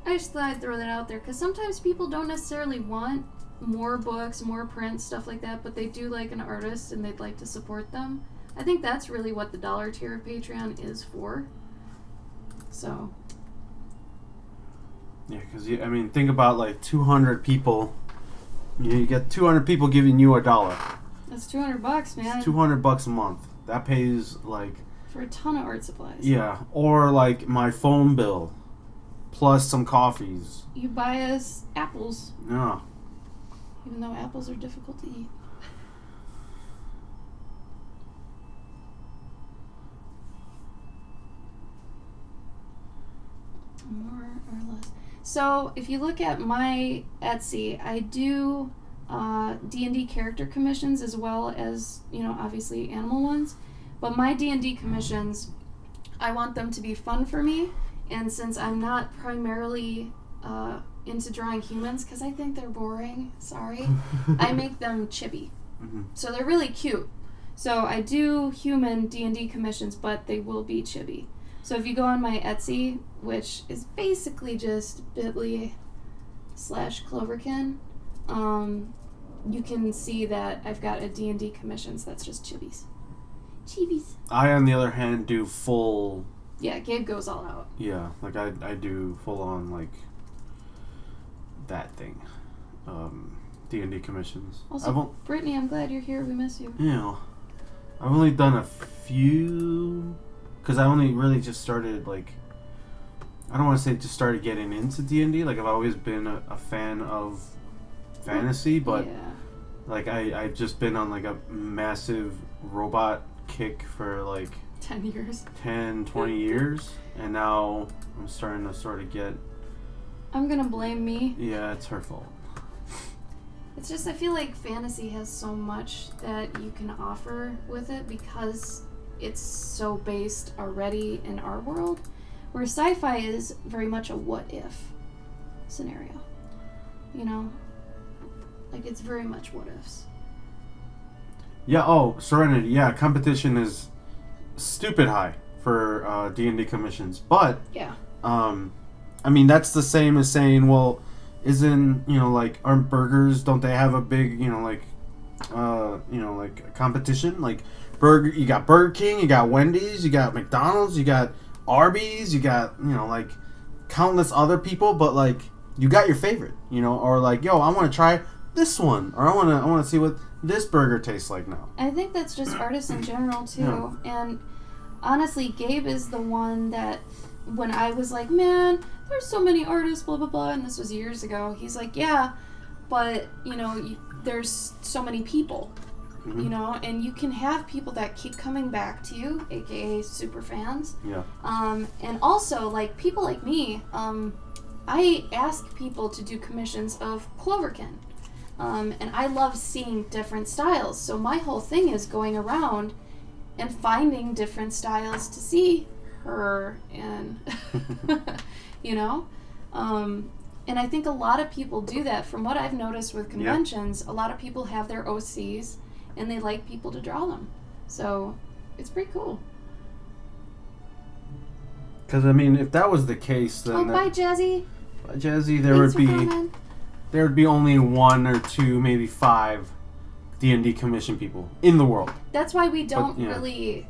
I just thought I'd throw that out there because sometimes people don't necessarily want more books, more print, stuff like that, but they do like an artist and they'd like to support them. I think that's really what the dollar tier of Patreon is for. So. Yeah, because think about like 200 people. You get 200 people giving you $1. That's $200, man. It's $200 a month. That pays like for a ton of art supplies. Yeah, or like my phone bill, plus some coffees. You buy us apples. Yeah. Even though apples are difficult to eat. More or less. So if you look at my Etsy, I do D&D character commissions as well as obviously animal ones, but my D&D commissions, I want them to be fun for me, and since I'm not primarily into drawing humans because I think they're boring, sorry, I make them chibi. Mm-hmm. So they're really cute. So I do human D&D commissions, but they will be chibi. So if you go on my Etsy, which is basically just bit.ly/Cloverkin, you can see that I've got a D&D commissions that's just chibis. Chibis. I, on the other hand, do full... Yeah, Gabe goes all out. Yeah, like I do full on, like, that thing. D&D commissions. Also, Brittany, I'm glad you're here. We miss you. Yeah. I've only done a few... Because I only really just started, like... I don't want to say just started getting into D&D. Like, I've always been a fan of fantasy, but... Yeah. Like, I've just been on, like, a massive robot kick for, like... 10 years. 10, 20 years. And now I'm starting to sort of get... I'm gonna blame me. Yeah, it's her fault. It's just, I feel like fantasy has so much that you can offer with it because it's so based already in our world, where sci-fi is very much a what-if scenario. Like, it's very much what-ifs. Yeah, Serenity. Yeah, competition is stupid high for D&D commissions. But, yeah. That's the same as saying, well, aren't burgers, don't they have a big, competition? Like, you got Burger King, you got Wendy's, you got McDonald's, you got Arby's, you got, countless other people, but, like, you got your favorite, or like, yo, I want to try this one, or I want to see what this burger tastes like now. I think that's just artists in general, too. Yeah. And honestly, Gabe is the one that, when I was like, man, there's so many artists, blah, blah, blah, and this was years ago, he's like, yeah, but, you know, there's so many people, you know, and you can have people that keep coming back to you, aka super fans. Yeah. And also, like, people like me, I ask people to do commissions of Cloverkin. And I love seeing different styles. So my whole thing is going around and finding different styles to see her and, you know? And I think a lot of people do that. From what I've noticed with conventions, a lot of people have their OCs and they like people to draw them. So it's pretty cool. Because, I mean, if that was the case, then... bye, Jazzy. Bye, Jazzy. There would be only 1 or 2, maybe 5 D&D commission people in the world. That's why we don't really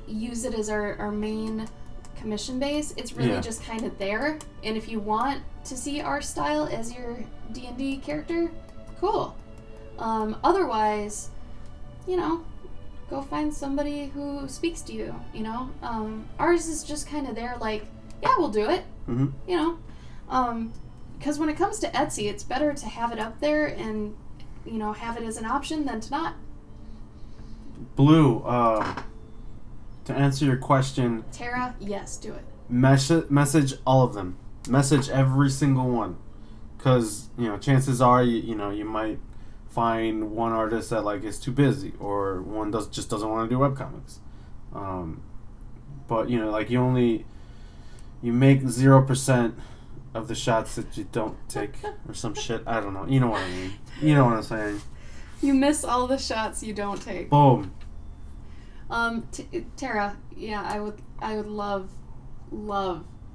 use it as our main commission base. It's really just kind of there. And if you want to see our style as your D&D character, cool. Otherwise, you know, go find somebody who speaks to you, you know. Ours is just kind of there like, yeah, we'll do it, you know. Because when it comes to Etsy, it's better to have it up there and, you know, have it as an option than to not. Blue, to answer your question... Tara, yes, do it. Message all of them. Message every single one. Because, you know, chances are, you know, you might find one artist that, like, is too busy. Or one just doesn't want to do webcomics. But, you know, like, you make 0% of the shots that you don't take. Or some shit. I don't know. You know what I mean. You know what I'm saying. You miss all the shots you don't take. Boom. Tara, yeah, I would love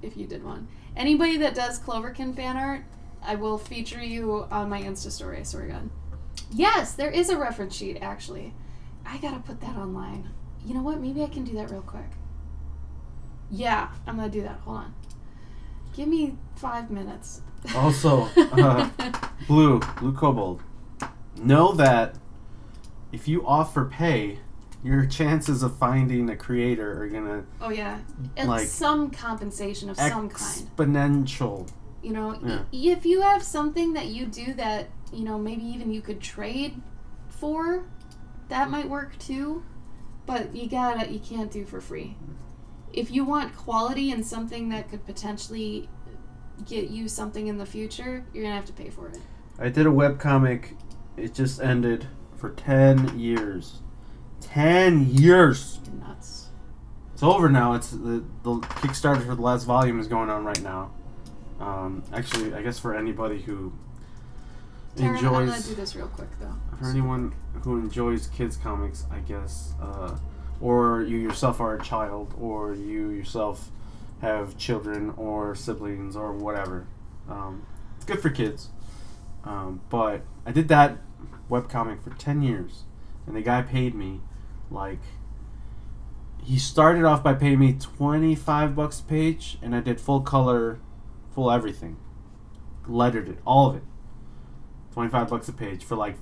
if you did one. Anybody that does Cloverkin fan art, I will feature you on my Insta story, I swear to God. Yes, there is a reference sheet, actually. I gotta put that online. You know what? Maybe I can do that real quick. Yeah, I'm gonna do that. Hold on. Give me 5 minutes. Also, Blue Kobold. Know that if you offer pay, your chances of finding a creator are gonna... Oh, yeah. And like, some compensation of some kind. Exponential. You know, if you have something that you do that, you know, maybe even you could trade for, that might work too. But you can't do for free. If you want quality and something that could potentially get you something in the future, you're gonna have to pay for it. I did a webcomic. It just ended for 10 years. 10 years! You're nuts. It's over now. It's the Kickstarter for the last volume is going on right now. Actually, I guess for anybody who Tara, enjoys... I'm gonna do this real quick, though. For anyone who enjoys kids' comics, I guess, or you yourself are a child, or you yourself have children or siblings or whatever. It's good for kids. But I did that webcomic for 10 years, and the guy paid me, like, he started off by paying me $25 a page, and I did full color, full everything. Lettered it, all of it. $25 a page for like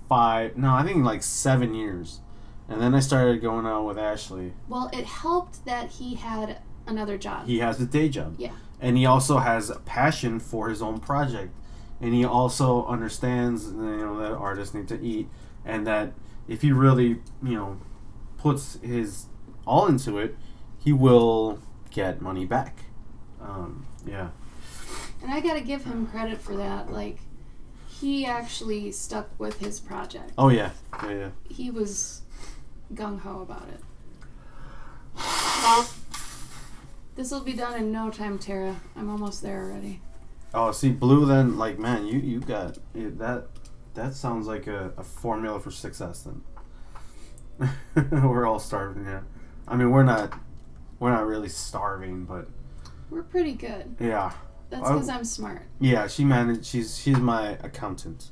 7 years. And then I started going out with Ashley. Well, it helped that he had another job. He has a day job. Yeah. And he also has a passion for his own project. And he also understands, you know, that artists need to eat, and that if he really, you know, puts his all into it, he will get money back. Yeah. And I gotta give him credit for that. Like, he actually stuck with his project. Oh, yeah. Yeah. He was gung-ho about it. This will be done in no time, Tara. I'm almost there already. Oh, see, Blue, then, like, man, you got it, that sounds like a formula for success, then. We're all starving here. I mean, we're not really starving, but we're pretty good. Yeah. That's because I'm smart. Yeah, she's my accountant.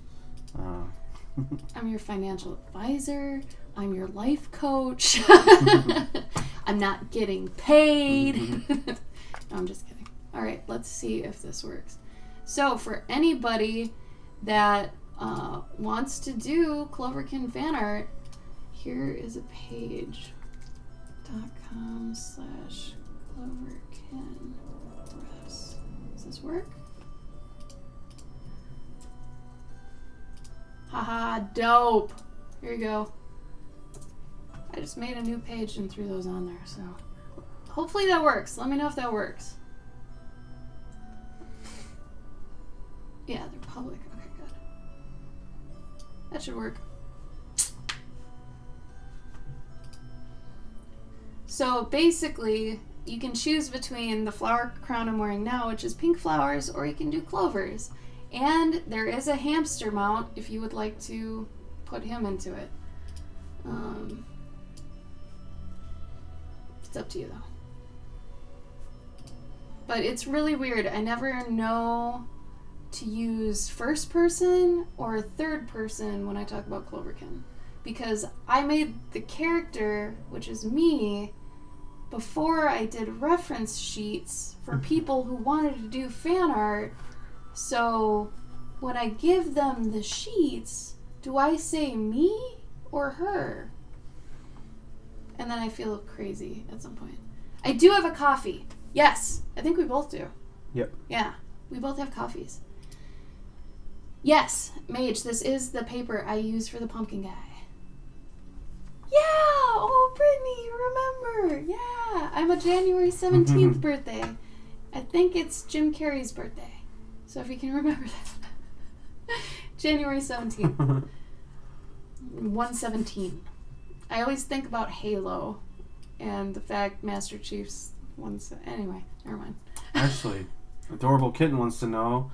I'm your financial advisor. I'm your life coach. I'm not getting paid. No, I'm just kidding. All right, let's see if this works. So for anybody that wants to do Cloverkin fan art, here is a page. .com/Cloverkin press. Does this work? Haha, dope. Here you go. I just made a new page and threw those on there, so hopefully that works. Let me know if that works. Yeah, they're public. Okay, good. That should work. So basically, you can choose between the flower crown I'm wearing now, which is pink flowers, or you can do clovers. And there is a hamster mount if you would like to put him into it. It's up to you though. But it's really weird. I never know to use first person or third person when I talk about Cloverkin. Because I made the character, which is me, before I did reference sheets for people who wanted to do fan art. So when I give them the sheets, do I say me or her? And then I feel crazy at some point. I do have a coffee. Yes, I think we both do. Yep. Yeah, we both have coffees. Yes, Mage, this is the paper I use for the pumpkin guy. Yeah! Oh, Brittany, you remember. Yeah, I'm a January 17th birthday. I think it's Jim Carrey's birthday. So if you can remember that. January 17th. 117. I always think about Halo and the fact Master Chief's anyway, never mind. Actually, Adorable Kitten wants to know,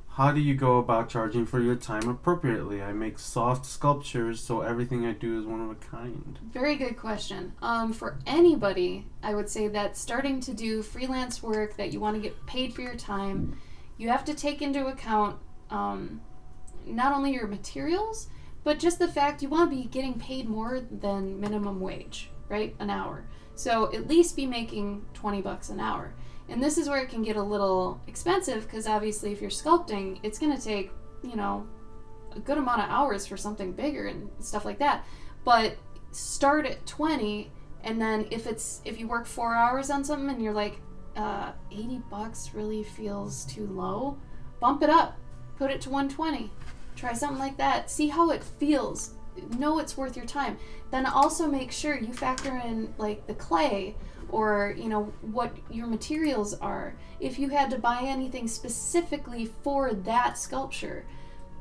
how do you go about charging for your time appropriately? I make soft sculptures, so everything I do is one of a kind. Very good question. For anybody, I would say that starting to do freelance work, that you want to get paid for your time, you have to take into account not only your materials, but just the fact you want to be getting paid more than minimum wage, right? An hour. So at least be making $20 an hour. And this is where it can get a little expensive, because obviously if you're sculpting, it's going to take, a good amount of hours for something bigger and stuff like that. But start at 20, and then if you work 4 hours on something and you're like, $80 really feels too low, bump it up. Put it to 120. Try something like that. See how it feels. Know it's worth your time. Then also make sure you factor in like the clay, or what your materials are. If you had to buy anything specifically for that sculpture,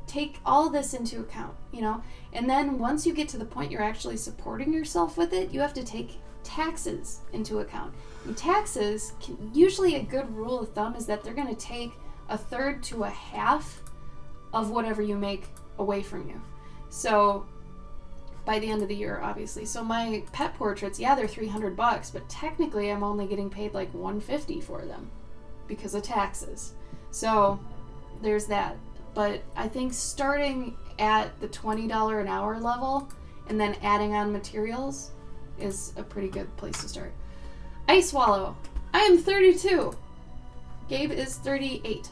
take all this into account, and then once you get to the point you're actually supporting yourself with it, you have to take taxes into account. And taxes, usually a good rule of thumb is that they're going to take 1/3 to 1/2 of whatever you make away from you. So by the end of the year, obviously. So my pet portraits, they're $300, but technically I'm only getting paid like $150 for them because of taxes. So there's that. But I think starting at the $20 an hour level and then adding on materials is a pretty good place to start. Ice Swallow, I am 32. Gabe is 38.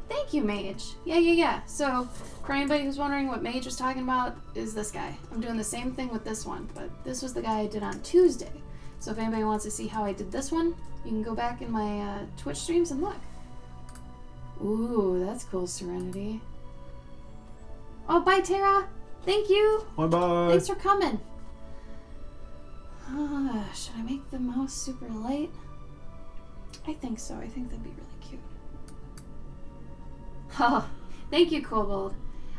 Thank you, Mage. Yeah. So, for anybody who's wondering what Mage was talking about, is this guy. I'm doing the same thing with this one, but this was the guy I did on Tuesday. So if anybody wants to see how I did this one, you can go back in my Twitch streams and look. Ooh, that's cool, Serenity. Oh, bye, Tara. Thank you. Bye-bye. Thanks for coming. Should I make the mouse super light? I think so. I think that'd be really cute. Oh, thank you, Kobold.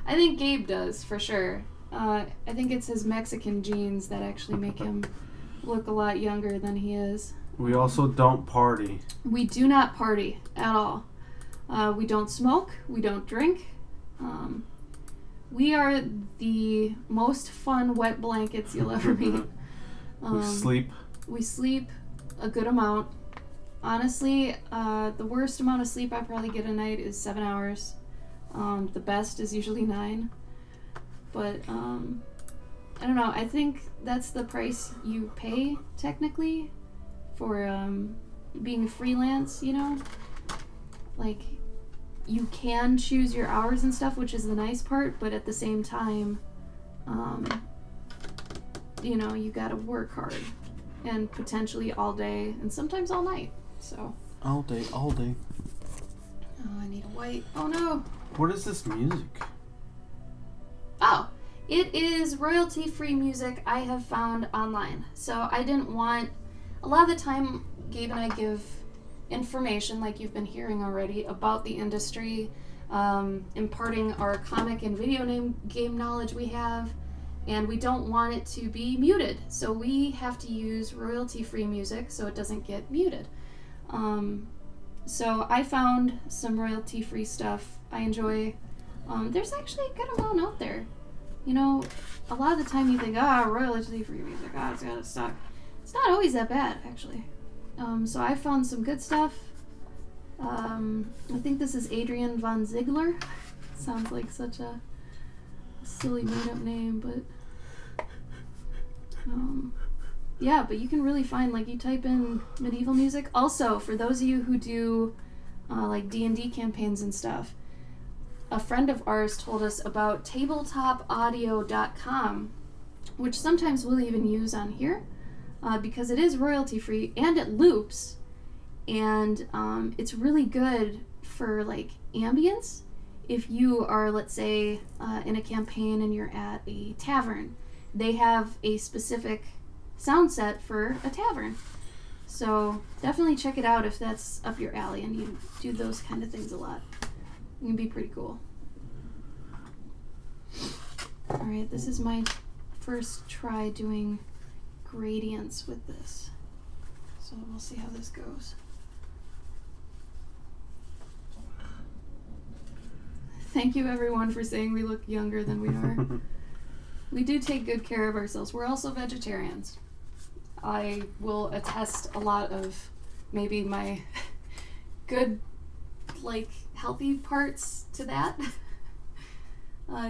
I think Gabe does, for sure. I think it's his Mexican genes that actually make him look a lot younger than he is. We also don't party. We do not party at all. We don't smoke. We don't drink. We are the most fun wet blankets you'll ever meet. We sleep. We sleep a good amount. Honestly, the worst amount of sleep I probably get a night is 7 hours. The best is usually 9. But, I don't know. I think that's the price you pay, technically, for being freelance, Like, you can choose your hours and stuff, which is the nice part, but at the same time, you gotta work hard. And potentially all day, and sometimes all night. So all day. Oh, I need a white. Oh no. What is this music? Oh, it is royalty-free music I have found online. So I didn't want... A lot of the time, Gabe and I give information, like you've been hearing already, about the industry, imparting our comic and video game knowledge we have, and we don't want it to be muted. So we have to use royalty-free music so it doesn't get muted. So I found some royalty-free stuff I enjoy. There's actually a good amount out there. You know, a lot of the time you think, royalty-free music, it's gotta suck. It's not always that bad, actually. So I found some good stuff. I think this is Adrian von Ziegler. Sounds like such a silly made-up name, but... yeah, but you can really find, like, you type in medieval music. Also, for those of you who do, like, D&D campaigns and stuff, a friend of ours told us about tabletopaudio.com, which sometimes we'll even use on here, because it is royalty-free, and it loops, and it's really good for, like, ambience. If you are, let's say, in a campaign and you're at a tavern, they have a specific sound set for a tavern. So definitely check it out if that's up your alley and you do those kind of things a lot. It can be pretty cool. Alright, this is my first try doing gradients with this. So we'll see how this goes. Thank you everyone for saying we look younger than we are. We do take good care of ourselves. We're also vegetarians. I will attest a lot of maybe my good, like, healthy parts to that.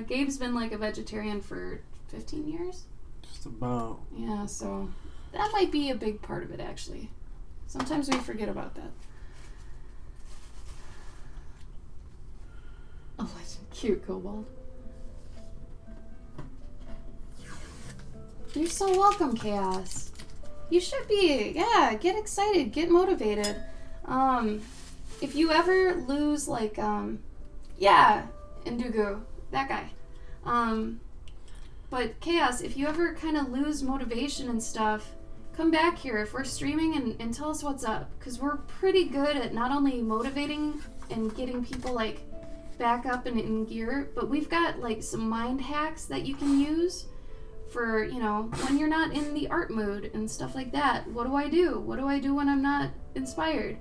Gabe's been, like, a vegetarian for 15 years. Just about. Yeah, so that might be a big part of it, actually. Sometimes we forget about that. Oh, that's cute, Kobold. You're so welcome, Chaos. You should be. Yeah, get excited, get motivated. If you ever lose, like, yeah, Indugu, that guy. But Chaos, if you ever kind of lose motivation and stuff, come back here if we're streaming and tell us what's up. Because we're pretty good at not only motivating and getting people, like, back up and in gear, but we've got, like, some mind hacks that you can use for, you know, when you're not in the art mood and stuff like that. What do I do? What do I do when I'm not inspired?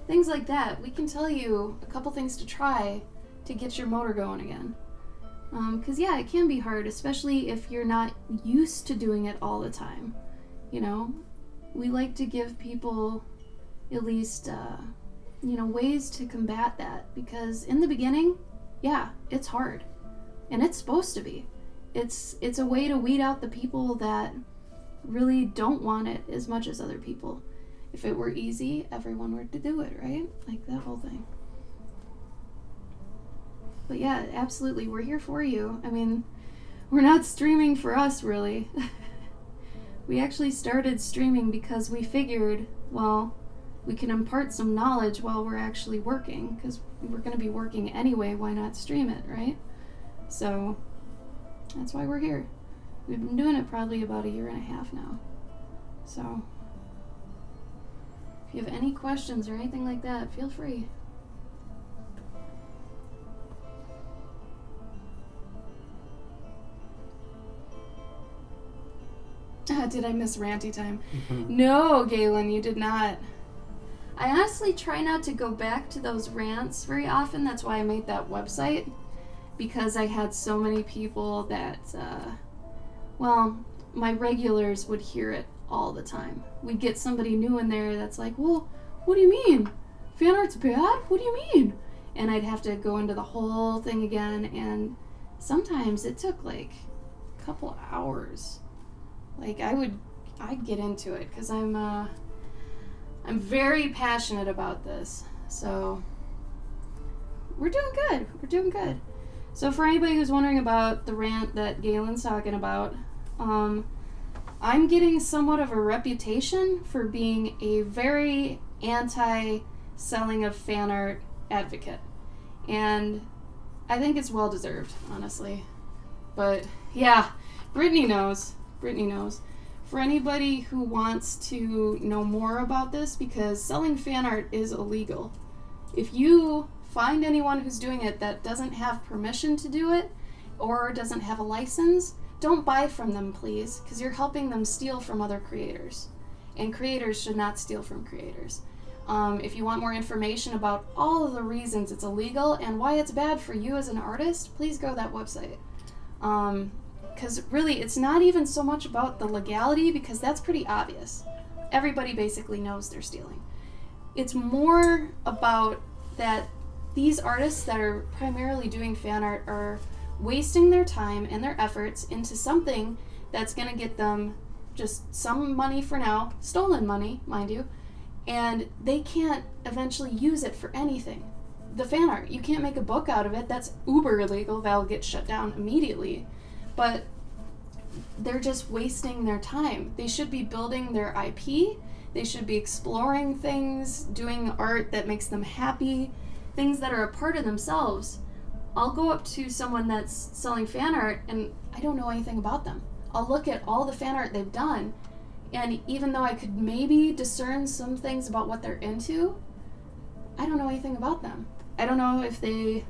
Things like that. We can tell you a couple things to try to get your motor going again. Because, yeah, it can be hard, especially if you're not used to doing it all the time. You know, we like to give people at least, you know, ways to combat that. Because in the beginning, yeah, it's hard. And it's supposed to be. It's a way to weed out the people that really don't want it as much as other people. If it were easy, everyone were to do it, right? Like that whole thing. But yeah, absolutely, we're here for you. I mean, we're not streaming for us, really. We actually started streaming because we figured, well, we can impart some knowledge while we're actually working, because we're going to be working anyway, why not stream it, right? So that's why we're here. We've been doing it probably about 1.5 years now. So if you have any questions or anything like that, feel free. Did I miss ranty time? No, Galen, you did not. I honestly try not to go back to those rants very often. That's why I made that website. Because I had so many people that, well, my regulars would hear it all the time. We'd get somebody new in there that's like, well, what do you mean? Fan art's bad? What do you mean? And I'd have to go into the whole thing again, and sometimes it took, like, a couple hours. Like, I'd get into it, because I'm very passionate about this. So, we're doing good. We're doing good. So for anybody who's wondering about the rant that Galen's talking about, I'm getting somewhat of a reputation for being a very anti-selling of fan art advocate. And I think it's well deserved, honestly. But yeah, Brittany knows. Brittany knows. For anybody who wants to know more about this, because selling fan art is illegal. If you find anyone who's doing it that doesn't have permission to do it or doesn't have a license, don't buy from them, please, because you're helping them steal from other creators. And creators should not steal from creators. If you want more information about all of the reasons it's illegal and why it's bad for you as an artist, please go to that website. Because really, it's not even so much about the legality, because that's pretty obvious. Everybody basically knows they're stealing. It's more about that these artists that are primarily doing fan art are wasting their time and their efforts into something that's going to get them just some money for now, stolen money, mind you, and they can't eventually use it for anything. The fan art, you can't make a book out of it. That's uber illegal. That'll get shut down immediately. But they're just wasting their time. They should be building their IP. They should be exploring things, doing art that makes them happy, things that are a part of themselves. I'll go up to someone that's selling fan art and I don't know anything about them. I'll look at all the fan art they've done, and even though I could maybe discern some things about what they're into, I don't know anything about them. I don't know if they,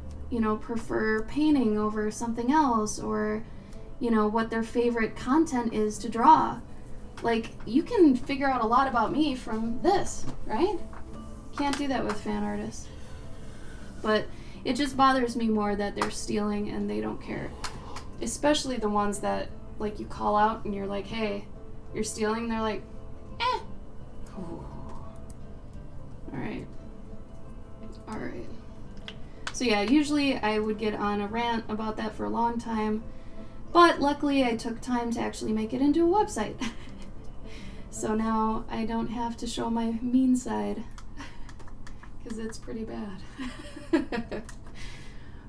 prefer painting over something else, or, what their favorite content is to draw. Like, you can figure out a lot about me from this, right? Can't do that with fan artists. But it just bothers me more that they're stealing and they don't care. Especially the ones that, like, you call out and you're like, hey, you're stealing. They're like, eh. Alright. So yeah, usually I would get on a rant about that for a long time. But luckily I took time to actually make it into a website. So now I don't have to show my mean side. Because it's pretty bad.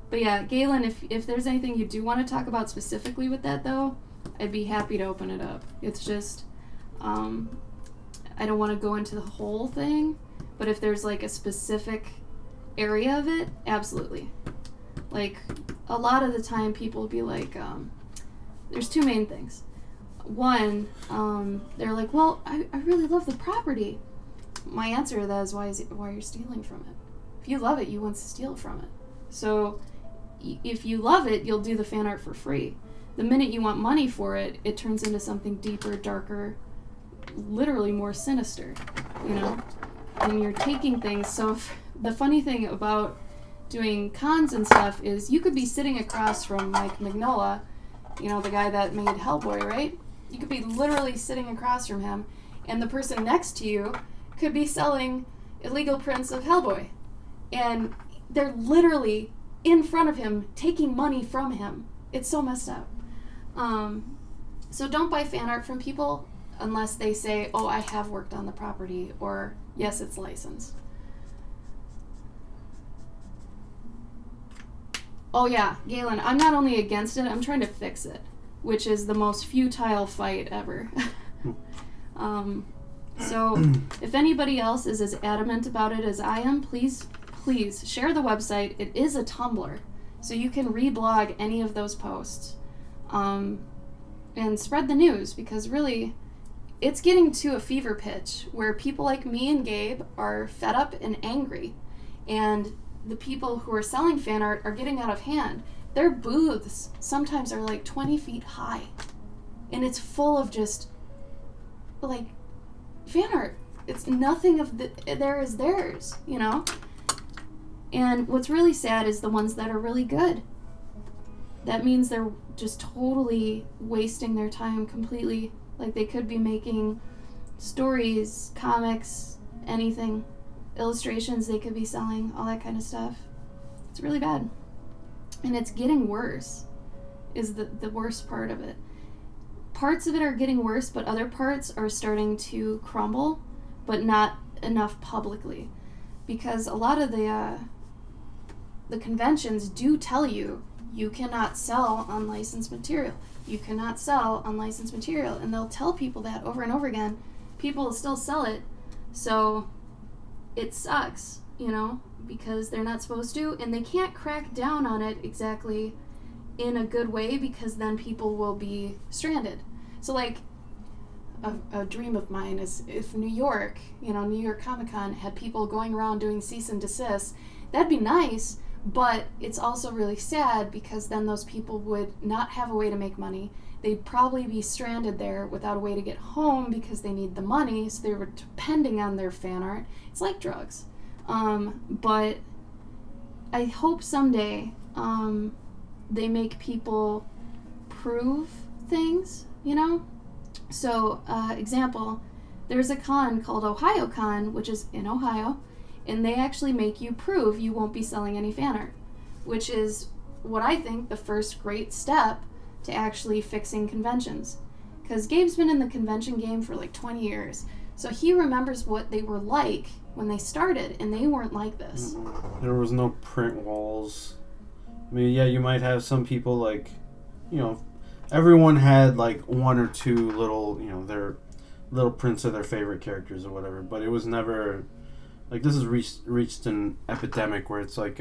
But yeah, Galen, if there's anything you do want to talk about specifically with that, though, I'd be happy to open it up. It's just, I don't want to go into the whole thing, but if there's like a specific area of it, absolutely. Like, a lot of the time people will be like, there's two main things. One, they're like, well, I really love the property. My answer to that is why you're stealing from it. If you love it, you want to steal from it. So if you love it, you'll do the fan art for free. The minute you want money for it, it turns into something deeper, darker, literally more sinister, And you're taking things. So the funny thing about doing cons and stuff is you could be sitting across from Mike Mignola, the guy that made Hellboy, right? You could be literally sitting across from him, and the person next to you could be selling illegal prints of Hellboy. And they're literally in front of him, taking money from him. It's so messed up. So don't buy fan art from people unless they say, oh, I have worked on the property, or yes, it's licensed. Oh yeah, Galen, I'm not only against it, I'm trying to fix it, which is the most futile fight ever. So if anybody else is as adamant about it as I am, please share the website. It is a Tumblr, so you can reblog any of those posts. And spread the news, because really, it's getting to a fever pitch where people like me and Gabe are fed up and angry, and the people who are selling fan art are getting out of hand. Their booths sometimes are like 20 feet high, and it's full of just like fan art. It's nothing of there is theirs, And what's really sad is the ones that are really good. That means they're just totally wasting their time completely. Like, they could be making stories, comics, anything, illustrations they could be selling, all that kind of stuff. It's really bad. And it's getting worse, is the worst part of it. Parts of it are getting worse, but other parts are starting to crumble, but not enough publicly. Because a lot of the conventions do tell you cannot sell unlicensed material. You cannot sell unlicensed material. And they'll tell people that over and over again. People will still sell it. So it sucks, because they're not supposed to, and they can't crack down on it exactly in a good way because then people will be stranded. So like a dream of mine is if New York Comic-Con had people going around doing cease and desist, that'd be nice, but it's also really sad because then those people would not have a way to make money. They'd probably be stranded there without a way to get home because they need the money, so they were depending on their fan art. It's like drugs. But I hope someday they make people prove things, you know? So, example, there's a con called OhioCon, which is in Ohio, and they actually make you prove you won't be selling any fan art, which is what I think the first great step to actually fixing conventions. Because Gabe's been in the convention game for like 20 years, so he remembers what they were like when they started, and they weren't like this. There was no print walls. I mean, yeah, you might have some people like, you know, everyone had like one or two little, you know, their little prints of their favorite characters or whatever, but it was never like this has reached an epidemic where it's like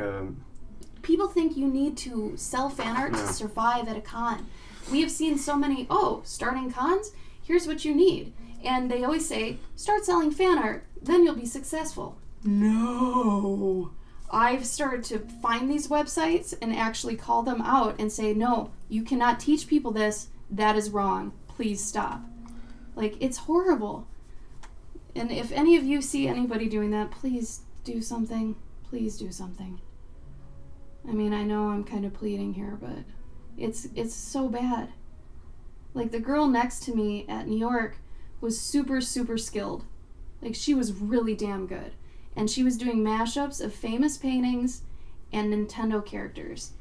people think you need to sell fan art to survive at a con. We have seen so many, starting cons, here's what you need. And they always say, start selling fan art, then you'll be successful. No. I've started to find these websites and actually call them out and say, no, you cannot teach people this. That is wrong. Please stop. Like, it's horrible. And if any of you see anybody doing that, please do something. Please do something. I mean, I know I'm kind of pleading here, but it's so bad. Like, the girl next to me at New York was super, super skilled. Like, she was really damn good. And she was doing mashups of famous paintings and Nintendo characters.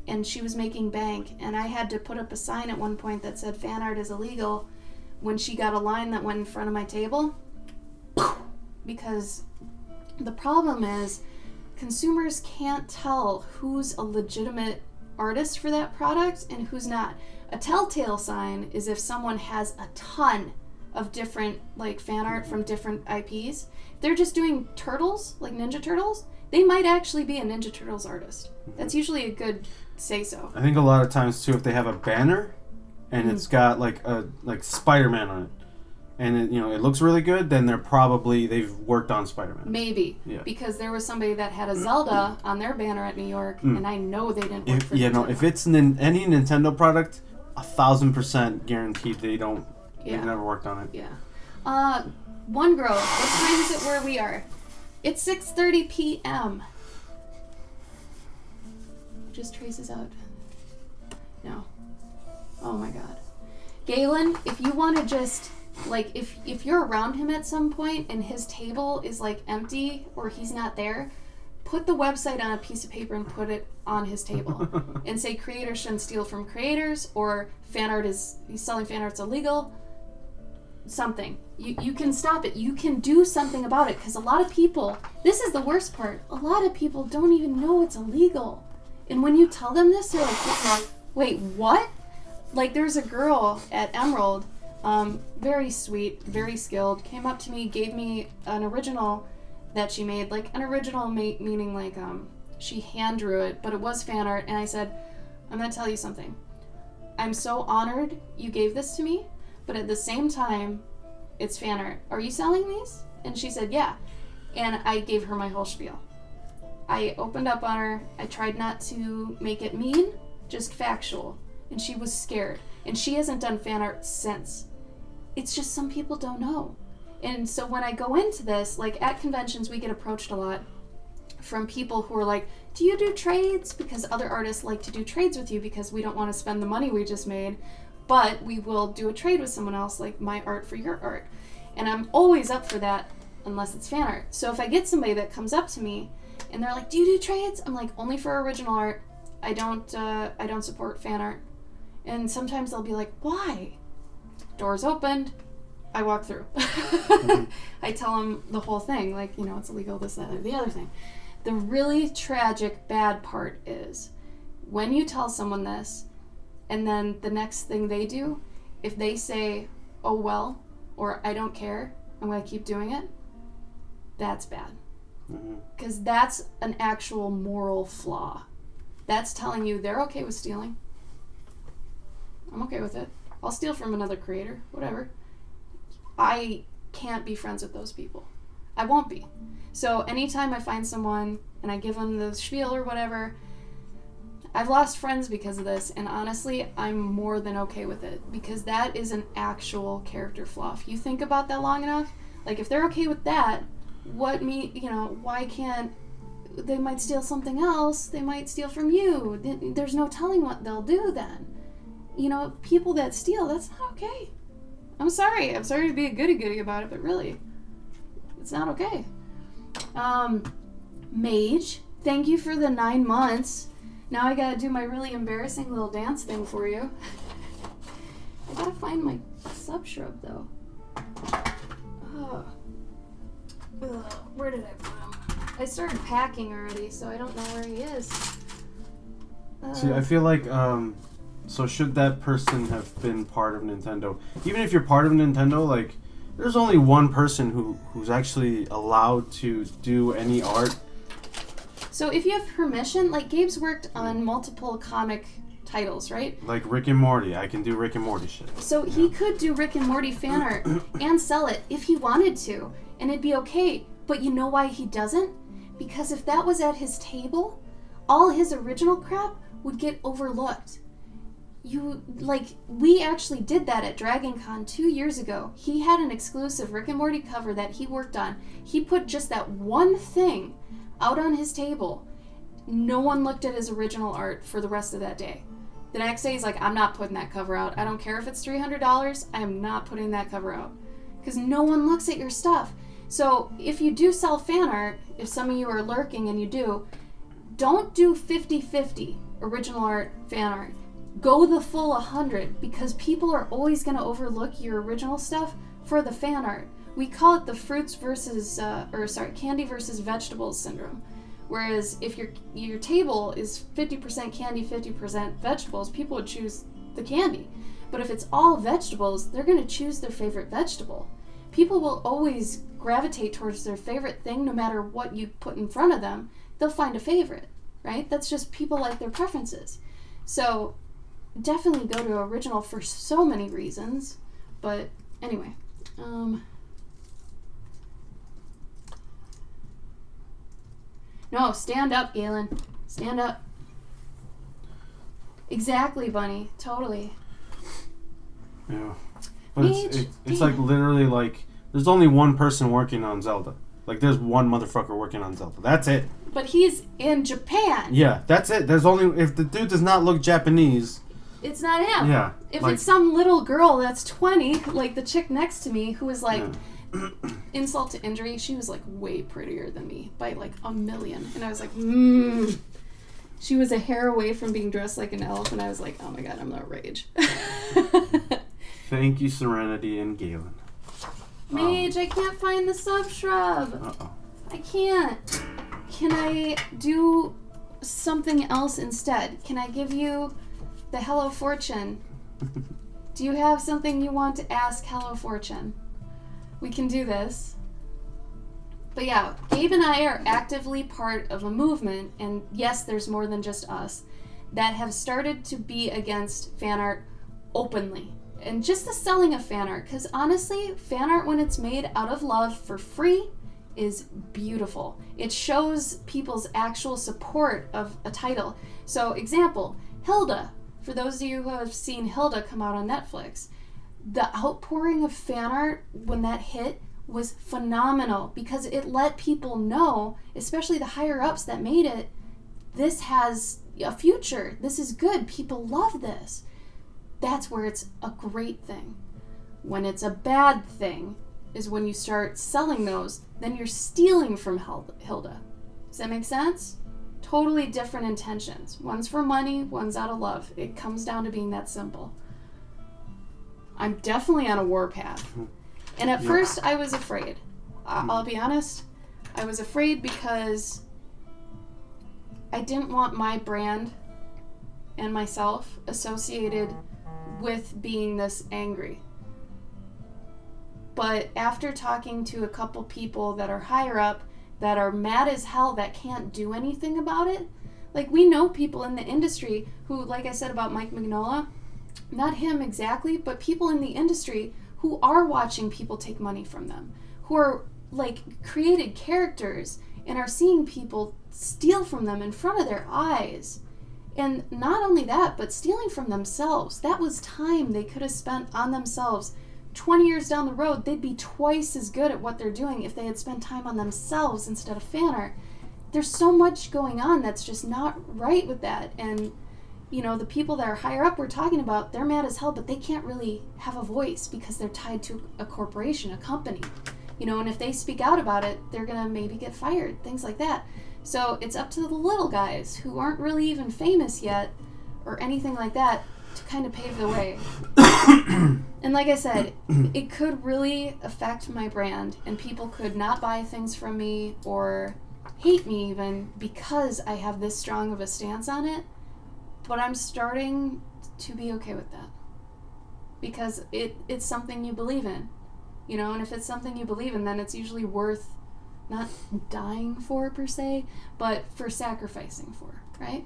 And she was making bank. And I had to put up a sign at one point that said fan art is illegal when she got a line that went in front of my table. Because the problem is consumers can't tell who's a legitimate artist for that product and who's not. A telltale sign is if someone has a ton of different like fan art from different IPs. They're just doing turtles, like Ninja Turtles, they might actually be a Ninja Turtles artist. That's usually a good say-so. I think a lot of times too, if they have a banner and it's got like Spider-Man on it, and it, you know, it looks really good, then they've worked on Spider-Man. Maybe. Yeah. Because there was somebody that had a Zelda on their banner at New York, and I know they didn't work for Nintendo. If it's any Nintendo product, 1,000% guaranteed they've never worked on it. Yeah. One girl, what time is it where we are? It's 6:30 p.m. Just traces out. No. Oh my god. Galen, if you want to just, like, if you're around him at some point and his table is, like, empty or he's not there, put the website on a piece of paper and put it on his table. And say creators shouldn't steal from creators, or he's selling fan art's illegal. Something. You can stop it. You can do something about it, because a lot of people, this is the worst part, a lot of people don't even know it's illegal. And when you tell them this, they're like, wait, what? Like, there's a girl at Emerald, very sweet, very skilled, came up to me, gave me an original that she made, like an original meaning like she hand drew it, but it was fan art, and I said, I'm gonna tell you something. I'm so honored you gave this to me, but at the same time, it's fan art. Are you selling these? And she said, yeah. And I gave her my whole spiel. I opened up on her. I tried not to make it mean, just factual. And she was scared. And she hasn't done fan art since. It's just some people don't know. And so when I go into this, like at conventions, we get approached a lot from people who are like, do you do trades? Because other artists like to do trades with you because we don't want to spend the money we just made. But we will do a trade with someone else, like my art for your art. And I'm always up for that unless it's fan art. So if I get somebody that comes up to me and they're like, do you do trades? I'm like, only for original art. I don't support fan art. And sometimes they'll be like, why? Doors opened. I walk through. I tell them the whole thing. Like, you know, it's illegal, this, that, or the other thing. The really tragic, bad part is when you tell someone this, and then the next thing they do, if they say, oh well, or I don't care, I'm going to keep doing it, that's bad. Because that's an actual moral flaw. That's telling you they're okay with stealing. I'm okay with it. I'll steal from another creator, whatever. I can't be friends with those people. I won't be. So anytime I find someone and I give them the spiel or whatever, I've lost friends because of this, and honestly, I'm more than okay with it, because that is an actual character flaw. If you think about that long enough, like if they're okay with that, why can't they might steal something else, they might steal from you. There's no telling what they'll do then. People that steal, that's not okay. I'm sorry to be a goody-goody about it, but really, it's not okay. Mage, thank you for the 9 months. Now I gotta do my really embarrassing little dance thing for you. I gotta find my sub-shrub, though. Where did I put him? I started packing already, so I don't know where he is. See, I feel like, so should that person have been part of Nintendo? Even if you're part of Nintendo, like, there's only one person who's actually allowed to do any art. So if you have permission, like Gabe's worked on multiple comic titles, right? Like Rick and Morty. I can do Rick and Morty shit. So he could do Rick and Morty fan art and sell it if he wanted to, and it'd be okay. But you know why he doesn't? Because if that was at his table, all his original crap would get overlooked. We actually did that at Dragon Con 2 years ago. He had an exclusive Rick and Morty cover that he worked on. He put just that one thing out on his table. No one looked at his original art for the rest of that day. The next day he's like, I'm not putting that cover out. I don't care if it's $300, I am not putting that cover out. Because no one looks at your stuff. So if you do sell fan art, if some of you are lurking and you do, don't do 50-50 original art, fan art. Go the full 100, because people are always going to overlook your original stuff for the fan art. We call it the candy versus vegetables syndrome. Whereas if your table is 50% candy, 50% vegetables, people would choose the candy. But if it's all vegetables, they're going to choose their favorite vegetable. People will always gravitate towards their favorite thing no matter what you put in front of them. They'll find a favorite, right? That's just people like their preferences. So definitely go to original for so many reasons. But anyway. No, stand up, Galen. Stand up. Exactly, Bunny. Totally. Yeah. But it's like literally like there's only one person working on Zelda. Like there's one motherfucker working on Zelda. That's it. But he's in Japan. Yeah, that's it. There's only if the dude does not look Japanese. It's not him. Yeah. If it's some little girl that's 20, like the chick next to me, who is like, insult to injury, she was like way prettier than me by like a million. And I was like, She was a hair away from being dressed like an elf, and I was like, oh my god, I'm gonna rage. Thank you, Serenity and Galen. Mage, I can't find the sub-shrub. Uh-oh. I can't. Can I do something else instead? Can I give you the Hello Fortune? Do you have something you want to ask Hello Fortune? We can do this. But yeah, Gabe and I are actively part of a movement, and yes, there's more than just us, that have started to be against fan art openly. And just the selling of fan art, because honestly, fan art when it's made out of love for free is beautiful. It shows people's actual support of a title. So example, Hilda. For those of you who have seen Hilda come out on Netflix, the outpouring of fan art when that hit was phenomenal, because it let people know, especially the higher ups that made it, this has a future. This is good. People love this. That's where it's a great thing. When it's a bad thing is when you start selling those, then you're stealing from Hilda. Does that make sense? Totally different intentions. One's for money, one's out of love. It comes down to being that simple. I'm definitely on a warpath. And at first I was afraid. I'll be honest. I was afraid because I didn't want my brand and myself associated with being this angry. But after talking to a couple people that are higher up, that are mad as hell that can't do anything about it. Like, we know people in the industry who, like I said about Mike Mignola, not him exactly, but people in the industry who are watching people take money from them, who are, like, created characters and are seeing people steal from them in front of their eyes. And not only that, but stealing from themselves. That was time they could have spent on themselves. 20 years down the road, they'd be twice as good at what they're doing if they had spent time on themselves instead of fan art. There's so much going on that's just not right with that. And, you know, the people that are higher up we're talking about, they're mad as hell, but they can't really have a voice because they're tied to a corporation, a company. You know, and if they speak out about it, they're going to maybe get fired, things like that. So it's up to the little guys who aren't really even famous yet or anything like that to kind of pave the way. And like I said, it could really affect my brand, and people could not buy things from me or hate me even because I have this strong of a stance on it. But I'm starting to be okay with that because it's something you believe in, you know, and if it's something you believe in, then it's usually worth not dying for per se, but for sacrificing for, right?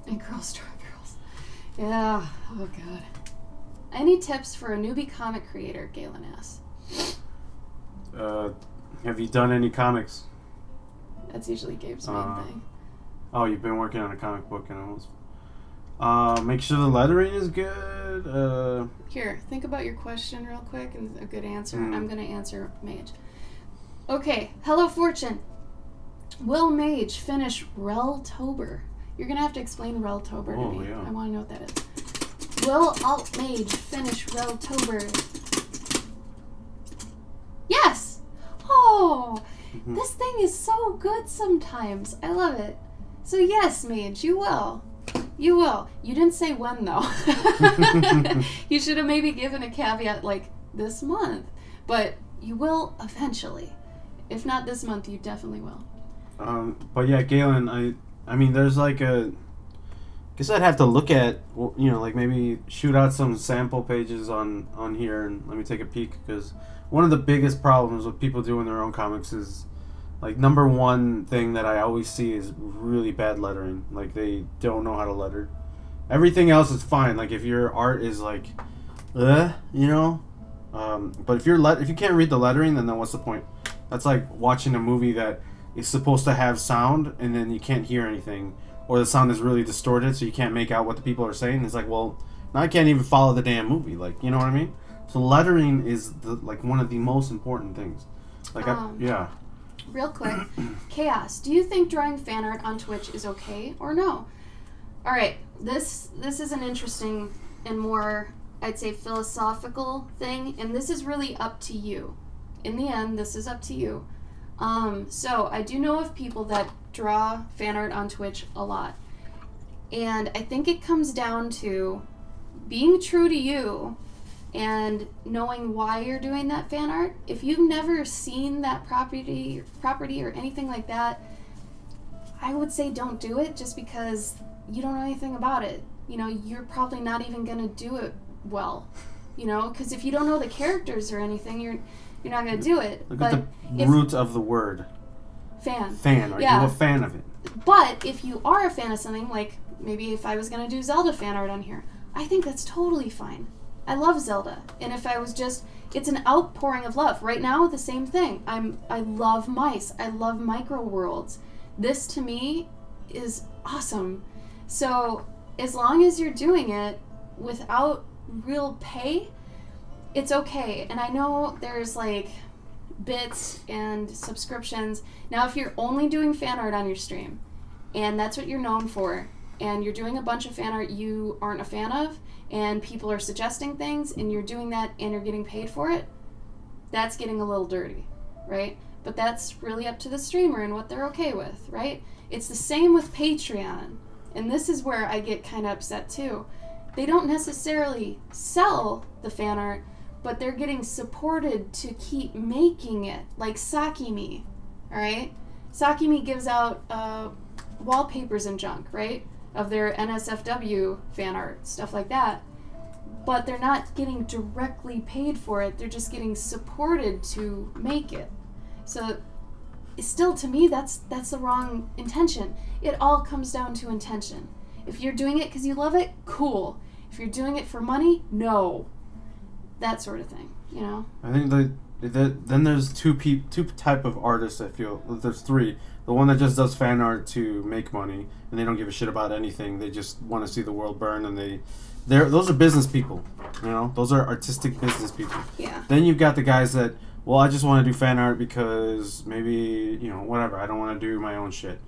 And girls draw girls. Yeah, oh god. Any tips for a newbie comic creator, Galen asks. Have you done any comics? That's usually Gabe's main thing. Oh, you've been working on a comic book and almost. Make sure the lettering is good. Here, think about your question real quick and a good answer. I'm going to answer Mage. Okay, Hello Fortune. Will Mage finish Reltober? You're going to have to explain Reltober to me. Yeah. I want to know what that is. Will Alt Mage finish Reltober? Yes! Oh! This thing is so good sometimes. I love it. So yes, Mage, you will. You will. You didn't say when, though. You should have maybe given a caveat like this month. But you will eventually. If not this month, you definitely will. But yeah, Galen, I mean, there's like I guess I'd have to look at, you know, like maybe shoot out some sample pages on here and let me take a peek, because one of the biggest problems with people doing their own comics is, like, number one thing that I always see is really bad lettering. Like, they don't know how to letter. Everything else is fine. Like, if your art is like, you know, but if you can't read the lettering, then what's the point? That's like watching a movie that is supposed to have sound and then you can't hear anything, or the sound is really distorted so you can't make out what the people are saying. It's like, well, now I can't even follow the damn movie. Like, you know what I mean? So lettering is like one of the most important things. Like, yeah. Real quick, Chaos, do you think drawing fan art on Twitch is okay or no? All right, this is an interesting and more, I'd say, philosophical thing, and this is really up to you. In the end, this is up to you. So I do know of people that draw fan art on Twitch a lot, and I think it comes down to being true to you and knowing why you're doing that fan art. If you've never seen that property or anything like that, I would say don't do it, just because you don't know anything about it. You know, you're probably not even going to do it well, you know, because if you don't know the characters or anything, you're not going to do it. Look at the root of the word. Fan. Are you a fan of it? But if you are a fan of something, like maybe if I was going to do Zelda fan art on here, I think that's totally fine. I love Zelda, and if I was just, it's an outpouring of love. Right now, the same thing. I love mice. I love micro worlds. This to me is awesome. So as long as you're doing it without real pay, it's okay. And I know there's like bits and subscriptions. Now, if you're only doing fan art on your stream, and that's what you're known for, and you're doing a bunch of fan art you aren't a fan of, and people are suggesting things, and you're doing that and you're getting paid for it, that's getting a little dirty, right? But that's really up to the streamer and what they're okay with, right? It's the same with Patreon, and this is where I get kind of upset too. They don't necessarily sell the fan art, but they're getting supported to keep making it, like Sakimi, all right? Sakimi gives out wallpapers and junk, right, of their NSFW fan art, stuff like that. but they're not getting directly paid for it. They're just getting supported to make it. So still, to me, that's the wrong intention. It all comes down to intention. If you're doing it because you love it, cool. If you're doing it for money, no. That sort of thing, you know? I think then there's two type of artists. I feel there's three. The one that just does fan art to make money, and they don't give a shit about anything. They just want to see the world burn, and those are business people. You know, those are artistic business people. Yeah. Then you've got the guys that, well, I just want to do fan art because maybe, you know, whatever. I don't want to do my own shit.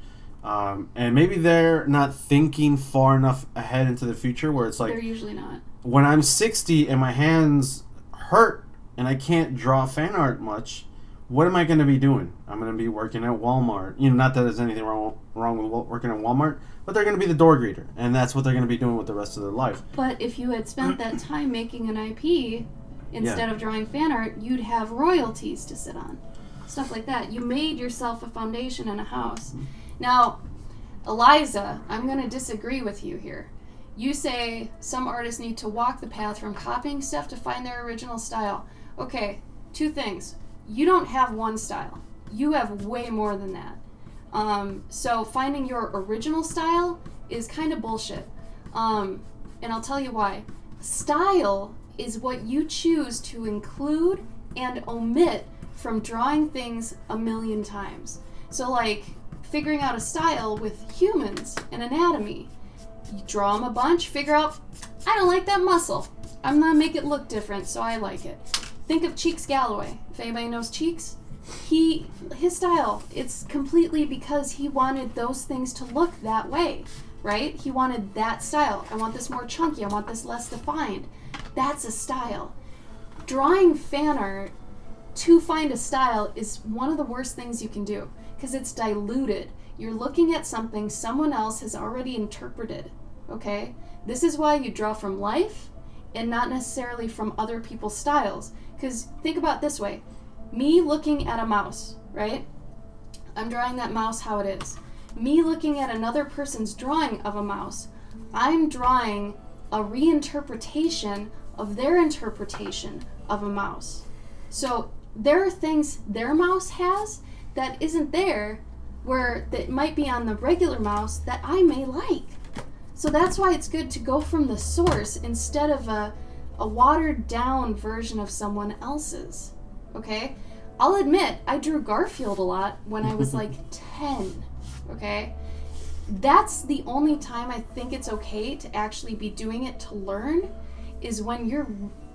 And maybe they're not thinking far enough ahead into the future where it's like... They're usually not. When I'm 60 and my hands hurt and I can't draw fan art much, what am I going to be doing? I'm going to be working at Walmart. You know, not that there's anything wrong with working at Walmart, but they're going to be the door greeter. And that's what they're going to be doing with the rest of their life. But if you had spent that time making an IP... Instead of drawing fan art, you'd have royalties to sit on. Stuff like that. You made yourself a foundation and a house. Now, Eliza, I'm going to disagree with you here. You say some artists need to walk the path from copying stuff to find their original style. Okay, two things. You don't have one style. You have way more than that. So finding your original style is kind of bullshit. And I'll tell you why. Style is what you choose to include and omit from drawing things a million times. So like figuring out a style with humans and anatomy. You draw them a bunch, figure out, I don't like that muscle. I'm gonna make it look different so I like it. Think of Cheeks Galloway. If anybody knows Cheeks, his style, it's completely because he wanted those things to look that way, right? He wanted that style. I want this more chunky, I want this less defined. That's a style. Drawing fan art to find a style is one of the worst things you can do because it's diluted. You're looking at something someone else has already interpreted, okay? This is why you draw from life and not necessarily from other people's styles. Because think about it this way. Me looking at a mouse, right? I'm drawing that mouse how it is. Me looking at another person's drawing of a mouse, I'm drawing a reinterpretation of their interpretation of a mouse. So there are things their mouse has that isn't there, where that might be on the regular mouse that I may like. So that's why it's good to go from the source instead of a watered down version of someone else's. Okay? I'll admit, I drew Garfield a lot when I was like 10. Okay? That's the only time I think it's okay to actually be doing it to learn, is when you're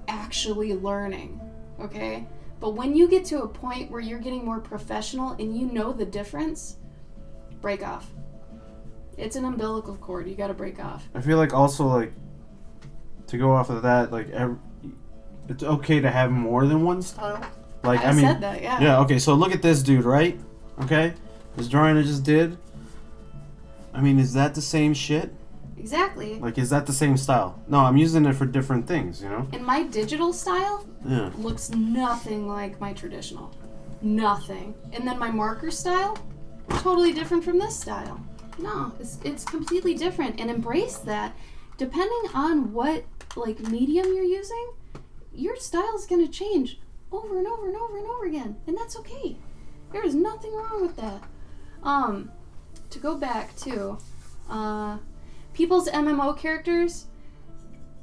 actually learning, okay? But when you get to a point where you're getting more professional and you know the difference, break off. It's an umbilical cord. You gotta break off. I feel like also, like, to go off of that, like, it's okay to have more than one style. Like, I mean, said that, yeah. Yeah, okay, so look at this dude, right? Okay? This drawing I just did. I mean, is that the same shit? Exactly. Like, is that the same style? No, I'm using it for different things, you know? And my digital style looks nothing like my traditional. Nothing. And then my marker style, totally different from this style. No, it's completely different. And embrace that. Depending on what, like, medium you're using, your style's going to change over and over and over and over again. And that's okay. There is nothing wrong with that. To go back to... people's MMO characters,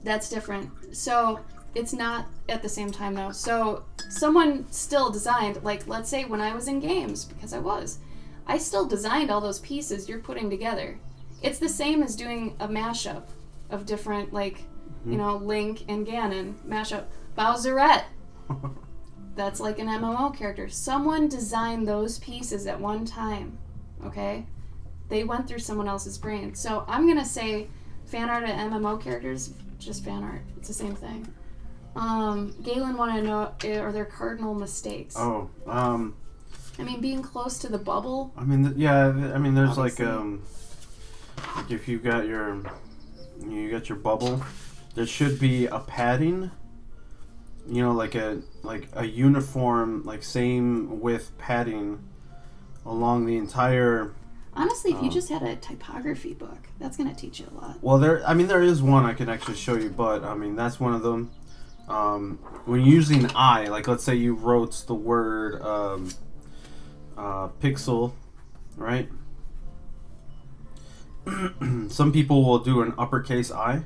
that's different. So it's not at the same time though. So someone still designed, like, let's say when I was in games, because I still designed all those pieces you're putting together. It's the same as doing a mashup of different, like, you know, Link and Ganon mashup. Bowserette. That's like an MMO character. Someone designed those pieces at one time, okay? They went through someone else's brain. So I'm going to say fan art and MMO characters, just fan art. It's the same thing. Galen wanted to know, are there cardinal mistakes? Oh, I mean, being close to the bubble. I mean, yeah, I mean, there's obviously. like if you got your bubble, there should be a padding, you know, like a uniform, like same width padding along the entire Honestly, if you just had a typography book, that's going to teach you a lot. Well, there is one I can actually show you, but that's one of them. When you're using I, like let's say you wrote the word pixel, right? Some people will do an uppercase I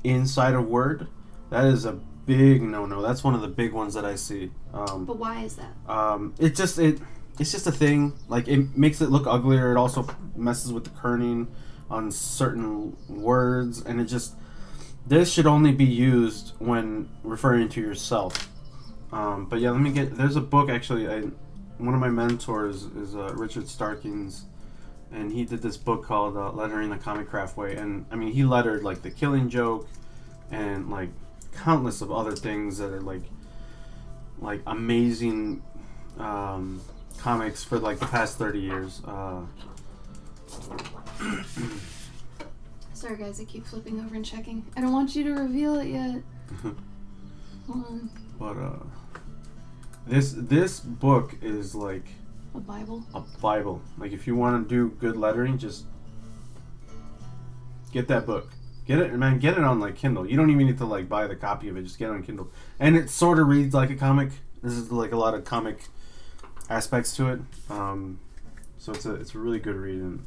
inside of Word. That is a big no-no. That's one of the big ones that I see. But why is that? It's just a thing. Like, it makes it look uglier. It also messes with the kerning on certain words, and this should only be used when referring to yourself. But yeah, there's a book actually. One of my mentors is Richard Starkings, and he did this book called Lettering the Comic Craft Way. And he lettered like The Killing Joke and like countless of other things that are like amazing comics for like the past 30 years. Sorry guys, I keep flipping over and checking. I don't want you to reveal it yet. Hold on. But this book is like a Bible. A Bible. Like, if you want to do good lettering, just get that book. Get it, man. Get it on like Kindle. You don't even need to like buy the copy of it. Just get it on Kindle, and it sort of reads like a comic. This is like a lot of comic aspects to it. So it's a really good read, and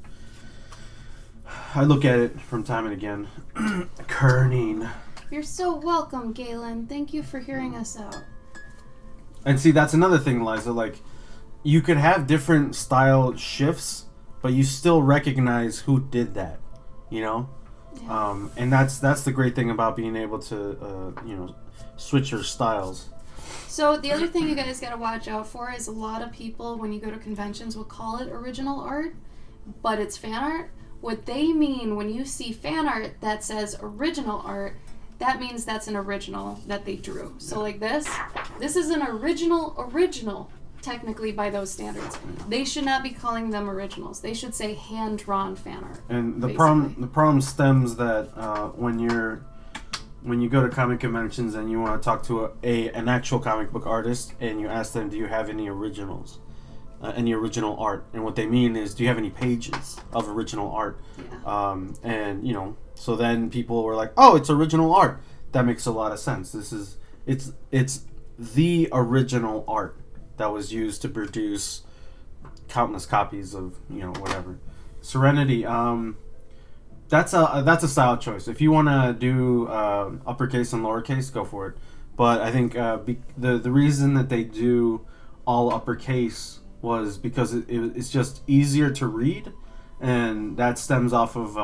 I look at it from time and again. Kerning. You're so welcome, Galen. Thank you for hearing us out. And see, that's another thing, Liza. Like, you could have different style shifts, but you still recognize who did that, you know? Yeah. And that's the great thing about being able to, switch your styles. So the other thing you guys got to watch out for is a lot of people, when you go to conventions, will call it original art, but it's fan art. What they mean when you see fan art that says original art, that means that's an original that they drew. So like this is an original, technically by those standards. They should not be calling them originals. They should say hand-drawn fan art. And the problem stems that when you go to comic conventions and you want to talk to an actual comic book artist, and you ask them, do you have any originals? Any original art? And what they mean is, do you have any pages of original art? Yeah. And so then people were like, oh, it's original art. That makes a lot of sense. It's the original art that was used to produce countless copies of whatever. Serenity. That's a style choice. If you want to do uppercase and lowercase, go for it. But I think the reason that they do all uppercase was because it's just easier to read, and that stems off of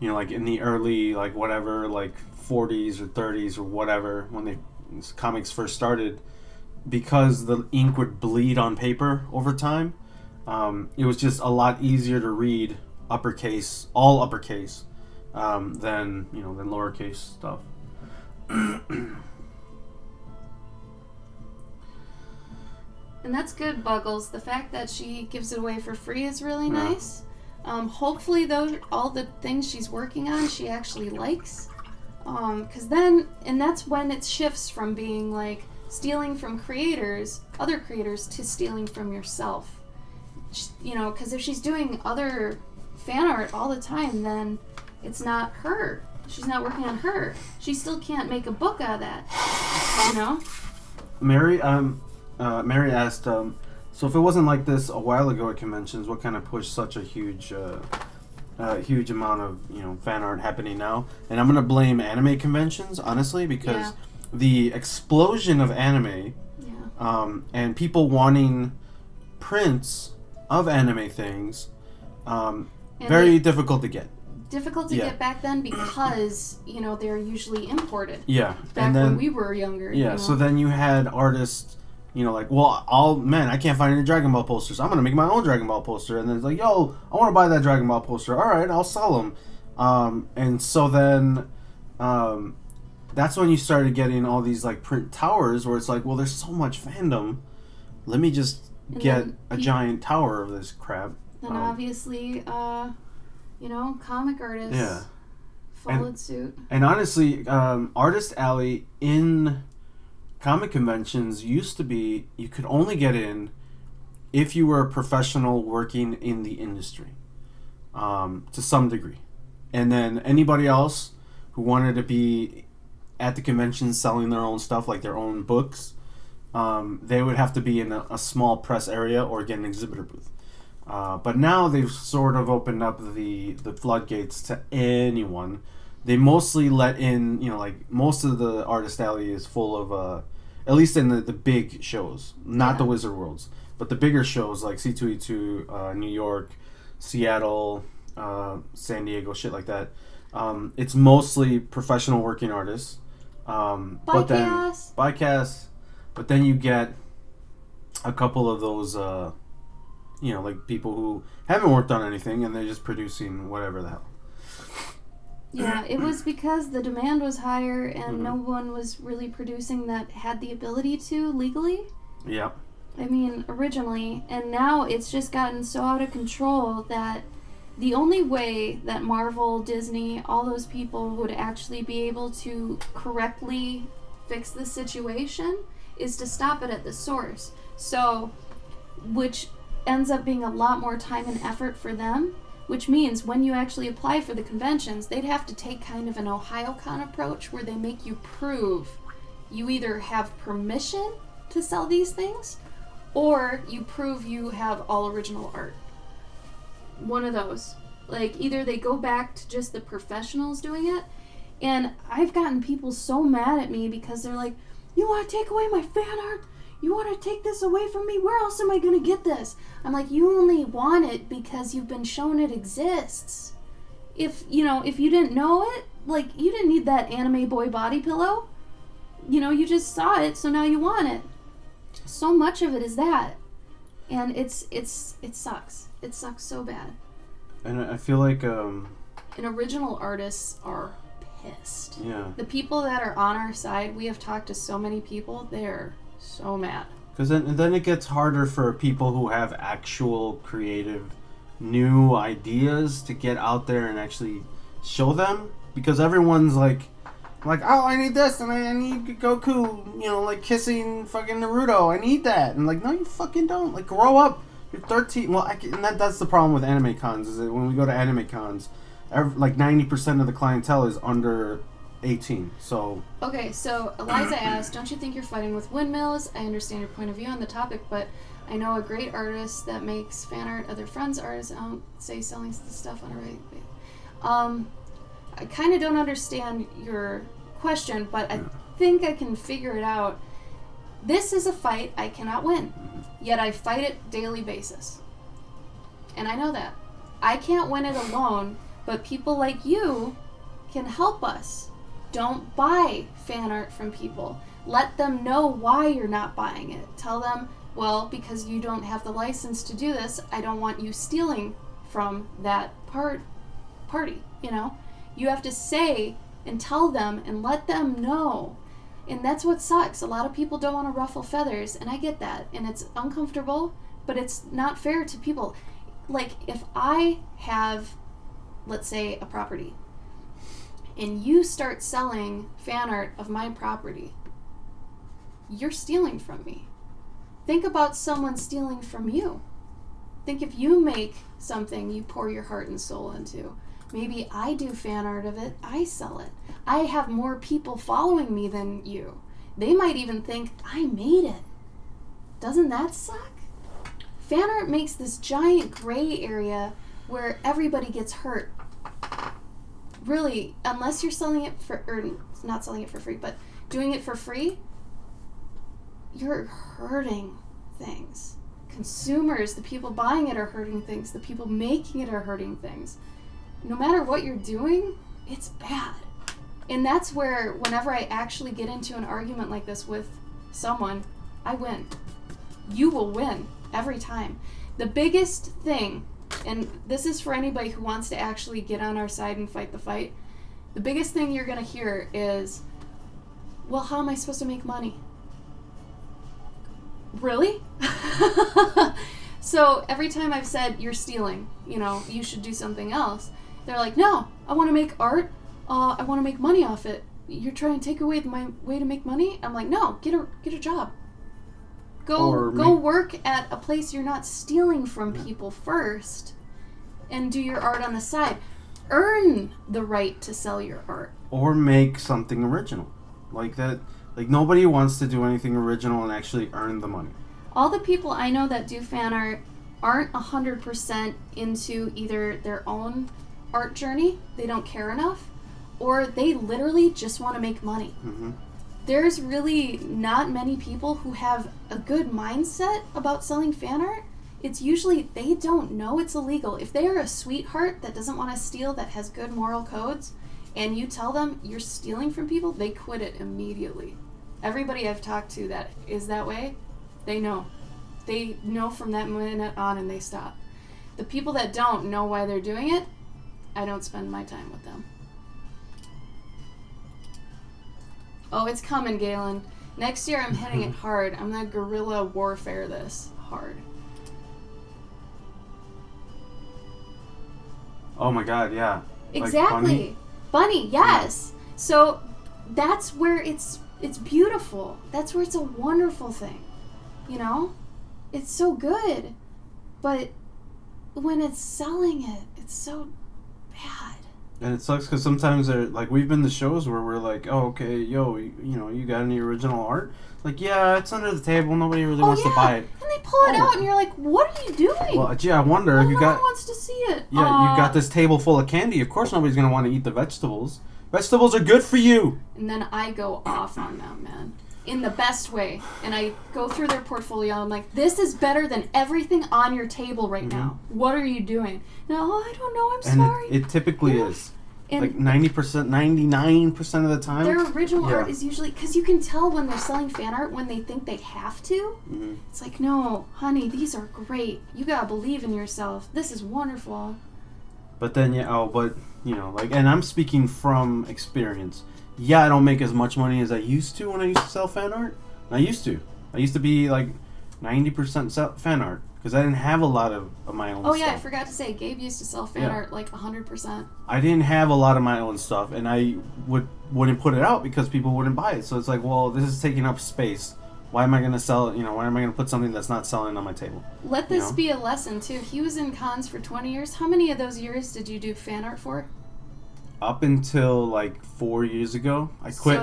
like in the early like 40s or 30s or whatever, when comics first started, because the ink would bleed on paper over time. It was just a lot easier to read all uppercase than lowercase stuff. And that's good, Buggles. The fact that she gives it away for free is really nice. Hopefully, though, all the things she's working on, she actually likes. And that's when it shifts from being like stealing from other creators, to stealing from yourself. Because if she's doing other fan art all the time, then it's not her. She's not working on her. She still can't make a book out of that. Mary asked, so if it wasn't like this a while ago at conventions, what kind of pushed such a huge amount of fan art happening now? And I'm gonna blame anime conventions, honestly, because the explosion of anime, and people wanting prints of anime things, very difficult to get. Difficult to get back then because they're usually imported. Yeah, back when we were younger. Yeah, so then you had artists. I can't find any Dragon Ball posters. I'm going to make my own Dragon Ball poster. And then it's like, yo, I want to buy that Dragon Ball poster. All right, I'll sell them. And so then that's when you started getting all these like print towers where it's like, well, there's so much fandom. Let me just get a giant tower of this crap. Then obviously, comic artists followed suit. And honestly, Artist Alley in comic conventions used to be, you could only get in if you were a professional working in the industry, to some degree. And then anybody else who wanted to be at the convention selling their own stuff, like their own books, they would have to be in a small press area or get an exhibitor booth. But now they've sort of opened up the floodgates to anyone. They mostly let in, like most of the Artist Alley is full of, at least in the big shows, not the Wizard Worlds, but the bigger shows like C2E2, New York, Seattle, San Diego, shit like that. It's mostly professional working artists. Bycast. But then you get a couple of those, like people who haven't worked on anything and they're just producing whatever the hell. Yeah, it was because the demand was higher and no one was really producing that had the ability to legally. Yeah. I mean, originally. And now it's just gotten so out of control that the only way that Marvel, Disney, all those people would actually be able to correctly fix the situation is to stop it at the source. So, which ends up being a lot more time and effort for them, which means when you actually apply for the conventions, they'd have to take kind of an OhioCon approach where they make you prove you either have permission to sell these things or you prove you have all original art. One of those. Like, either they go back to just the professionals doing it, and I've gotten people so mad at me because they're like, you want to take away my fan art? You want to take this away from me? Where else am I going to get this? I'm like, you only want it because you've been shown it exists. If you didn't know it, like, you didn't need that anime boy body pillow. You just saw it, so now you want it. So much of it is that. And it sucks. It sucks so bad. And I feel like... And original artists are pissed. Yeah. The people that are on our side, we have talked to so many people, they're so mad. Because then it gets harder for people who have actual creative new ideas to get out there and actually show them. Because everyone's like, oh, I need this, and I need Goku, like kissing fucking Naruto. I need that. And like, no, you fucking don't. Like, grow up. You're 13. Well, and that's the problem with anime cons, is that when we go to anime cons, like 90% of the clientele is under 18. So okay, so Eliza asked, don't you think you're fighting with windmills? I understand your point of view on the topic, but I know a great artist that makes fan art of their friends' artists. I don't say selling the stuff on a right. I kind of don't understand your question, but I think I can figure it out. This is a fight I cannot win, yet I fight it daily basis. And I know that. I can't win it alone, but people like you can help us. Don't buy fan art from people. Let them know why you're not buying it. Tell them, well, because you don't have the license to do this, I don't want you stealing from that party, You have to say and tell them and let them know. And that's what sucks. A lot of people don't want to ruffle feathers, and I get that. And it's uncomfortable, but it's not fair to people. Like, if I have, let's say, a property, and you start selling fan art of my property, you're stealing from me. Think about someone stealing from you. Think if you make something you pour your heart and soul into. Maybe I do fan art of it, I sell it. I have more people following me than you. They might even think, I made it. Doesn't that suck? Fan art makes this giant gray area where everybody gets hurt. Really, unless you're selling it or not selling it for free, but doing it for free, you're hurting things. Consumers, the people buying it are hurting things. The people making it are hurting things. No matter what you're doing, it's bad. And that's where, whenever I actually get into an argument like this with someone, I win. You will win every time. The biggest thing, and this is for anybody who wants to actually get on our side and fight the fight, the biggest thing you're going to hear is, well, how am I supposed to make money? Really? So every time I've said, you're stealing, you should do something else, they're like, no, I want to make art. I want to make money off it. You're trying to take away my way to make money? I'm like, no, get a job. Go work at a place you're not stealing from people first, and do your art on the side. Earn the right to sell your art. Or make something original. Like that. Like, nobody wants to do anything original and actually earn the money. All the people I know that do fan art aren't 100% into either their own art journey, they don't care enough, or they literally just want to make money. Mm-hmm. There's really not many people who have a good mindset about selling fan art. It's usually they don't know it's illegal. If they are a sweetheart that doesn't want to steal, that has good moral codes, and you tell them you're stealing from people, they quit it immediately. Everybody I've talked to that is that way, they know. They know from that minute on, and they stop. The people that don't know why they're doing it, I don't spend my time with them. Oh, it's coming, Galen. Next year I'm hitting it hard. I'm gonna guerrilla warfare this hard. Oh my god, yeah. Exactly. Like Bunny, yes. Yeah. So that's where it's beautiful. That's where it's a wonderful thing. You know? It's so good. But when it's selling it, it's so bad. And it sucks because sometimes we've been to shows where we're like, oh, okay, yo, you got any original art? Like, yeah, it's under the table. Nobody really wants to buy it. And they pull it out, and you're like, what are you doing? Well, gee, I wonder if you got... No one wants to see it. Yeah, you got this table full of candy. Of course nobody's going to want to eat the vegetables. Vegetables are good for you. And then I go off on them, man. In the best way. And I go through their portfolio. I'm like, this is better than everything on your table right now. What are you doing? No, I don't know. I'm sorry. It typically is. And like 90%, 99% of the time. Their original art is usually... Because you can tell when they're selling fan art when they think they have to. Mm-hmm. It's like, no, honey, these are great. You got to believe in yourself. This is wonderful. But then, and I'm speaking from experience. Yeah, I don't make as much money as I used to when I used to sell fan art. I used to be like 90% fan art because I didn't have a lot of my own stuff. Oh yeah, I forgot to say, Gabe used to sell fan art like 100%. I didn't have a lot of my own stuff, and I wouldn't put it out because people wouldn't buy it. So it's like, well, this is taking up space. Why am I going to sell it? Why am I going to put something that's not selling on my table? Let this be a lesson too. He was in cons for 20 years. How many of those years did you do fan art for? Up until like 4 years ago. I quit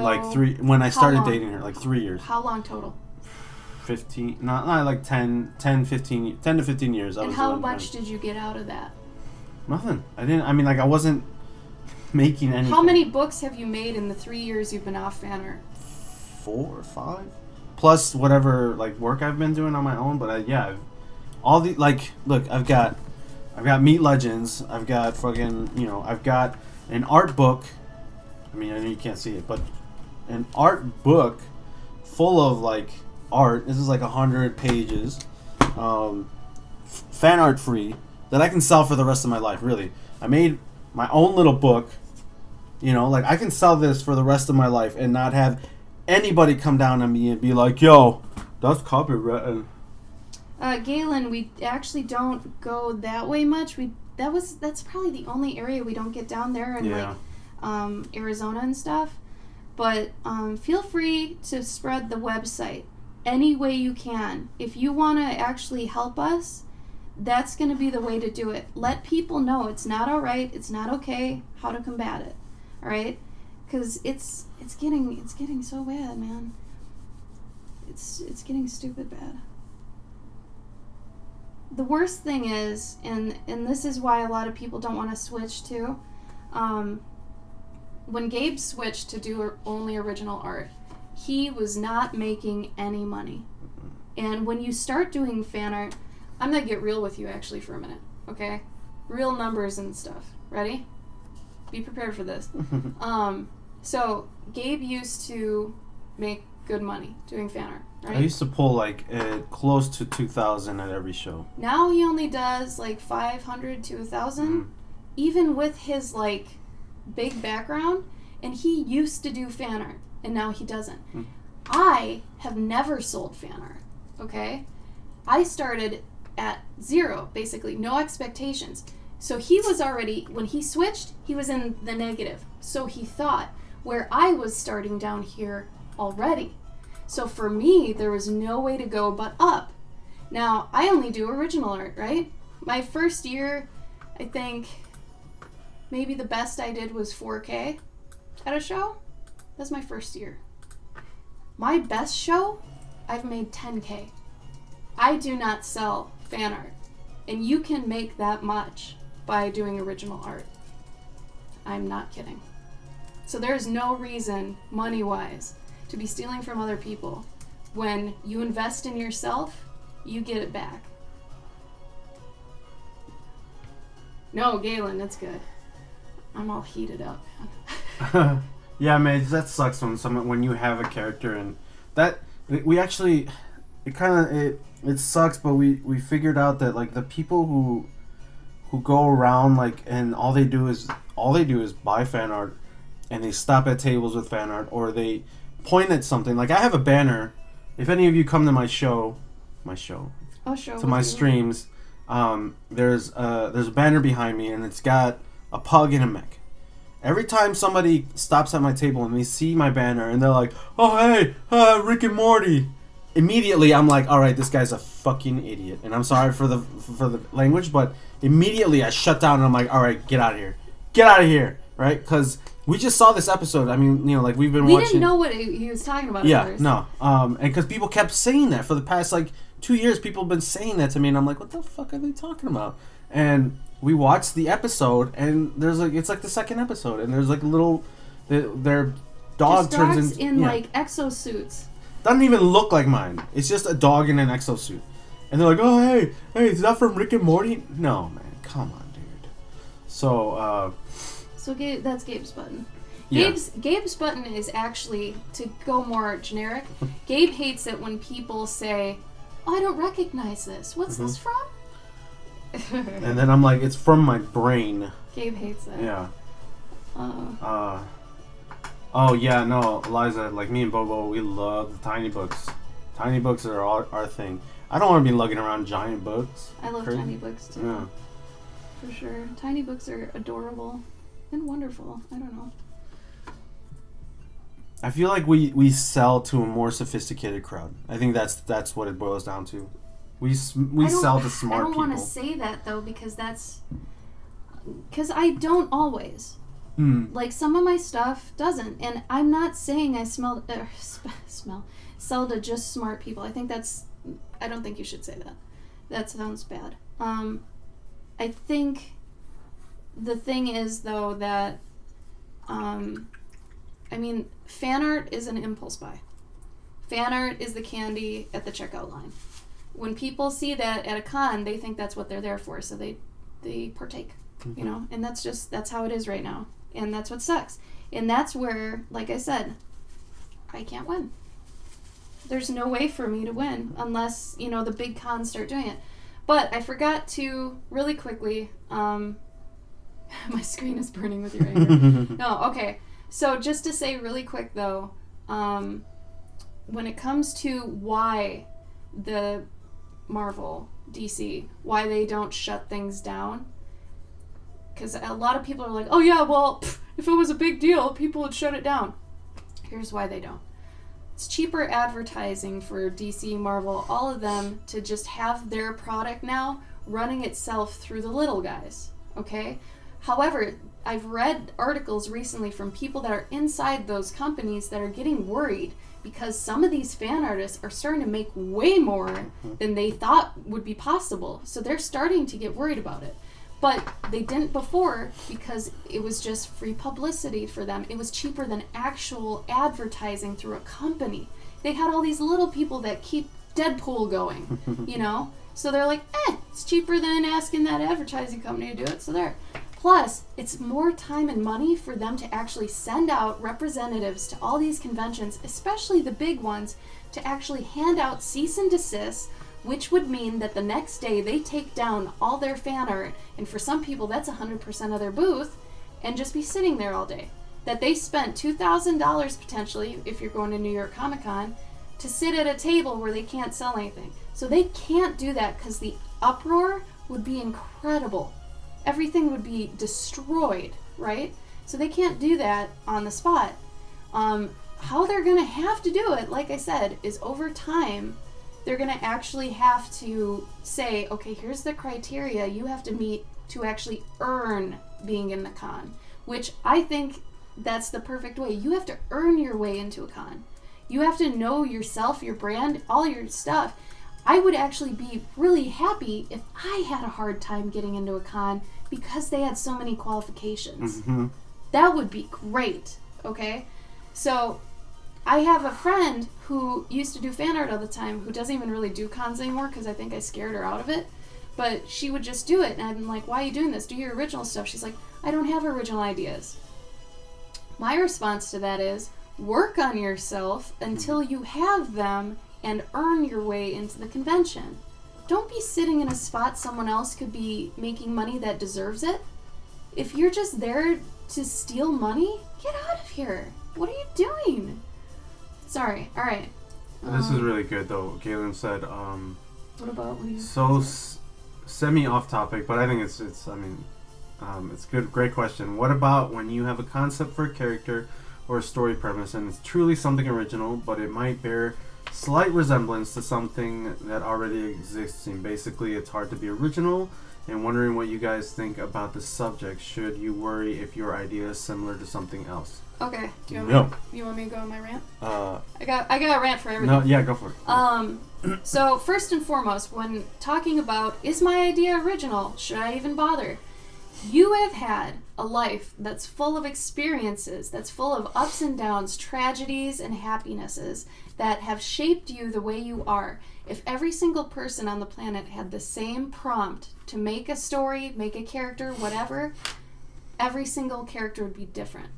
when I started dating her, like 3 years. How long total? 15, not like 10 to 15 years. And how much did you get out of that? Nothing. I wasn't making anything. How many books have you made in the 3 years you've been off fan art? 4 or 5. Plus whatever work I've been doing on my own, but I've got Meat Legends, I've got fucking, I've got an art book. I know you can't see it, but an art book full of art. This is 100 pages, fan art free, that I can sell for the rest of my life. Really, I made my own little book. I can sell this for the rest of my life and not have anybody come down on me and be like, "Yo, that's copyrighted." Galen, we actually don't go that way much. That's probably the only area we don't get down there in Arizona and stuff. But feel free to spread the website any way you can. If you want to actually help us, that's going to be the way to do it. Let people know it's not all right, it's not okay, how to combat it. All right? Because it's getting so bad, man. It's getting stupid bad. The worst thing is, and this is why a lot of people don't want to switch to, when Gabe switched to do only original art, he was not making any money. And when you start doing fan art, I'm going to get real with you actually for a minute, okay? Real numbers and stuff. Ready? Be prepared for this. So Gabe used to make good money doing fan art, right? I used to pull close to 2,000 at every show. Now he only does 500 to 1,000, even with his big background, and he used to do fan art, and now he doesn't. I have never sold fan art, okay? I started at 0, basically, no expectations. So he was already, when he switched, he was in the negative. So he thought, where I was starting down here already. So for me, there was no way to go but up. Now, I only do original art, right? My first year, I think maybe the best I did was 4K at a show. That's my first year. My best show, I've made 10K. I do not sell fan art. And you can make that much by doing original art. I'm not kidding. So there's no reason, money-wise, to be stealing from other people. When you invest in yourself, you get it back. No, Galen, that's good. I'm all heated up, man. Yeah, man, that sucks when you have a character and that we actually it sucks, but we figured out that like the people who go around like and all they do is buy fan art and they stop at tables with fan art or they point at something. Like I have a banner. If any of you come to my show, to my streams, there's a banner behind me and it's got a pug and a mech. Every time somebody stops at my table and they see my banner and they're like, "Oh hey, Rick and Morty," immediately I'm like, "All right, this guy's a fucking idiot." And I'm sorry for the language, but immediately I shut down and I'm like, "All right, get out of here, right?" Because we just saw this episode. I mean, you know, like we've been watching. We didn't know what he was talking about. Yeah, at first. no, and because people kept saying that for the past like 2 years, people have been saying that to me, and I'm like, "What the fuck are they talking about?" And we watched the episode, and there's like it's like the second episode, and there's like a little their dog just turns dogs in yeah. like exosuits. Doesn't even look like mine. It's just a dog in an exosuit, and they're like, "Oh hey, is that from Rick and Morty?" No man, come on, dude. So That's Gabe's button. yeah. Gabe's button is actually, to go more generic, Gabe hates it when people say, "Oh, I don't recognize this. What's this from?" And then I'm like, "It's from my brain." Gabe hates it. Yeah. Oh yeah, no, Eliza, like me and Bobo, we love the tiny books. Tiny books are our thing. I don't want to be lugging around giant books. I love Crazy. tiny books too. Yeah. For sure. Tiny books are adorable and wonderful. I don't know. I feel like we sell to a more sophisticated crowd. I think that's what it boils down to. We sell to smart people. I don't want to say that though because I don't always. Like some of my stuff doesn't, and I'm not saying I sell to just smart people. I don't think you should say that. That sounds bad. I think the thing is though that fan art is an impulse buy. Fan art is the candy at the checkout line. When people see that at a con, they think that's what they're there for, so they partake. Mm-hmm. You know, and that's how it is right now. And that's what sucks. And that's where, like I said, I can't win. There's no way for me to win unless, you know, the big cons start doing it. But I forgot to, really quickly, my screen is burning with your anger. No, okay. So just to say really quick, though, when it comes to why the Marvel, DC, why they don't shut things down, because a lot of people are like, "Oh yeah, well, if it was a big deal, people would shut it down." Here's why they don't. It's cheaper advertising for DC, Marvel, all of them to just have their product now running itself through the little guys, okay? However, I've read articles recently from people that are inside those companies that are getting worried because some of these fan artists are starting to make way more than they thought would be possible. So they're starting to get worried about it. But they didn't before because it was just free publicity for them. It was cheaper than actual advertising through a company. They had all these little people that keep Deadpool going, you know? So they're like, it's cheaper than asking that advertising company to do it, so there. Plus, it's more time and money for them to actually send out representatives to all these conventions, especially the big ones, to actually hand out cease and desist, which would mean that the next day they take down all their fan art, and for some people that's 100% of their booth, and just be sitting there all day. That they spent $2,000 potentially, if you're going to New York Comic Con, to sit at a table where they can't sell anything. So they can't do that because the uproar would be incredible. Everything would be destroyed, right? So they can't do that on the spot. how they're going to have to do it, like I said, is over time, they're going to actually have to say, okay, here's the criteria you have to meet to actually earn being in the con, which I think that's the perfect way. You have to earn your way into a con. You have to know yourself, your brand, all your stuff. I would actually be really happy if I had a hard time getting into a con because they had so many qualifications. Mm-hmm. That would be great, okay? So I have a friend who used to do fan art all the time who doesn't even really do cons anymore because I think I scared her out of it. But she would just do it, and I'm like, why are you doing this? Do your original stuff. She's like, I don't have original ideas. My response to that is, work on yourself until you have them and earn your way into the convention. Don't be sitting in a spot someone else could be making money that deserves it. If you're just there to steal money, get out of here. What are you doing? Sorry. All right. This is really good, though. Galen said, what about when you... So semi off topic, but I think it's good. Great question. What about when you have a concept for a character or a story premise and it's truly something original, but it might bear slight resemblance to something that already exists, and basically it's hard to be original, and wondering what you guys think about the subject. Should you worry if your idea is similar to something else? Okay. Do you want me to go on my rant? I got a rant for everything. No, yeah, go for it. So first and foremost, when talking about, is my idea original? Should I even bother? You have had a life that's full of experiences, that's full of ups and downs, tragedies and happinesses that have shaped you the way you are. If every single person on the planet had the same prompt to make a story, make a character, whatever, every single character would be different.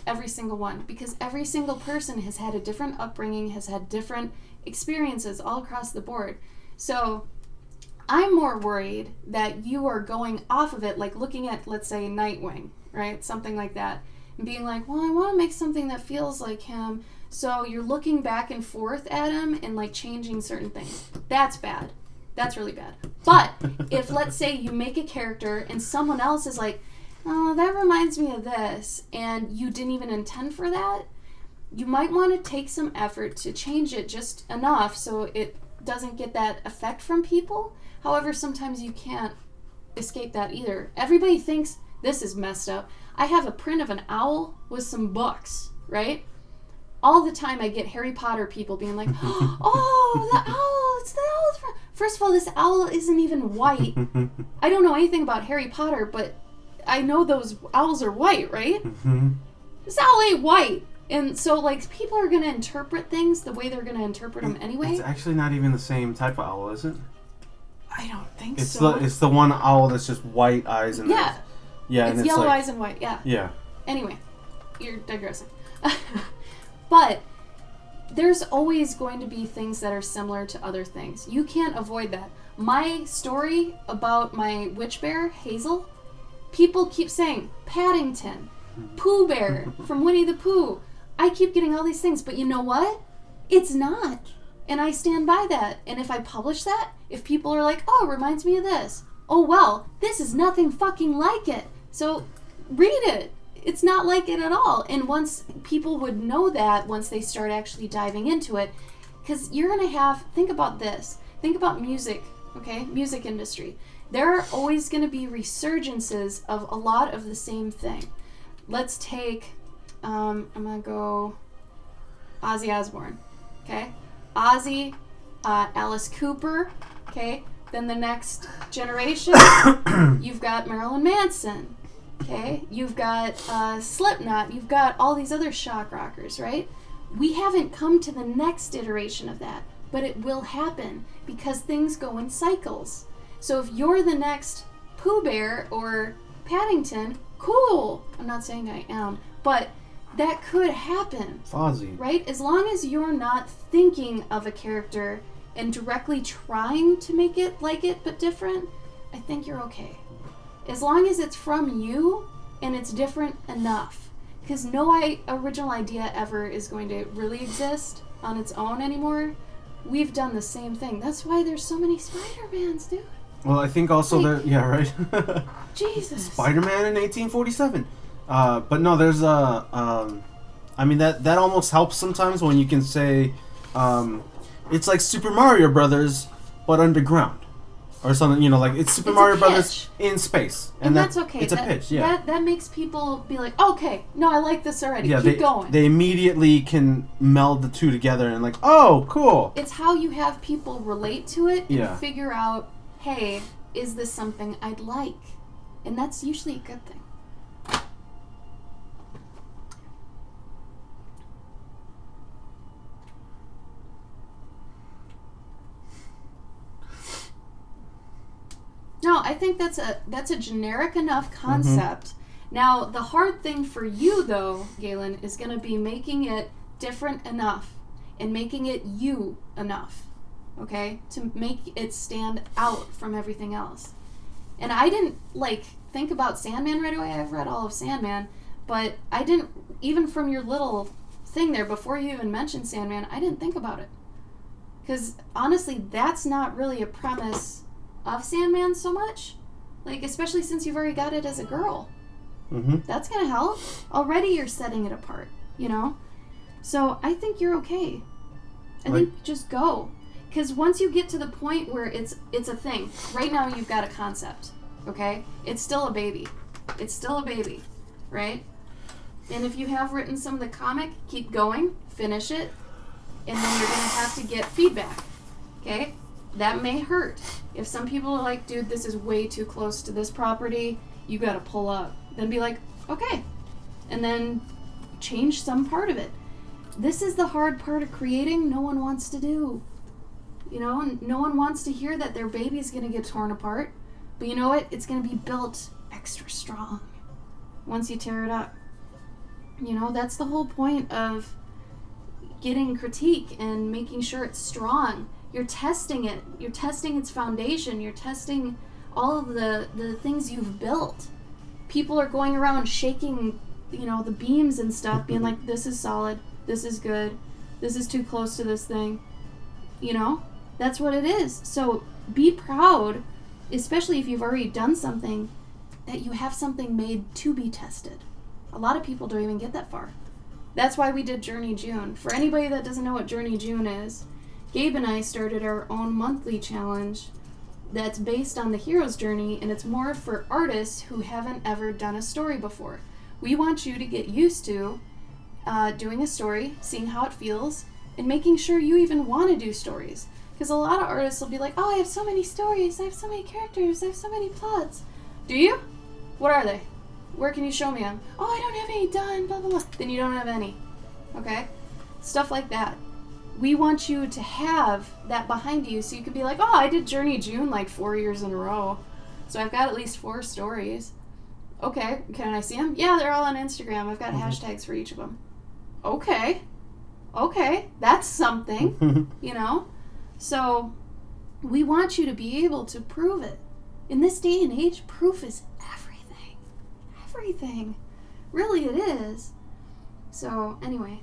Every single one. Because every single person has had a different upbringing, has had different experiences all across the board. So I'm more worried that you are going off of it, like looking at, let's say, Nightwing, right? Something like that. And being like, well, I want to make something that feels like him. So you're looking back and forth at him and like changing certain things. That's bad. That's really bad. But if, let's say, you make a character and someone else is like, oh, that reminds me of this, and you didn't even intend for that, you might want to take some effort to change it just enough so it doesn't get that effect from people. However, sometimes you can't escape that either. Everybody thinks this is messed up. I have a print of an owl with some books, right? All the time I get Harry Potter people being like, oh, the owl, it's the owl. First of all, this owl isn't even white. I don't know anything about Harry Potter, but I know those owls are white, right? Mm-hmm. This owl ain't white. And so, like, people are going to interpret things the way they're going to interpret them anyway. It's actually not even the same type of owl, is it? I don't think it's so. It's the one owl that's just white eyes and yeah, and it's yellow eyes and white. Yeah. Yeah. Anyway, you're digressing. But there's always going to be things that are similar to other things. You can't avoid that. My story about my witch bear, Hazel, people keep saying Paddington, Pooh Bear from Winnie the Pooh. I keep getting all these things, but you know what? It's not. And I stand by that. And if I publish that, if people are like, oh, it reminds me of this. Oh, well, this is nothing fucking like it. So read it. It's not like it at all. And once people would know that, once they start actually diving into it, because you're going to have, think about this. Think about music, okay? Music industry. There are always going to be resurgences of a lot of the same thing. Let's take, I'm going to go Ozzy Osbourne, okay? Ozzy, Alice Cooper, okay? Then the next generation, you've got Marilyn Manson, okay? You've got Slipknot, you've got all these other shock rockers, right? We haven't come to the next iteration of that, but it will happen because things go in cycles. So if you're the next Pooh Bear or Paddington, cool. I'm not saying I am, but that could happen. Fozzie. Right? As long as you're not thinking of a character and directly trying to make it like it but different, I think you're okay. As long as it's from you and it's different enough. Because no original idea ever is going to really exist on its own anymore. We've done the same thing. That's why there's so many Spider-Mans, dude. Well, I think also like, yeah, right? Jesus. Spider-Man in 1847. But no, there's I I mean, that almost helps sometimes when you can say, it's like Super Mario Brothers, but underground. Or something, like it's Super Mario Brothers in space. And that's okay. It's a pitch, yeah. That makes people be like, okay, no, I like this already. Yeah, Keep going. They immediately can meld the two together and like, oh, cool. It's how you have people relate to it and Yeah. figure out, hey, is this something I'd like? And that's usually a good thing. No, I think that's a generic enough concept. Mm-hmm. Now, the hard thing for you, though, Galen, is going to be making it different enough and making it you enough, okay, to make it stand out from everything else. And I didn't, think about Sandman right away. I've read all of Sandman, but I didn't, even from your little thing there, before you even mentioned Sandman, I didn't think about it. Because, honestly, that's not really a premise of Sandman so much, especially since you've already got it as a girl. Mm-hmm. That's gonna help. Already you're setting it apart, so I think you're okay. I think just go, because once you get to the point where it's a thing. Right now you've got a concept, okay? It's still a baby, right? And if you have written some of the comic, keep going, finish it, and then you're gonna have to get feedback, okay? That may hurt. If some people are like, dude, this is way too close to this property, you gotta pull up. Then be like, okay. And then change some part of it. This is the hard part of creating no one wants to do. And no one wants to hear that their baby's gonna get torn apart. But you know what? It's gonna be built extra strong once you tear it up. That's the whole point of getting critique and making sure it's strong. You're testing it. You're testing its foundation. You're testing all of the things you've built. People are going around shaking, the beams and stuff, being like, this is solid, this is good, this is too close to this thing. That's what it is. So be proud, especially if you've already done something, that you have something made to be tested. A lot of people don't even get that far. That's why we did Journey June. For anybody that doesn't know what Journey June is, Gabe and I started our own monthly challenge that's based on the hero's journey, and it's more for artists who haven't ever done a story before. We want you to get used to doing a story, seeing how it feels, and making sure you even want to do stories. Because a lot of artists will be like, oh, I have so many stories, I have so many characters, I have so many plots. Do you? What are they? Where can you show me them? Oh, I don't have any done, blah, blah, blah. Then you don't have any. Okay? Stuff like that. We want you to have that behind you so you can be like, oh, I did Journey June 4 years in a row. So I've got at least 4 stories. Okay, can I see them? Yeah, they're all on Instagram. I've got hashtags for each of them. Okay, that's something, So we want you to be able to prove it. In this day and age, proof is everything. Everything. Really, it is. So, anyway.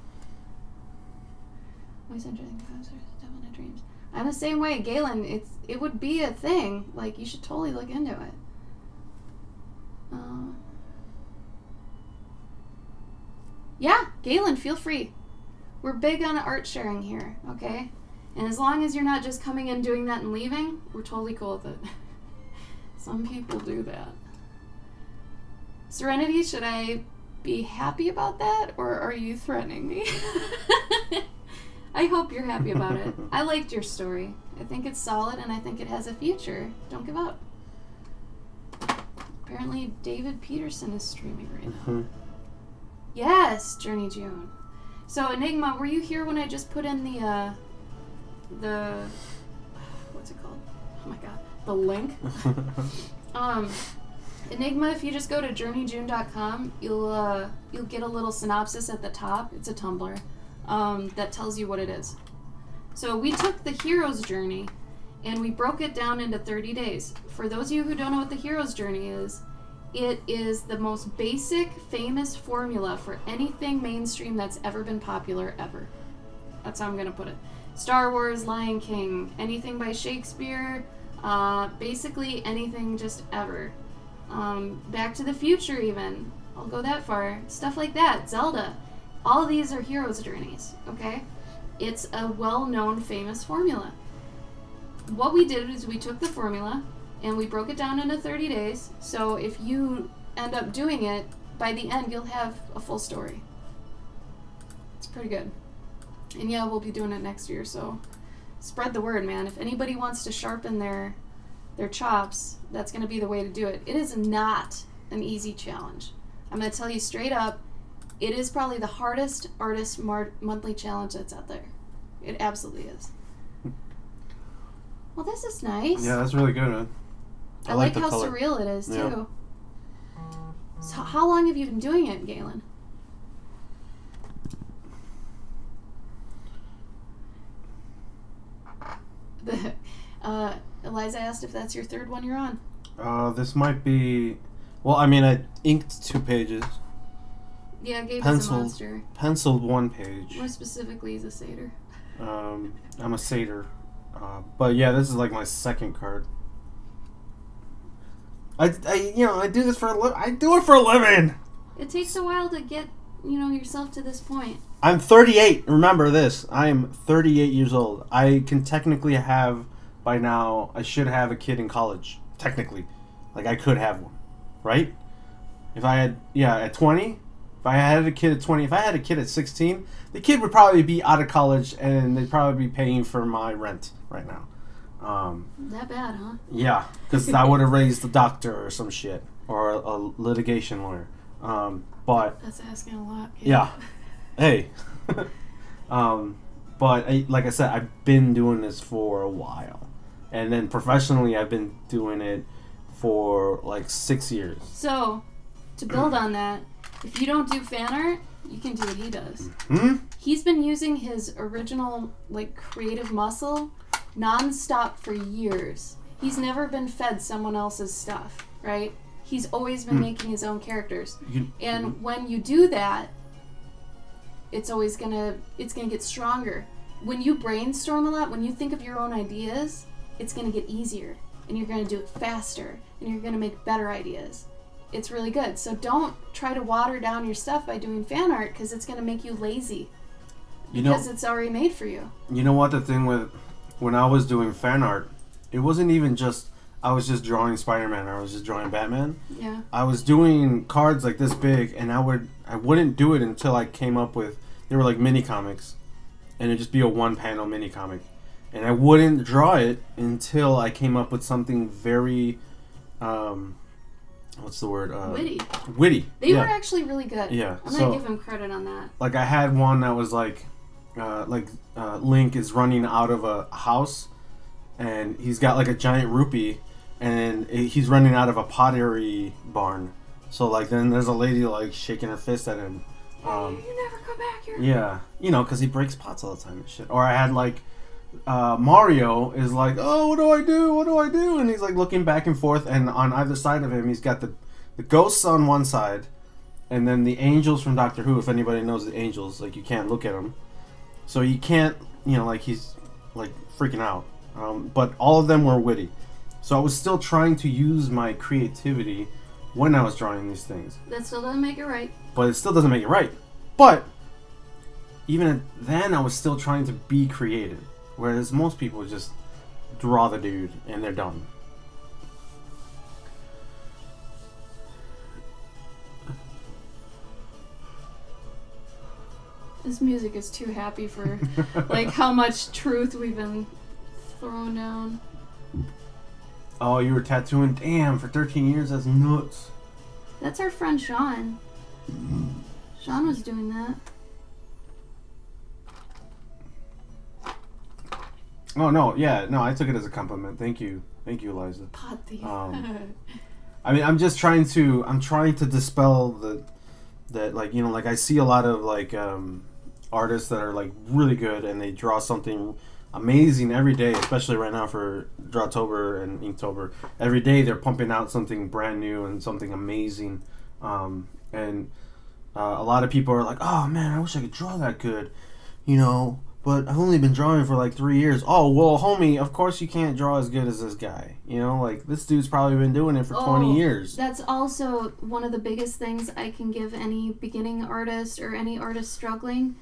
Always enjoying Devil in Dreams. I'm the same way, Galen. It would be a thing. You should totally look into it. Yeah, Galen, feel free. We're big on art sharing here, okay? And as long as you're not just coming in, doing that, and leaving, we're totally cool with it. Some people do that. Serenity, should I be happy about that, or are you threatening me? I hope you're happy about it. I liked your story. I think it's solid, and I think it has a future. Don't give up. Apparently, David Peterson is streaming right now. Mm-hmm. Yes, Journey June. So, Enigma, were you here when I just put in the what's it called? Oh my god, the link. Enigma, if you just go to journeyjune.com, you'll get a little synopsis at the top. It's a Tumblr. That tells you what it is. So we took the hero's journey and we broke it down into 30 days. For those of you who don't know what the hero's journey is, it is the most basic, famous formula for anything mainstream that's ever been popular ever. That's how I'm going to put it. Star Wars, Lion King, anything by Shakespeare, basically anything just ever. Back to the Future even. I'll go that far. Stuff like that. Zelda. All of these are hero's journeys, okay? It's a well-known, famous formula. What we did is we took the formula and we broke it down into 30 days. So if you end up doing it, by the end you'll have a full story. It's pretty good. And yeah, we'll be doing it next year, so spread the word, man. If anybody wants to sharpen their chops, that's going to be the way to do it. It is not an easy challenge. I'm going to tell you straight up, it is probably the hardest artist monthly challenge that's out there. It absolutely is. Well, this is nice. Yeah, that's really good, man. I like how color. surreal it is, too. Yeah. So how long have you been doing it, Galen? Eliza asked if that's your third one you're on. This might be... Well, I mean, I inked 2 pages. Yeah, Gabe is a monster. Penciled 1 page. More specifically, he's a satyr. I'm a satyr. But yeah, this is like my second card. I do this for a living. I do it for a living. It takes a while to get, yourself to this point. I'm 38. Remember this. I am 38 years old. I can technically have, by now, I should have a kid in college. Technically. Like, I could have one. Right? If I had, at 20, if I had a kid at 20, if I had a kid at 16, the kid would probably be out of college and they'd probably be paying for my rent right now. That bad, huh? Yeah, because I would have raised a doctor or some shit. Or a litigation lawyer. But... That's asking a lot. Kid. Yeah. Hey. But like I said, I've been doing this for a while. And then professionally, I've been doing it for like 6 years. So, to build on that, if you don't do fan art, you can do what he does. Hmm? He's been using his original, creative muscle non-stop for years. He's never been fed someone else's stuff, right? He's always been making his own characters. And when you do that, it's gonna get stronger. When you brainstorm a lot, when you think of your own ideas, it's gonna get easier. And you're gonna do it faster. And you're gonna make better ideas. It's really good. So don't try to water down your stuff by doing fan art, because it's gonna make you lazy. Because it's already made for you. You know what the thing with... When I was doing fan art, it wasn't even just... I was just drawing Spider-Man or I was just drawing Batman. Yeah. I was doing cards like this big, and I wouldn't do it until I came up with... They were like mini comics. And it'd just be a 1-panel mini comic. And I wouldn't draw it until I came up with something very... what's the word? Witty. They were actually really good. Yeah. I'm going to give him credit on that. Like, I had one that was like Link is running out of a house, and he's got like a giant rupee, and he's running out of a pottery barn. So like then there's a lady like shaking her fist at him. You never come back here. Yeah, because he breaks pots all the time and shit. Or I had like Mario is like, oh, what do I do? What do I do? And he's like looking back and forth, and on either side of him he's got the ghosts on one side, and then the angels from Doctor Who. If anybody knows the angels, like you can't look at them. So you can't, like he's like freaking out. But all of them were witty. So I was still trying to use my creativity when I was drawing these things. That still doesn't make it right. But it still doesn't make it right. But even then, I was still trying to be creative. Whereas most people just draw the dude and they're done. This music is too happy for like how much truth we've been throwing down. Oh, you were tattooing? Damn, for 13 years? That's nuts. That's our friend Sean. Sean was doing that. Oh, no, yeah, no, I took it as a compliment. Thank you, Eliza. Pot thief. I mean, I'm trying to dispel that like, like I see a lot of like artists that are like really good and they draw something amazing every day, especially right now for Drawtober and Inktober. Every day they're pumping out something brand new and something amazing. And a lot of people are like, oh man, I wish I could draw that good, But but I've only been drawing for like 3 years. Oh, well, homie, of course you can't draw as good as this guy. You know, like, this dude's probably been doing it for 20 years. That's also one of the biggest things I can give any beginning artist or any artist struggling.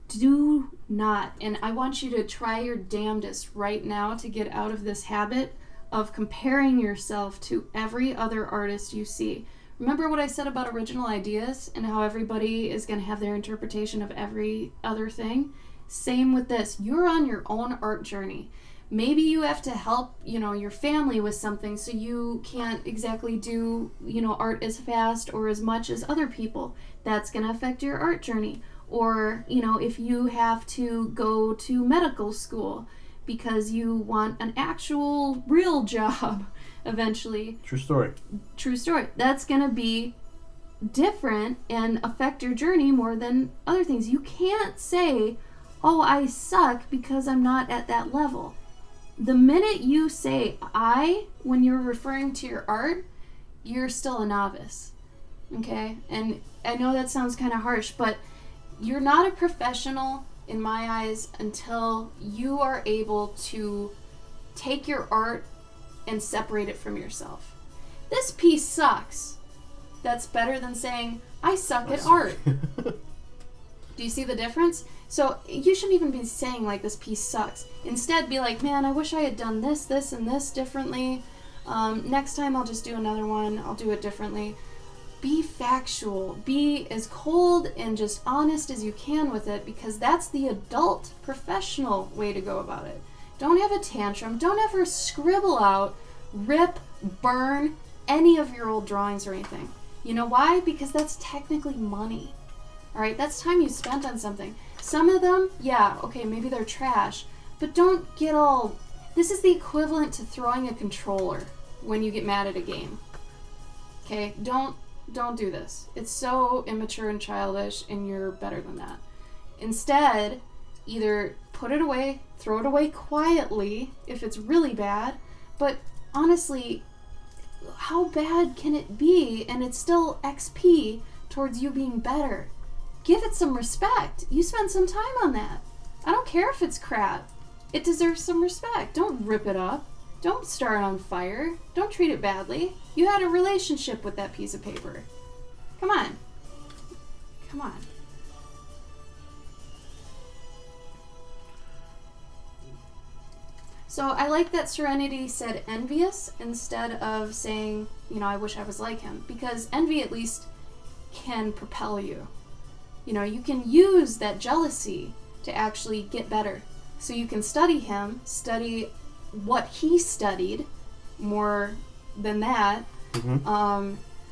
Do not, and I want you to try your damnedest right now to get out of this habit of comparing yourself to every other artist you see. Remember what I said about original ideas and how everybody is going to have their interpretation of every other thing? Same with this. You're on your own art journey. Maybe you have to help, your family with something, so you can't exactly do, art as fast or as much as other people. That's going to affect your art journey. Or, if you have to go to medical school because you want an actual real job eventually. True story. That's going to be different and affect your journey more than other things. You can't say, oh, I suck because I'm not at that level. The minute you say when you're referring to your art, you're still a novice. Okay? And I know that sounds kind of harsh, but you're not a professional in my eyes until you are able to take your art and separate it from yourself. This piece sucks. That's better than saying, I suck at art. Do you see the difference? So you shouldn't even be saying, like, this piece sucks. Instead, be like, man, I wish I had done this, and this differently. Next time I'll just do another one. I'll do it differently. Be factual. Be as cold and just honest as you can with it, because that's the adult, professional way to go about it. Don't have a tantrum. Don't ever scribble out, rip, burn any of your old drawings or anything. You know why? Because that's technically money. All right? That's time you spent on something. Some of them, yeah, okay, maybe they're trash, but don't get all... This is the equivalent to throwing a controller when you get mad at a game. Okay? Don't do this. It's so immature and childish, and you're better than that. Instead, either put it away, throw it away quietly if it's really bad, but honestly, how bad can it be? And it's still XP towards you being better. Give it some respect. You spent some time on that. I don't care if it's crap. It deserves some respect. Don't rip it up. Don't start it on fire. Don't treat it badly. You had a relationship with that piece of paper. Come on. Come on. So I like that Serenity said envious instead of saying, I wish I was like him. Because envy at least can propel you. You can use that jealousy to actually get better. So you can study him, study what he studied more than that,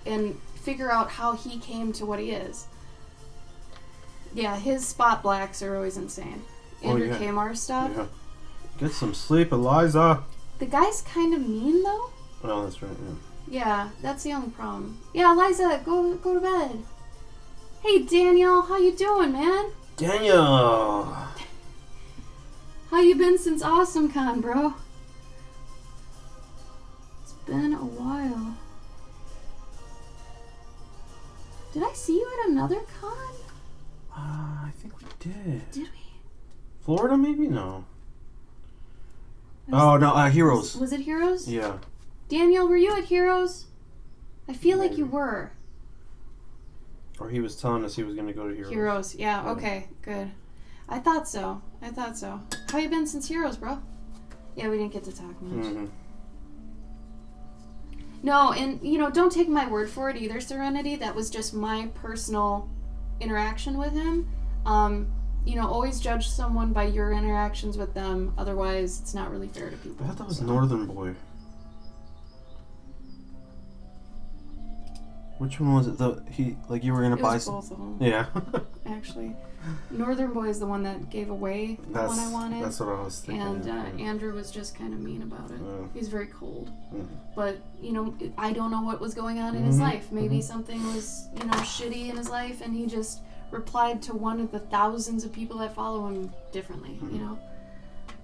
and figure out how he came to what he is. Yeah, his spot blacks are always insane. Andrew Kmar stuff. Yeah. Get some sleep, Eliza. The guy's kind of mean, though. Oh, that's right, yeah. Yeah, that's the only problem. Yeah, Eliza, go to bed. Hey, Daniel, how you doing, man? Daniel! How you been since AwesomeCon, bro? It's been a while. Did I see you at another con? I think we did. Did we? Florida, maybe? No. Heroes. Was it Heroes? Yeah. Daniel, were you at Heroes? I feel like you were. Or he was telling us he was going to go to Heroes. Heroes, yeah, okay, good. I thought so. How you been since Heroes, bro? Yeah, we didn't get to talk much. Mm-hmm. No, and, don't take my word for it either, Serenity. That was just my personal interaction with him. Always judge someone by your interactions with them. Otherwise, it's not really fair to people. I thought that was Northern Boy. Which one was it? You were gonna buy some. Both of them. Yeah. Actually, Northern Boy is the one that gave away the one I wanted. That's what I was thinking. And Andrew was just kind of mean about it. He's very cold. Mm-hmm. But I don't know what was going on in his life. Maybe something was shitty in his life, and he just replied to one of the thousands of people that follow him differently.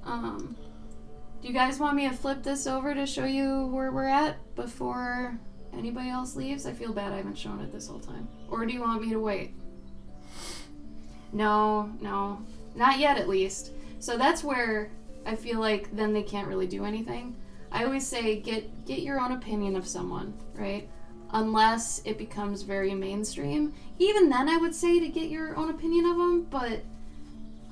Do you guys want me to flip this over to show you where we're at before anybody else leaves? I feel bad I haven't shown it this whole time. Or do you want me to wait? No. Not yet, at least. So that's where I feel like then they can't really do anything. I always say get your own opinion of someone, right? Unless it becomes very mainstream. Even then, I would say to get your own opinion of them. But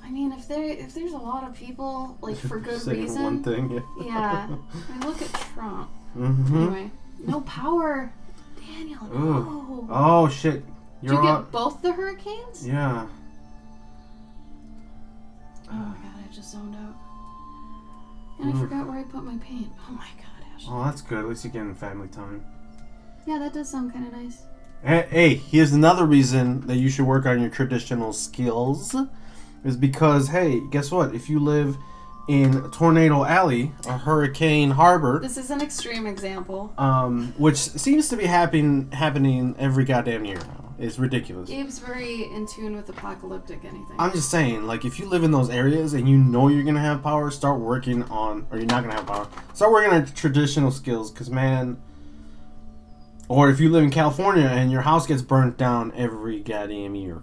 I mean, if there's a lot of people like for good reason, one thing, yeah. I mean, look at Trump. Mm-hmm. Anyway, no power, Daniel. No. Oh shit! Did you get both the hurricanes? Yeah. Oh my god, I just zoned out. And I forgot where I put my paint. Oh my god, Ash. Oh, that's good. At least you're getting family time. Yeah, that does sound kind of nice. Hey, here's another reason that you should work on your traditional skills. Is because, hey, guess what? If you live in Tornado Alley, a hurricane harbor... This is an extreme example. Which seems to be happening every goddamn year now. It's ridiculous. Gabe's very in tune with apocalyptic anything. I'm just saying, like, if you live in those areas and you know you're going to have power, start working on... Or you're not going to have power. Start working on traditional skills, because, man... Or if you live in California and your house gets burnt down every goddamn year,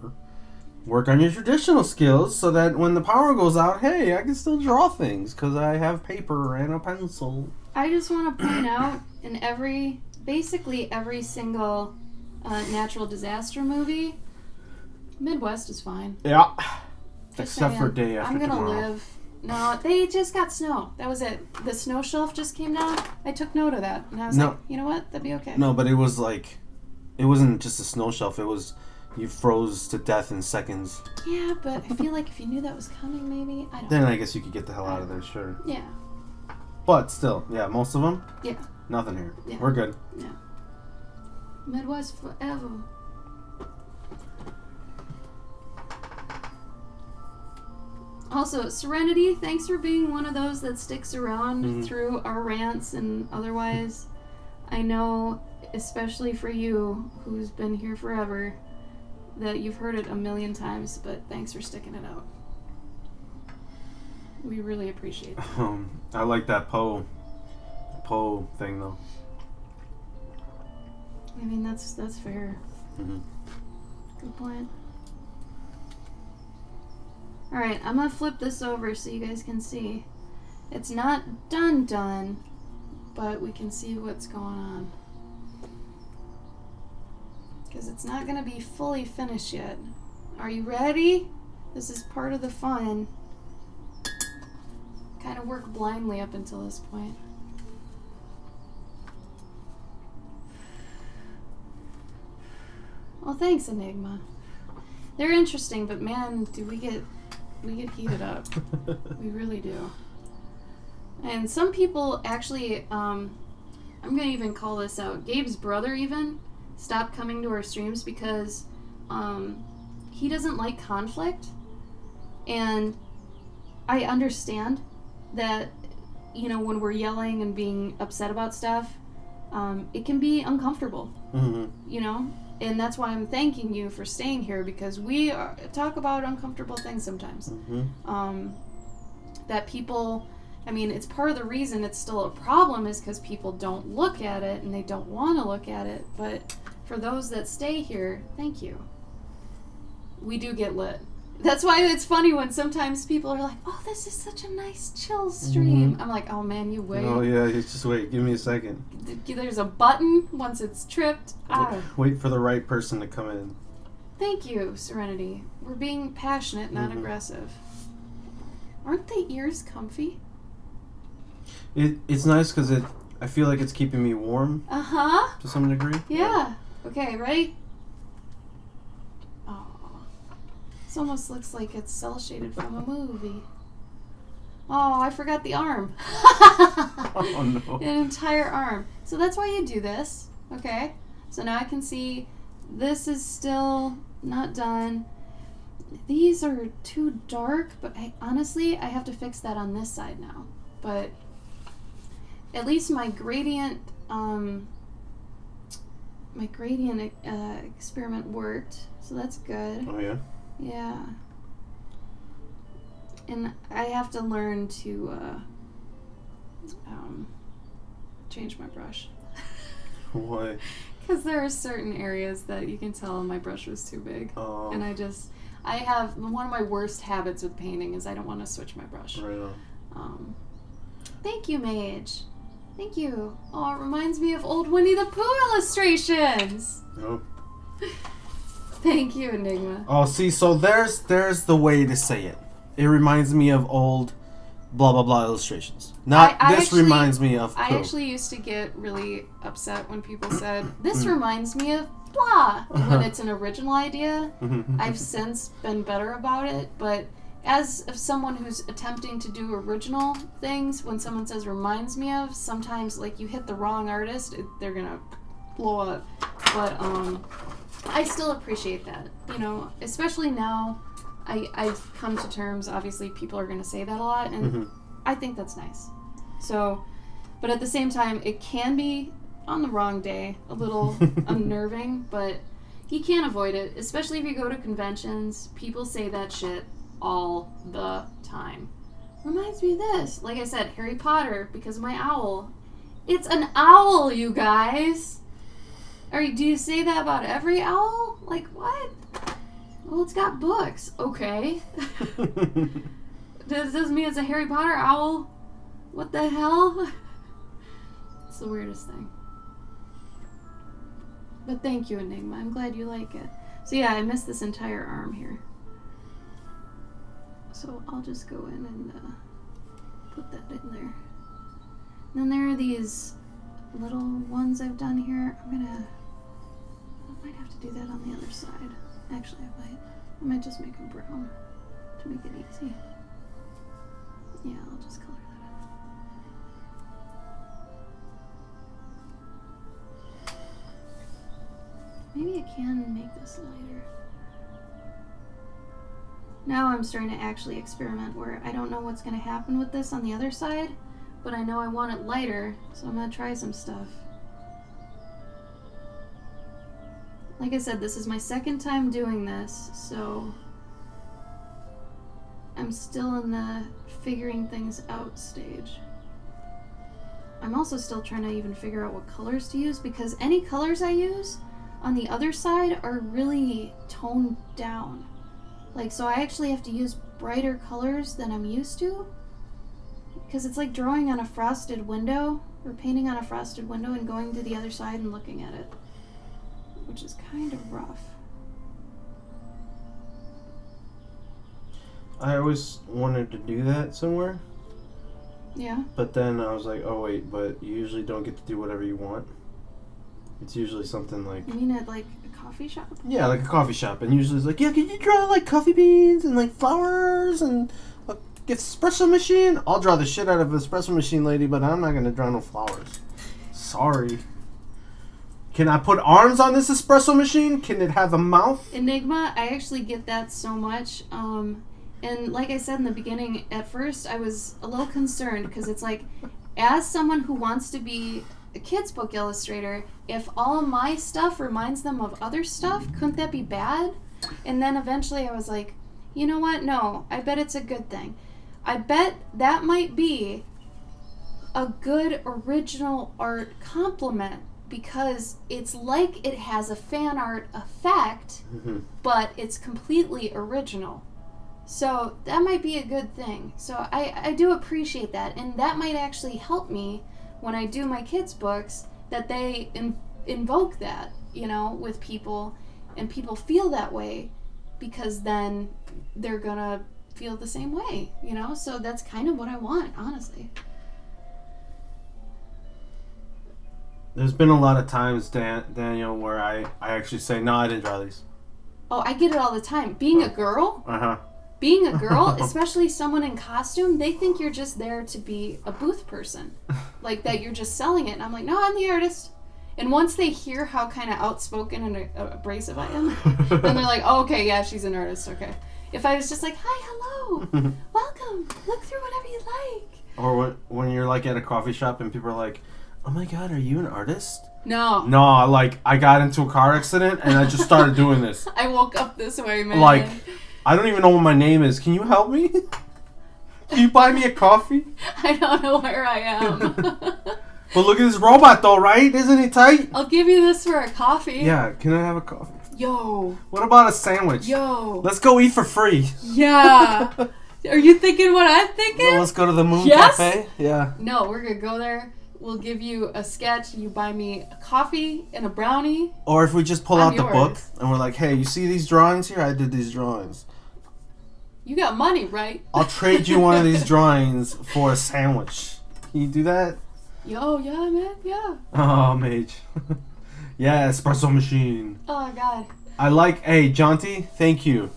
work on your traditional skills so that when the power goes out, hey, I can still draw things because I have paper and a pencil. I just want to point out in basically every single natural disaster movie, Midwest is fine. Yeah. Just Except for saying, day after tomorrow. I'm gonna live. No, they just got snow. That was it. The snow shelf just came down. I took note of that. And I was like, you know what? That'd be okay. No, but it was like, it wasn't just a snow shelf. It was, you froze to death in seconds. Yeah, but I feel like if you knew that was coming, maybe, I don't Then know. I guess you could get the hell out of there, sure. Yeah. But still, yeah, most of them? Yeah. Nothing here. Yeah. We're good. Yeah. Midwest forever. Also, Serenity, thanks for being one of those that sticks around through our rants and otherwise. I know, especially for you, who's been here forever, that you've heard it a million times, but thanks for sticking it out. We really appreciate that. I like that Poe thing, though. I mean, that's fair. Mm-hmm. Good point. Alright, I'm gonna flip this over so you guys can see. It's not done, but we can see what's going on. Because it's not gonna be fully finished yet. Are you ready? This is part of the fun. Kind of work blindly up until this point. Well, thanks, Enigma. They're interesting, but man, do we get heated up. We really do. And some people actually, I'm going to even call this out. Gabe's brother even stopped coming to our streams because he doesn't like conflict. And I understand that, you know, when we're yelling and being upset about stuff, it can be uncomfortable, you know? And that's why I'm thanking you for staying here, because we talk about uncomfortable things sometimes. That people, I mean, it's part of the reason it's still a problem is because people don't look at it and they don't want to look at it. But for those that stay here, thank you. We do get lit. That's why it's funny when sometimes people are like, oh, this is such a nice chill stream. I'm like, oh man, you wait. Oh yeah, just wait. Give me a second. There's a button once it's tripped. Wait for the right person to come in. Thank you, Serenity. We're being passionate, not aggressive. Aren't the ears comfy? It's nice because I feel like it's keeping me warm. To some degree. Yeah. Okay, ready? This almost looks like it's cel shaded from a movie. Oh, I forgot the arm. Oh no. An entire arm. So that's why you do this. Okay. So now I can see this is still not done. These are too dark, but honestly, I have to fix that on this side now. But at least my gradient experiment worked. So that's good. Oh yeah? Yeah. And I have to learn to change my brush. Why? Because there are certain areas that you can tell my brush was too big. Oh. And I have one of my worst habits with painting is I don't want to switch my brush. Right on. Thank you, Mage. Thank you. Oh, it reminds me of old Winnie the Pooh illustrations. Nope. Thank you, Enigma. Oh, see, so there's the way to say it. It reminds me of old blah blah blah illustrations. Not this actually, reminds me of Pooh. I actually used to get really upset when people said, this reminds me of blah, when it's an original idea. I've since been better about it, but as of someone who's attempting to do original things, when someone says reminds me of, sometimes like you hit the wrong artist, they're gonna blow up. But I still appreciate that, you know, especially now. I've come to terms, obviously people are gonna say that a lot, and I think that's nice. So, but at the same time, it can be on the wrong day a little unnerving, but you can't avoid it, especially if you go to conventions. People say that shit all the time. Reminds me of this. Like I said, Harry Potter, because of my owl. It's an owl, you guys. Do you say that about every owl? Like, what? Well, it's got books. Okay. Doesn't mean it's a Harry Potter owl. What the hell? It's the weirdest thing. But thank you, Enigma. I'm glad you like it. So yeah, I missed this entire arm here. So I'll just go in and put that in there. And then there are these little ones I've done here. I might have to do that on the other side. Actually, I might just make them brown to make it easy. Yeah, I'll just color that in. Maybe I can make this lighter. Now I'm starting to actually experiment where I don't know what's going to happen with this on the other side, but I know I want it lighter, so I'm going to try some stuff. Like I said, this is my second time doing this, so I'm still in the figuring things out stage. I'm also still trying to even figure out what colors to use, because any colors I use on the other side are really toned down. Like, so I actually have to use brighter colors than I'm used to, because it's like drawing on a frosted window, or painting on a frosted window and going to the other side and looking at it, which is kind of rough. I always wanted to do that somewhere. Yeah. But then I was like, oh wait, but you usually don't get to do whatever you want. It's usually something like... You mean at like a coffee shop? Yeah, like a coffee shop. And usually it's like, yeah, can you draw like coffee beans and like flowers and a espresso machine? I'll draw the shit out of an espresso machine, lady, but I'm not going to draw no flowers. Sorry. Can I put arms on this espresso machine? Can it have a mouth? Enigma, I actually get that so much. And like I said in the beginning, at first I was a little concerned, because it's like, as someone who wants to be a kid's book illustrator, if all my stuff reminds them of other stuff, couldn't that be bad? And then eventually I was like, you know what? No, I bet it's a good thing. I bet that might be a good original art compliment, because it's like it has a fan art effect, but it's completely original. So that might be a good thing. So I do appreciate that, and that might actually help me when I do my kids' books, that they invoke that, you know, with people, and people feel that way, because then they're gonna feel the same way, you know? So that's kind of what I want, honestly. There's been a lot of times, Daniel, where I actually say, no, I didn't draw these. Oh, I get it all the time. Being a girl, being a girl, especially someone in costume, they think you're just there to be a booth person. Like, that you're just selling it. And I'm like, no, I'm the artist. And once they hear how kind of outspoken and abrasive I am, then they're like, oh, okay, yeah, she's an artist, okay. If I was just like, hi, hello, welcome, look through whatever you like. Or when you're like at a coffee shop and people are like, oh my god, are you an artist? No. No, like, I got into a car accident and I just started doing this. I woke up this way, man. Like, I don't even know what my name is. Can you help me? Can you buy me a coffee? I don't know where I am. But look at this robot though, right? Isn't he tight? I'll give you this for a coffee. Yeah, can I have a coffee? Yo. What about a sandwich? Yo. Let's go eat for free. Yeah. Are you thinking what I'm thinking? So let's go to the Moon Yes? Cafe. Yeah. No, we're gonna go there. We'll give you a sketch. You buy me a coffee and a brownie. Or if we just pull I'm out the yours. book and we're like, hey, you see these drawings here? I did these drawings. You got money, right? I'll trade you one of these drawings for a sandwich. Can you do that? Yo, yeah, man, yeah. Oh, mage. Yeah, espresso machine. Oh, God. I like, hey, Jonty, thank you.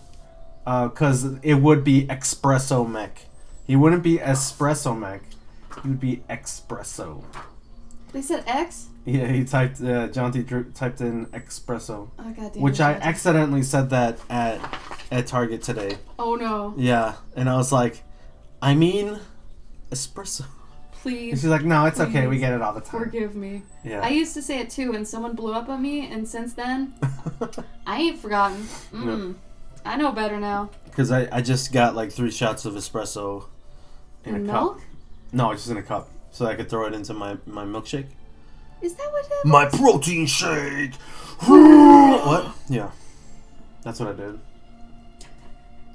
Because it would be espresso mech. He wouldn't be espresso mech. He would be espresso. They said X? Yeah, he typed, Jonty typed in espresso. Oh, goddamn. Which I accidentally said that at Target today. Oh, no. Yeah, and I was like, I mean, espresso. And Please. she's like, no, it's okay. Please. We get it all the time. Forgive me. Yeah. I used to say it too, and someone blew up on me, and since then, I ain't forgotten. Yep. I know better now. Because I just got like 3 shots of espresso in a milk? cup. No, just in a cup. So I could throw it into my milkshake. Is that what it My was? protein shake! What? Yeah. That's what I did.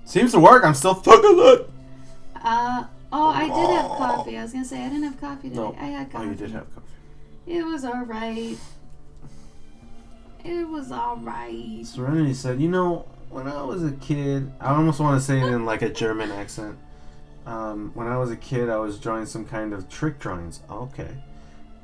Seems to work. I'm still thugging it. I did have coffee. I was going to say, I didn't have coffee today. No. I had coffee. Oh, you did have coffee. It was alright. It was alright. Serenity said, you know, when I was a kid, I almost want to say it in like a German accent. When I was a kid, I was drawing some kind of trick drawings. Okay.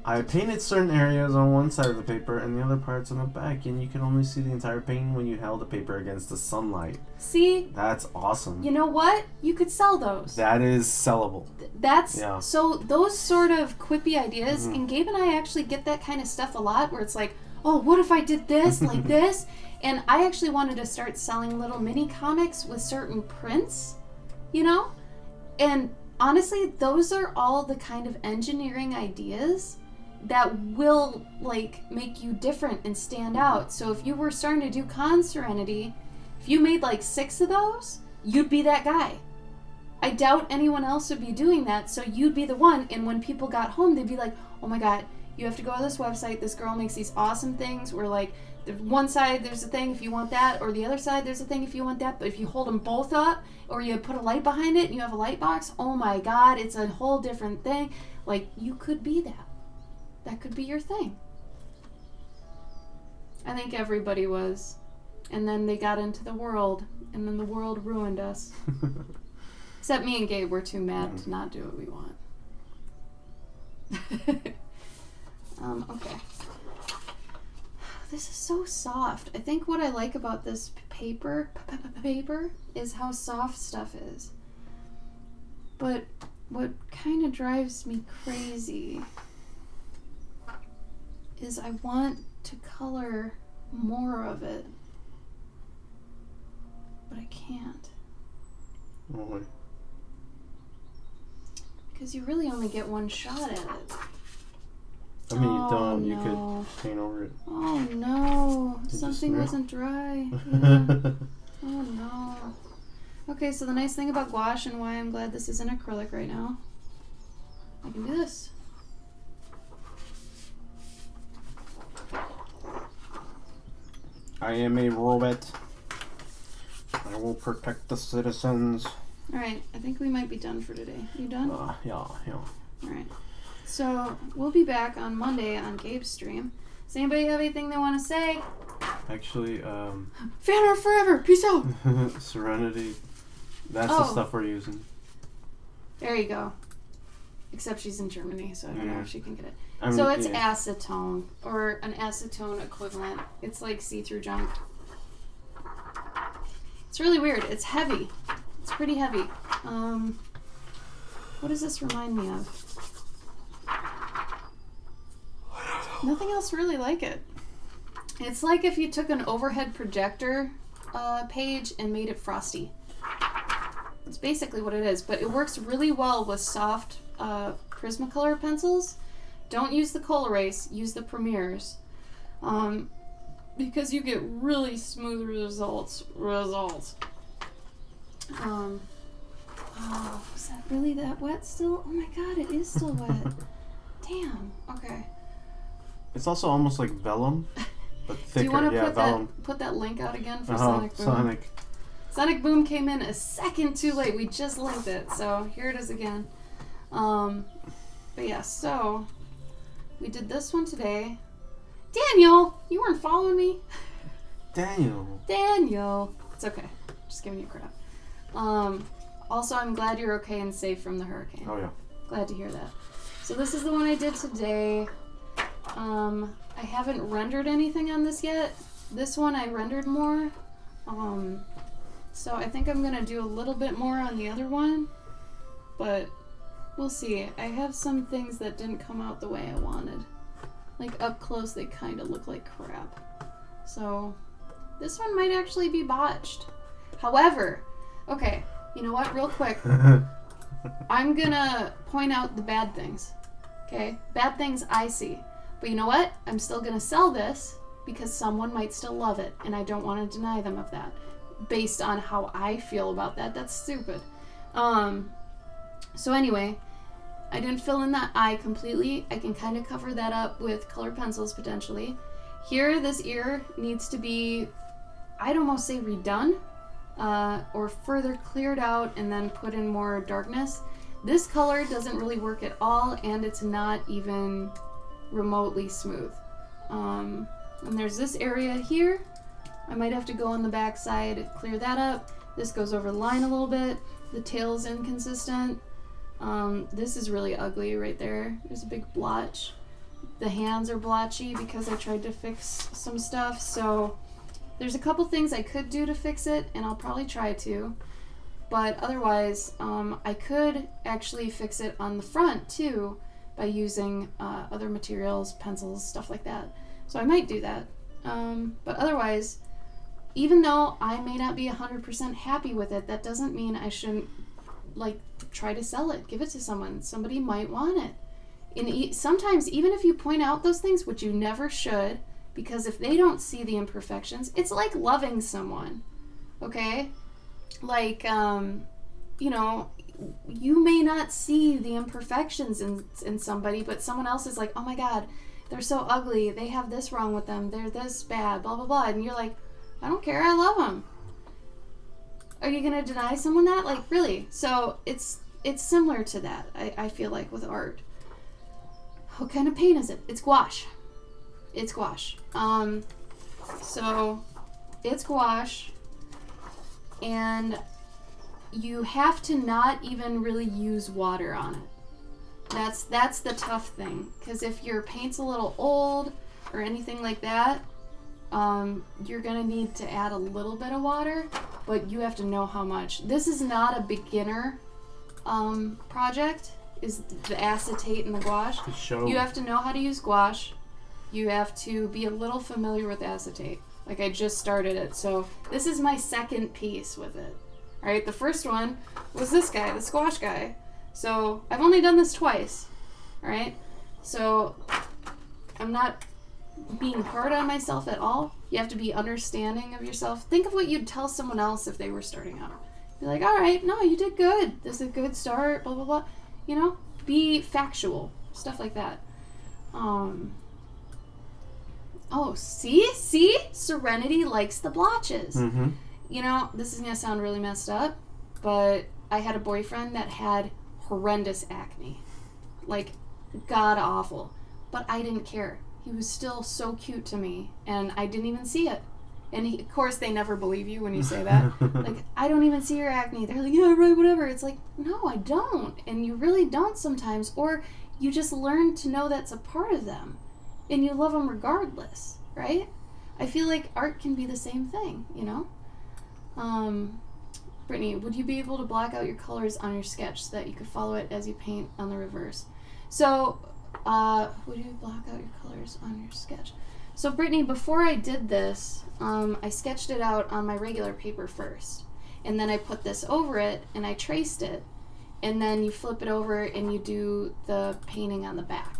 I painted certain areas on one side of the paper and the other parts on the back, and you could only see the entire painting when you held the paper against the sunlight. See? That's awesome. You know what? You could sell those. That is sellable. That's Yeah. so those sort of quippy ideas, and Gabe and I actually get that kind of stuff a lot where it's like, oh, what if I did this like this? And I actually wanted to start selling little mini comics with certain prints, you know? And honestly, those are all the kind of engineering ideas that will like make you different and stand out. So if you were starting to do Con Serenity, if you made like 6 of those, you'd be that guy. I doubt anyone else would be doing that, so you'd be the one. And when people got home, they'd be like, oh my god, you have to go to this website. This girl makes these awesome things where like the one side there's a thing if you want that, or the other side there's a thing if you want that. But if you hold them both up, or you put a light behind it and you have a light box, oh my god, it's a whole different thing. Like, you could be that. That could be your thing. I think everybody was. And then they got into the world, and then the world ruined us. Except me and Gabe were too mad to not do what we want. Okay. This is so soft. I think what I like about this paper is how soft stuff is. But what kind of drives me crazy is I want to color more of it, but I can't. Why? Because you really only get one shot at it. I mean, you Oh, don't. You no. could paint over it. Oh no, Did you something smear? wasn't dry. Yeah. Oh no. Okay, so the nice thing about gouache and why I'm glad this isn't acrylic right now, I can do this. I am a robot. I will protect the citizens. Alright, I think we might be done for today. You done? Yeah. Alright. So, we'll be back on Monday on Gabe's stream. Does anybody have anything they want to say? Actually, Fan art forever! Peace out! Serenity. That's the stuff we're using. There you go. Except she's in Germany, so I don't know if she can get it. I mean, So it's yeah. acetone, or an acetone equivalent. It's like see-through junk. It's really weird. It's heavy. It's pretty heavy. What does this remind me of? Nothing else really like it. It's like if you took an overhead projector page and made it frosty. It's basically what it is, but it works really well with soft Prismacolor pencils. Don't use the Colorase, use the Premiers. Because you get really smooth results. Oh, is that really that wet still? Oh my god, it is still wet. Damn. Okay. It's also almost like vellum. but thicker. Do you want to yeah, put that link out again for Sonic Boom? Sonic. Sonic Boom came in a second too late. We just linked it, so here it is again. But yeah, so we did this one today. Daniel, you weren't following me. Daniel. It's okay. Just giving you crap. Also, I'm glad you're okay and safe from the hurricane. Oh yeah. Glad to hear that. So this is the one I did today. I haven't rendered anything on this yet. This one I rendered more. So I think I'm gonna do a little bit more on the other one, but we'll see. I have some things that didn't come out the way I wanted. Like up close, they kind of look like crap. So this one might actually be botched. However, okay, you know what? Real quick, I'm gonna point out the bad things. Okay, bad things I see. But you know what? I'm still gonna sell this because someone might still love it, and I don't want to deny them of that. Based on how I feel about that, that's stupid. So anyway, I didn't fill in that eye completely. I can kind of cover that up with colored pencils potentially. Here, this ear needs to be, I'd almost say redone, or further cleared out and then put in more darkness. This color doesn't really work at all, and it's not even remotely smooth. And there's this area here. I might have to go on the back side, clear that up. This goes over the line a little bit. The tail's inconsistent. This is really ugly right there. There's a big blotch. The hands are blotchy because I tried to fix some stuff. So there's a couple things I could do to fix it, and I'll probably try to. But otherwise, I could actually fix it on the front too by using other materials, pencils, stuff like that. So I might do that. But otherwise, even though I may not be 100% happy with it, that doesn't mean I shouldn't try to sell it, give it to someone. Somebody might want it. And sometimes, even if you point out those things, which you never should, because if they don't see the imperfections, it's like loving someone, okay? Like, you know, you may not see the imperfections in somebody, but someone else is like, oh my God, they're so ugly, they have this wrong with them, they're this bad, blah, blah, blah. And you're like, I don't care, I love them. Are you going to deny someone that? Like, really? So it's similar to that, I feel like, with art. What kind of paint is it? It's gouache. It's gouache. So it's gouache, and you have to not even really use water on it. That's the tough thing, because if your paint's a little old or anything like that, you're gonna need to add a little bit of water, but you have to know how much. This is not a beginner project, is the acetate and the gouache. You have to know how to use gouache. You have to be a little familiar with acetate. Like, I just started it, so this is my second piece with it. Alright, the first one was this guy, the squash guy. So I've only done this twice. Alright? So I'm not being hard on myself at all. You have to be understanding of yourself. Think of what you'd tell someone else if they were starting out. Be like, alright, no, you did good. This is a good start, blah, blah, blah. You know? Be factual. Stuff like that. Oh, see? Serenity likes the blotches. Mm-hmm. You know, this is going to sound really messed up, but I had a boyfriend that had horrendous acne. Like, god-awful. But I didn't care. He was still so cute to me, and I didn't even see it. And of course, they never believe you when you say that. Like, I don't even see your acne. They're like, yeah, right, whatever. It's like, no, I don't. And you really don't sometimes. Or you just learn to know that's a part of them. And you love them regardless, right? I feel like art can be the same thing, you know? Brittany, would you be able to block out your colors on your sketch so that you could follow it as you paint on the reverse? So, would you block out your colors on your sketch? So, Brittany, before I did this, I sketched it out on my regular paper first. And then I put this over it, and I traced it. And then you flip it over, and you do the painting on the back.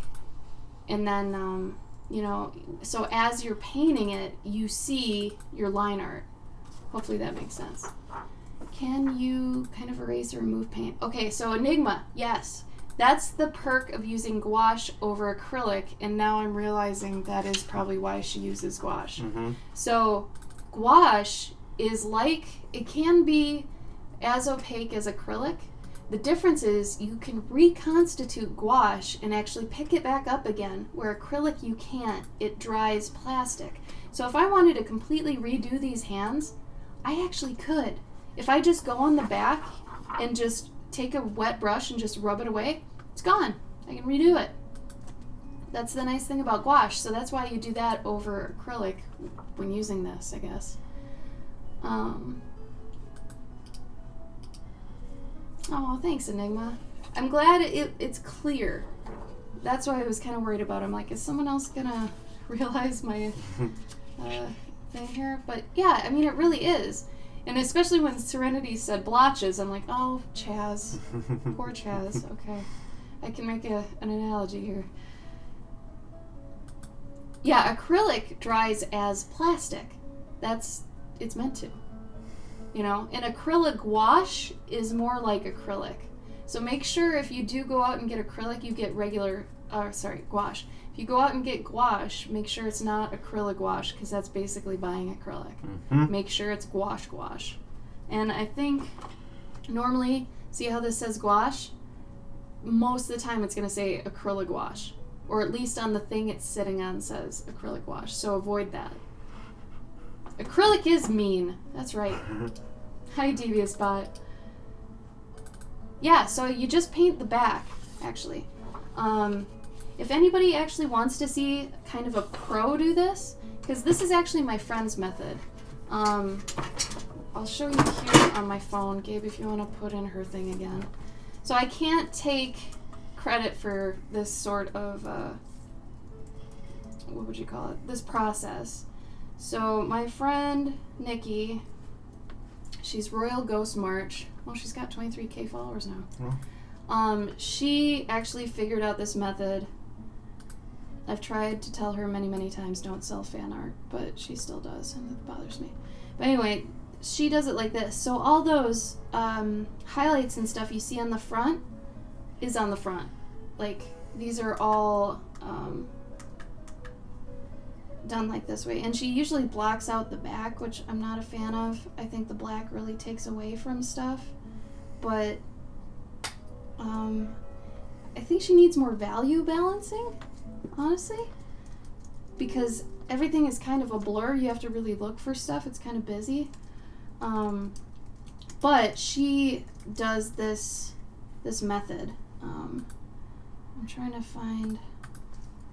And then, you know, so as you're painting it, you see your line art. Hopefully that makes sense. Can you kind of erase or remove paint? Okay, so Enigma, yes. That's the perk of using gouache over acrylic, and now I'm realizing that is probably why she uses gouache. Mm-hmm. So gouache is it can be as opaque as acrylic. The difference is you can reconstitute gouache and actually pick it back up again, where acrylic you can't. It dries plastic. So if I wanted to completely redo these hands, I actually could. If I just go on the back and just take a wet brush and just rub it away, it's gone. I can redo it. That's the nice thing about gouache. So that's why you do that over acrylic when using this, I guess. Oh, thanks, Enigma. I'm glad it's clear. That's why I was kind of worried about it. I'm like, is someone else gonna realize my thing here? But yeah, I mean, it really is. And especially when Serenity said blotches, I'm like, oh, Chaz. Poor Chaz. Okay. I can make an analogy here. Yeah, acrylic dries as plastic. It's meant to. You know? And acrylic gouache is more like acrylic. So make sure if you do go out and get acrylic, you get gouache. If you go out and get gouache, make sure it's not acrylic gouache, because that's basically buying acrylic. Mm-hmm. Make sure it's gouache. And I think normally, see how this says gouache? Most of the time it's going to say acrylic gouache. Or at least on the thing it's sitting on says acrylic gouache. So avoid that. Acrylic is mean. That's right. Hi, Devious Bot. Yeah, so you just paint the back, actually. If anybody actually wants to see kind of a pro do this, because this is actually my friend's method. I'll show you here on my phone. Gabe, if you want to put in her thing again. So I can't take credit for this sort of, what would you call it? This process. So my friend, Nikki, she's Royal Ghost March. Well, she's got 23K followers now. Oh. She actually figured out this method. I've tried to tell her many, many times don't sell fan art, but she still does, and it bothers me. But anyway, she does it like this. So all those highlights and stuff you see on the front is on the front. Like, these are all done like this way. And she usually blocks out the back, which I'm not a fan of. I think the black really takes away from stuff. But I think she needs more value balancing, honestly, because everything is kind of a blur. You have to really look for stuff. It's kind of busy. But she does this method. I'm trying to find...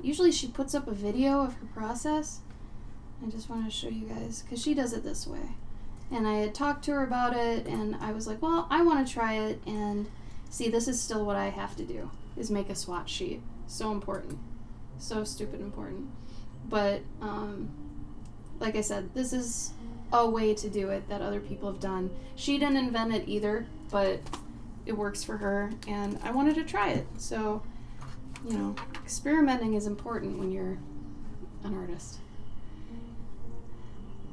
Usually she puts up a video of her process. I just want to show you guys, because she does it this way. And I had talked to her about it, and I was like, well, I want to try it, and see, this is still what I have to do, is make a swatch sheet. So important. So stupid important. But, like I said, this is a way to do it that other people have done. She didn't invent it either, but it works for her, and I wanted to try it. So, you know, experimenting is important when you're an artist.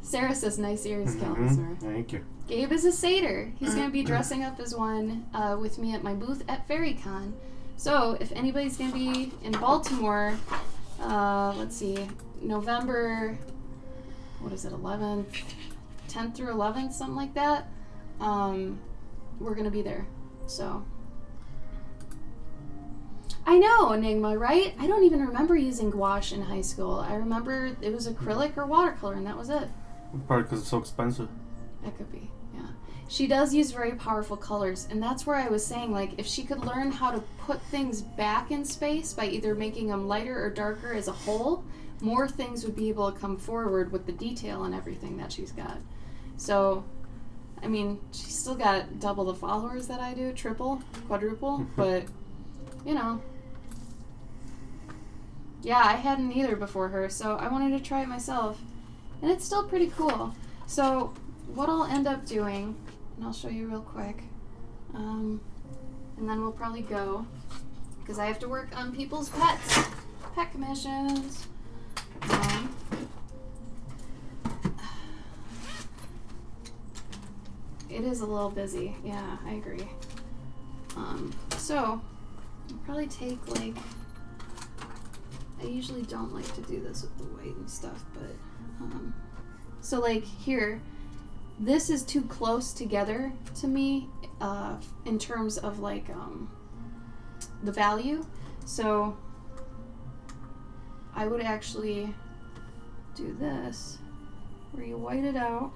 Sarah says, nice ears, Calvin. Thank you. Gabe is a satyr. He's going to be dressing up as one with me at my booth at FairyCon. So if anybody's going to be in Baltimore, let's see, November, what is it, 11th, 10th through 11th, something like that, we're going to be there. So I know, Enigma, right? I don't even remember using gouache in high school. I remember it was acrylic or watercolor, and that was it. Probably because it's so expensive. That could be, yeah. She does use very powerful colors, and that's where I was saying, like, if she could learn how to put things back in space by either making them lighter or darker as a whole, more things would be able to come forward with the detail and everything that she's got. So, I mean, she's still got double the followers that I do, triple, quadruple, but, you know. Yeah, I hadn't either before her, so I wanted to try it myself. And it's still pretty cool. So what I'll end up doing, and I'll show you real quick, and then we'll probably go, because I have to work on people's pet commissions. It is a little busy. Yeah, I agree. So I'll probably take like. I usually don't like to do this with the white and stuff, but so like here, this is too close together to me in terms of like the value. So I would actually do this, where you white it out,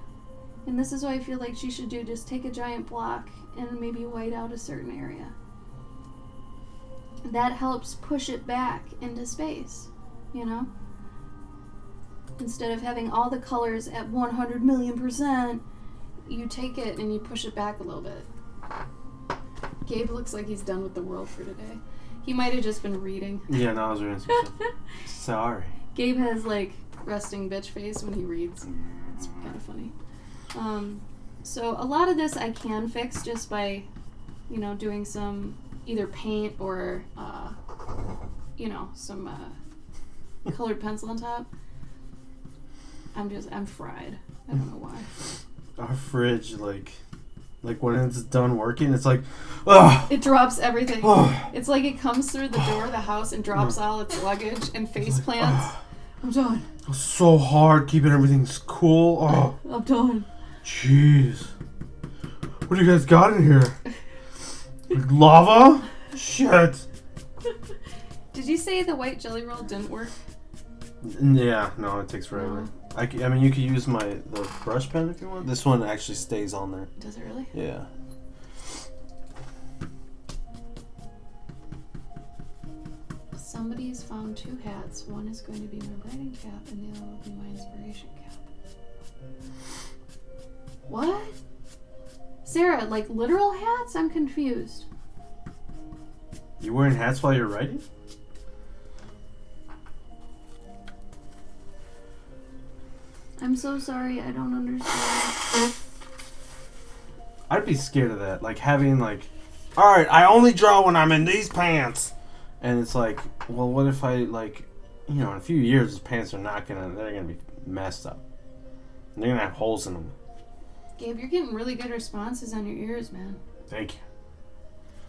and this is what I feel like she should do. Just take a giant block and maybe white out a certain area. That helps push it back into space, you know? Instead of having all the colors at 100,000,000%, you take it and you push it back a little bit. Gabe looks like he's done with the world for today. He might have just been reading. Yeah, no, I was reading some stuff. Sorry. Gabe has like resting bitch face when he reads. It's kind of funny. So a lot of this I can fix just by, you know, doing some either paint or, you know, some colored pencil on top. I'm fried. I don't know why. Our fridge, like when it's done working, it's like, ugh. It drops everything. Oh. It's like it comes through the door of the house and drops all its luggage and face plants. I'm done. It's so hard keeping everything cool. Oh, I'm done. jeez. What do you guys got in here? Like lava? Shit. Did you say the white jelly roll didn't work? Yeah, no, it takes forever. I mean, you could use the brush pen if you want. This one actually stays on there. Does it really? Yeah. Somebody has found 2 hats. One is going to be my writing cap, and the other will be my inspiration cap. What? Sarah, like literal hats? I'm confused. You wearing hats while you're writing? I'm so sorry. I don't understand. I'd be scared of that. Like having like, all right, I only draw when I'm in these pants. And it's like, well, what if I like, you know, in a few years, these pants are they're gonna be messed up. And they're gonna have holes in them. Gabe, you're getting really good responses on your ears, man. Thank you.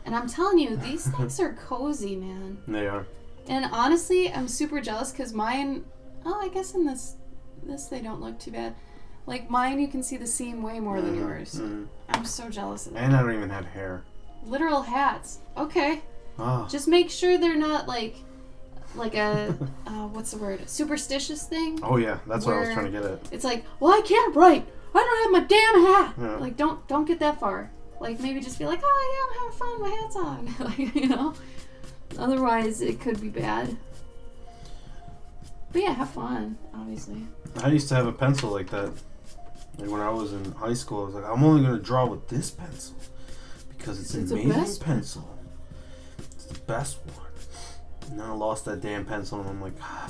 And I'm telling you, these things are cozy, man. They are. And honestly, I'm super jealous because mine, I guess in this they don't look too bad. Like mine, you can see the seam way more than yours. Mm-hmm. I'm so jealous of that. And I don't even have hair. Literal hats. Okay. Oh. Just make sure they're not like a what's the word? Superstitious thing. Oh yeah, that's what I was trying to get at. It's like, well, I can't write. I don't have my damn hat. Yeah. Like, don't get that far. Like, maybe just be like, oh yeah, I'm having fun. My hat's on. Like, you know. Otherwise, it could be bad. But yeah, have fun. Obviously. I used to have a pencil like that. Like when I was in high school, I was like, I'm only gonna draw with this pencil because it's an amazing pencil. It's the best one. And then I lost that damn pencil, and I'm like, I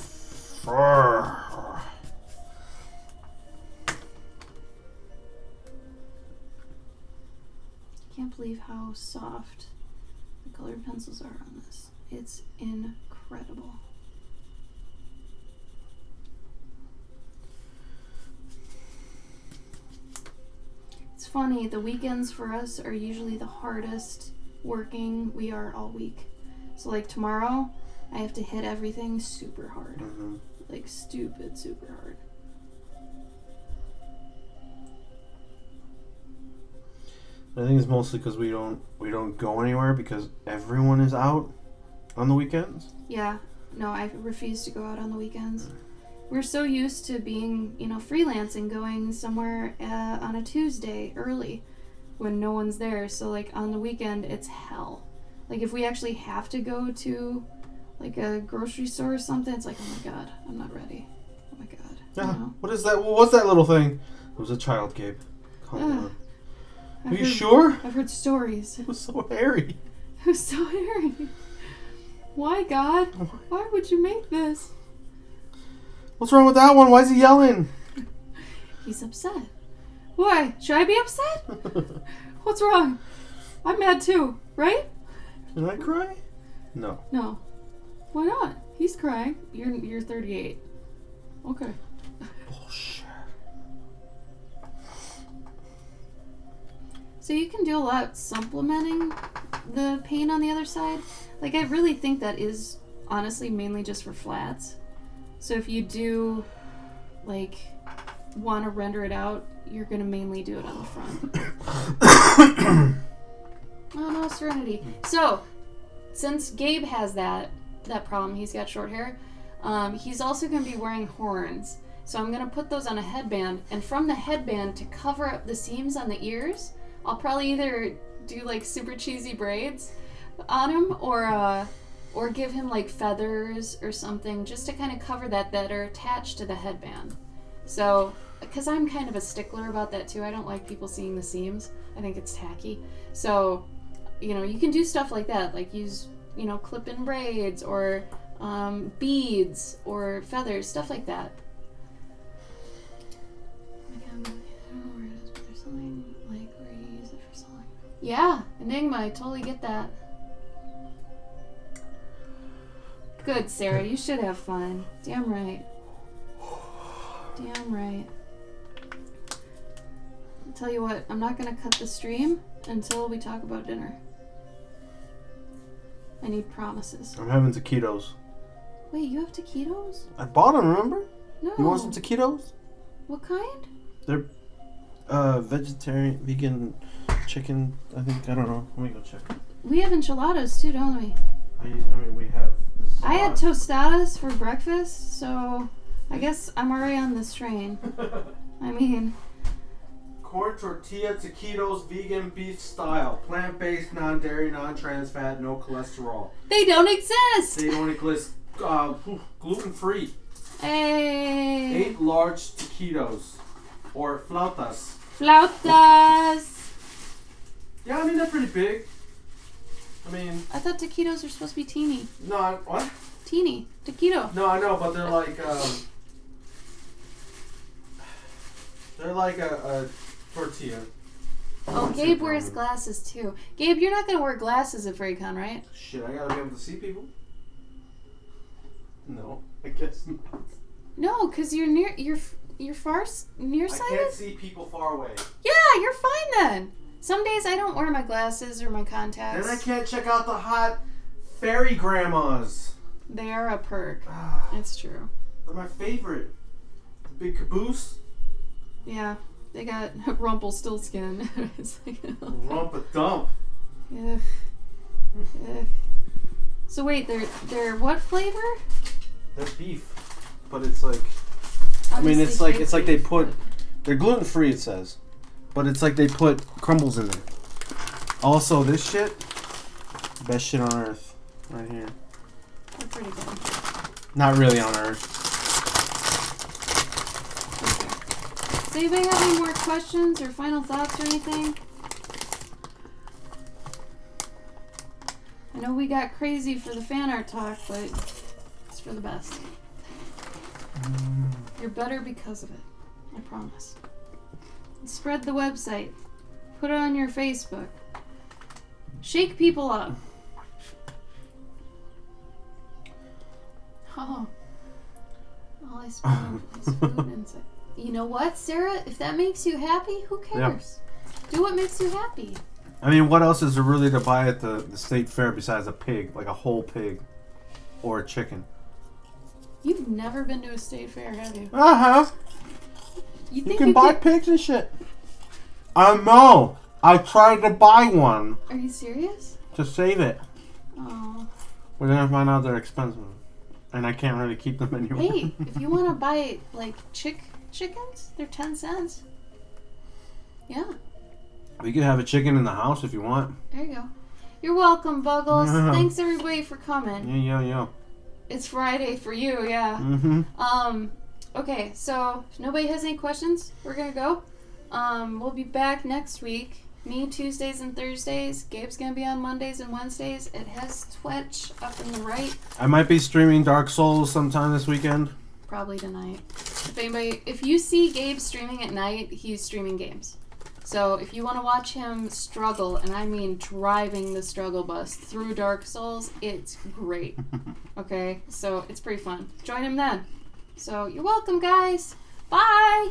can't believe how soft the colored pencils are on this. It's incredible. It's funny, the weekends for us are usually the hardest working we are all week. So like tomorrow, I have to hit everything super hard. Mm-hmm. Like stupid, super hard. think it's mostly because we don't go anywhere because everyone is out on the weekends. Yeah, no, I refuse to go out on the weekends. We're so used to being, freelancing, going somewhere on a Tuesday early when no one's there. So, like, on the weekend, it's hell. Like, if we actually have to go to, like, a grocery store or something, it's like, oh my god, I'm not ready. Oh my god. Yeah. What is that? What's that little thing? It was a child, Gabe. Calm down. Are you sure? I've heard stories. It was so hairy. It was so hairy. Why, God? Why would you make this? What's wrong with that one? Why is he yelling? He's upset. Why? Should I be upset? What's wrong? I'm mad too, right? Did I cry? No. No. Why not? He's crying. You're 38. Okay. Bullshit. So you can do a lot supplementing the paint on the other side. Like, I really think that is honestly mainly just for flats. So if you do, like, want to render it out, you're going to mainly do it on the front. Oh, no, Serenity. So, since Gabe has that problem, he's got short hair, he's also going to be wearing horns. So I'm going to put those on a headband, and from the headband, to cover up the seams on the ears, I'll probably either do like super cheesy braids on him, or give him like feathers or something, just to kind of cover that are attached to the headband. So, because I'm kind of a stickler about that too, I don't like people seeing the seams. I think it's tacky. So, you know, you can do stuff like that, like use, you know, clip-in braids, or beads, or feathers, stuff like that. Yeah, Enigma, I totally get that. Good, Sarah, you should have fun. Damn right. Damn right. I'll tell you what, I'm not gonna cut the stream until we talk about dinner. I need promises. I'm having taquitos. Wait, you have taquitos? I bought them, remember? No. You want some taquitos? What kind? They're vegetarian, vegan, chicken, I think. I don't know. Let me go check. We have enchiladas too, don't we? I mean, we have this I had tostadas for breakfast, so I guess I'm already on this train. I mean... Corn tortilla taquitos, vegan beef style. Plant-based, non-dairy, non-trans fat, no cholesterol. They don't exist! They don't exist. Gluten-free. Hey! 8 large taquitos. Or flautas. Flautas! Yeah, I mean, they're pretty big. I mean... I thought taquitos are supposed to be teeny. No, what? Teeny. Taquito. No, I know, but they're like, they're like a tortilla. Oh, Gabe wears glasses too. Gabe, you're not gonna wear glasses at Vraycon, right? Shit, I gotta be able to see people? No, I guess not. No, cause you're nearsighted. I can't see people far away. Yeah, you're fine then. Some days I don't wear my glasses or my contacts. Then I can't check out the hot fairy grandmas. They are a perk. It's true. They're my favorite. The big caboose. Yeah, they got Rumpelstiltskin. It's like, Rump a dump. Ugh. Ugh. So wait, they're what flavor? They're beef, but it's like, I mean, it's like they put, they're gluten free. It says, but it's like they put crumbles in there. Also, this shit, best shit on earth, right here. They're pretty good. Not really on earth. Okay. Does anybody have any more questions or final thoughts or anything? I know we got crazy for the fan art talk, but it's for the best. You're better because of it. I promise. Spread the website. Put it on your Facebook. Shake people up. Oh. All I spend is food and sex. You know what, Sarah? If that makes you happy, who cares? Yep. Do what makes you happy. I mean, what else is there really to buy at the state fair besides a pig, like a whole pig or a chicken? You've never been to a state fair, have you? Uh-huh. You can buy pigs and shit. I know. I tried to buy one. Are you serious? To save it. Oh. We're gonna find out they're expensive. And I can't really keep them anymore. Hey, if you want to buy, like, chickens, they're 10 cents. Yeah. We could have a chicken in the house if you want. There you go. You're welcome, Buggles. Thanks, everybody, for coming. Yeah. It's Friday for you, yeah. Mm-hmm. Okay, so if nobody has any questions, we're gonna go. We'll be back next week. Me, Tuesdays and Thursdays. Gabe's gonna be on Mondays and Wednesdays. It has Twitch up in the right. I might be streaming Dark Souls sometime this weekend. Probably tonight. If you see Gabe streaming at night, he's streaming games. So if you want to watch him struggle, and I mean driving the struggle bus through Dark Souls, it's great. Okay? So it's pretty fun. Join him then. So you're welcome, guys. Bye!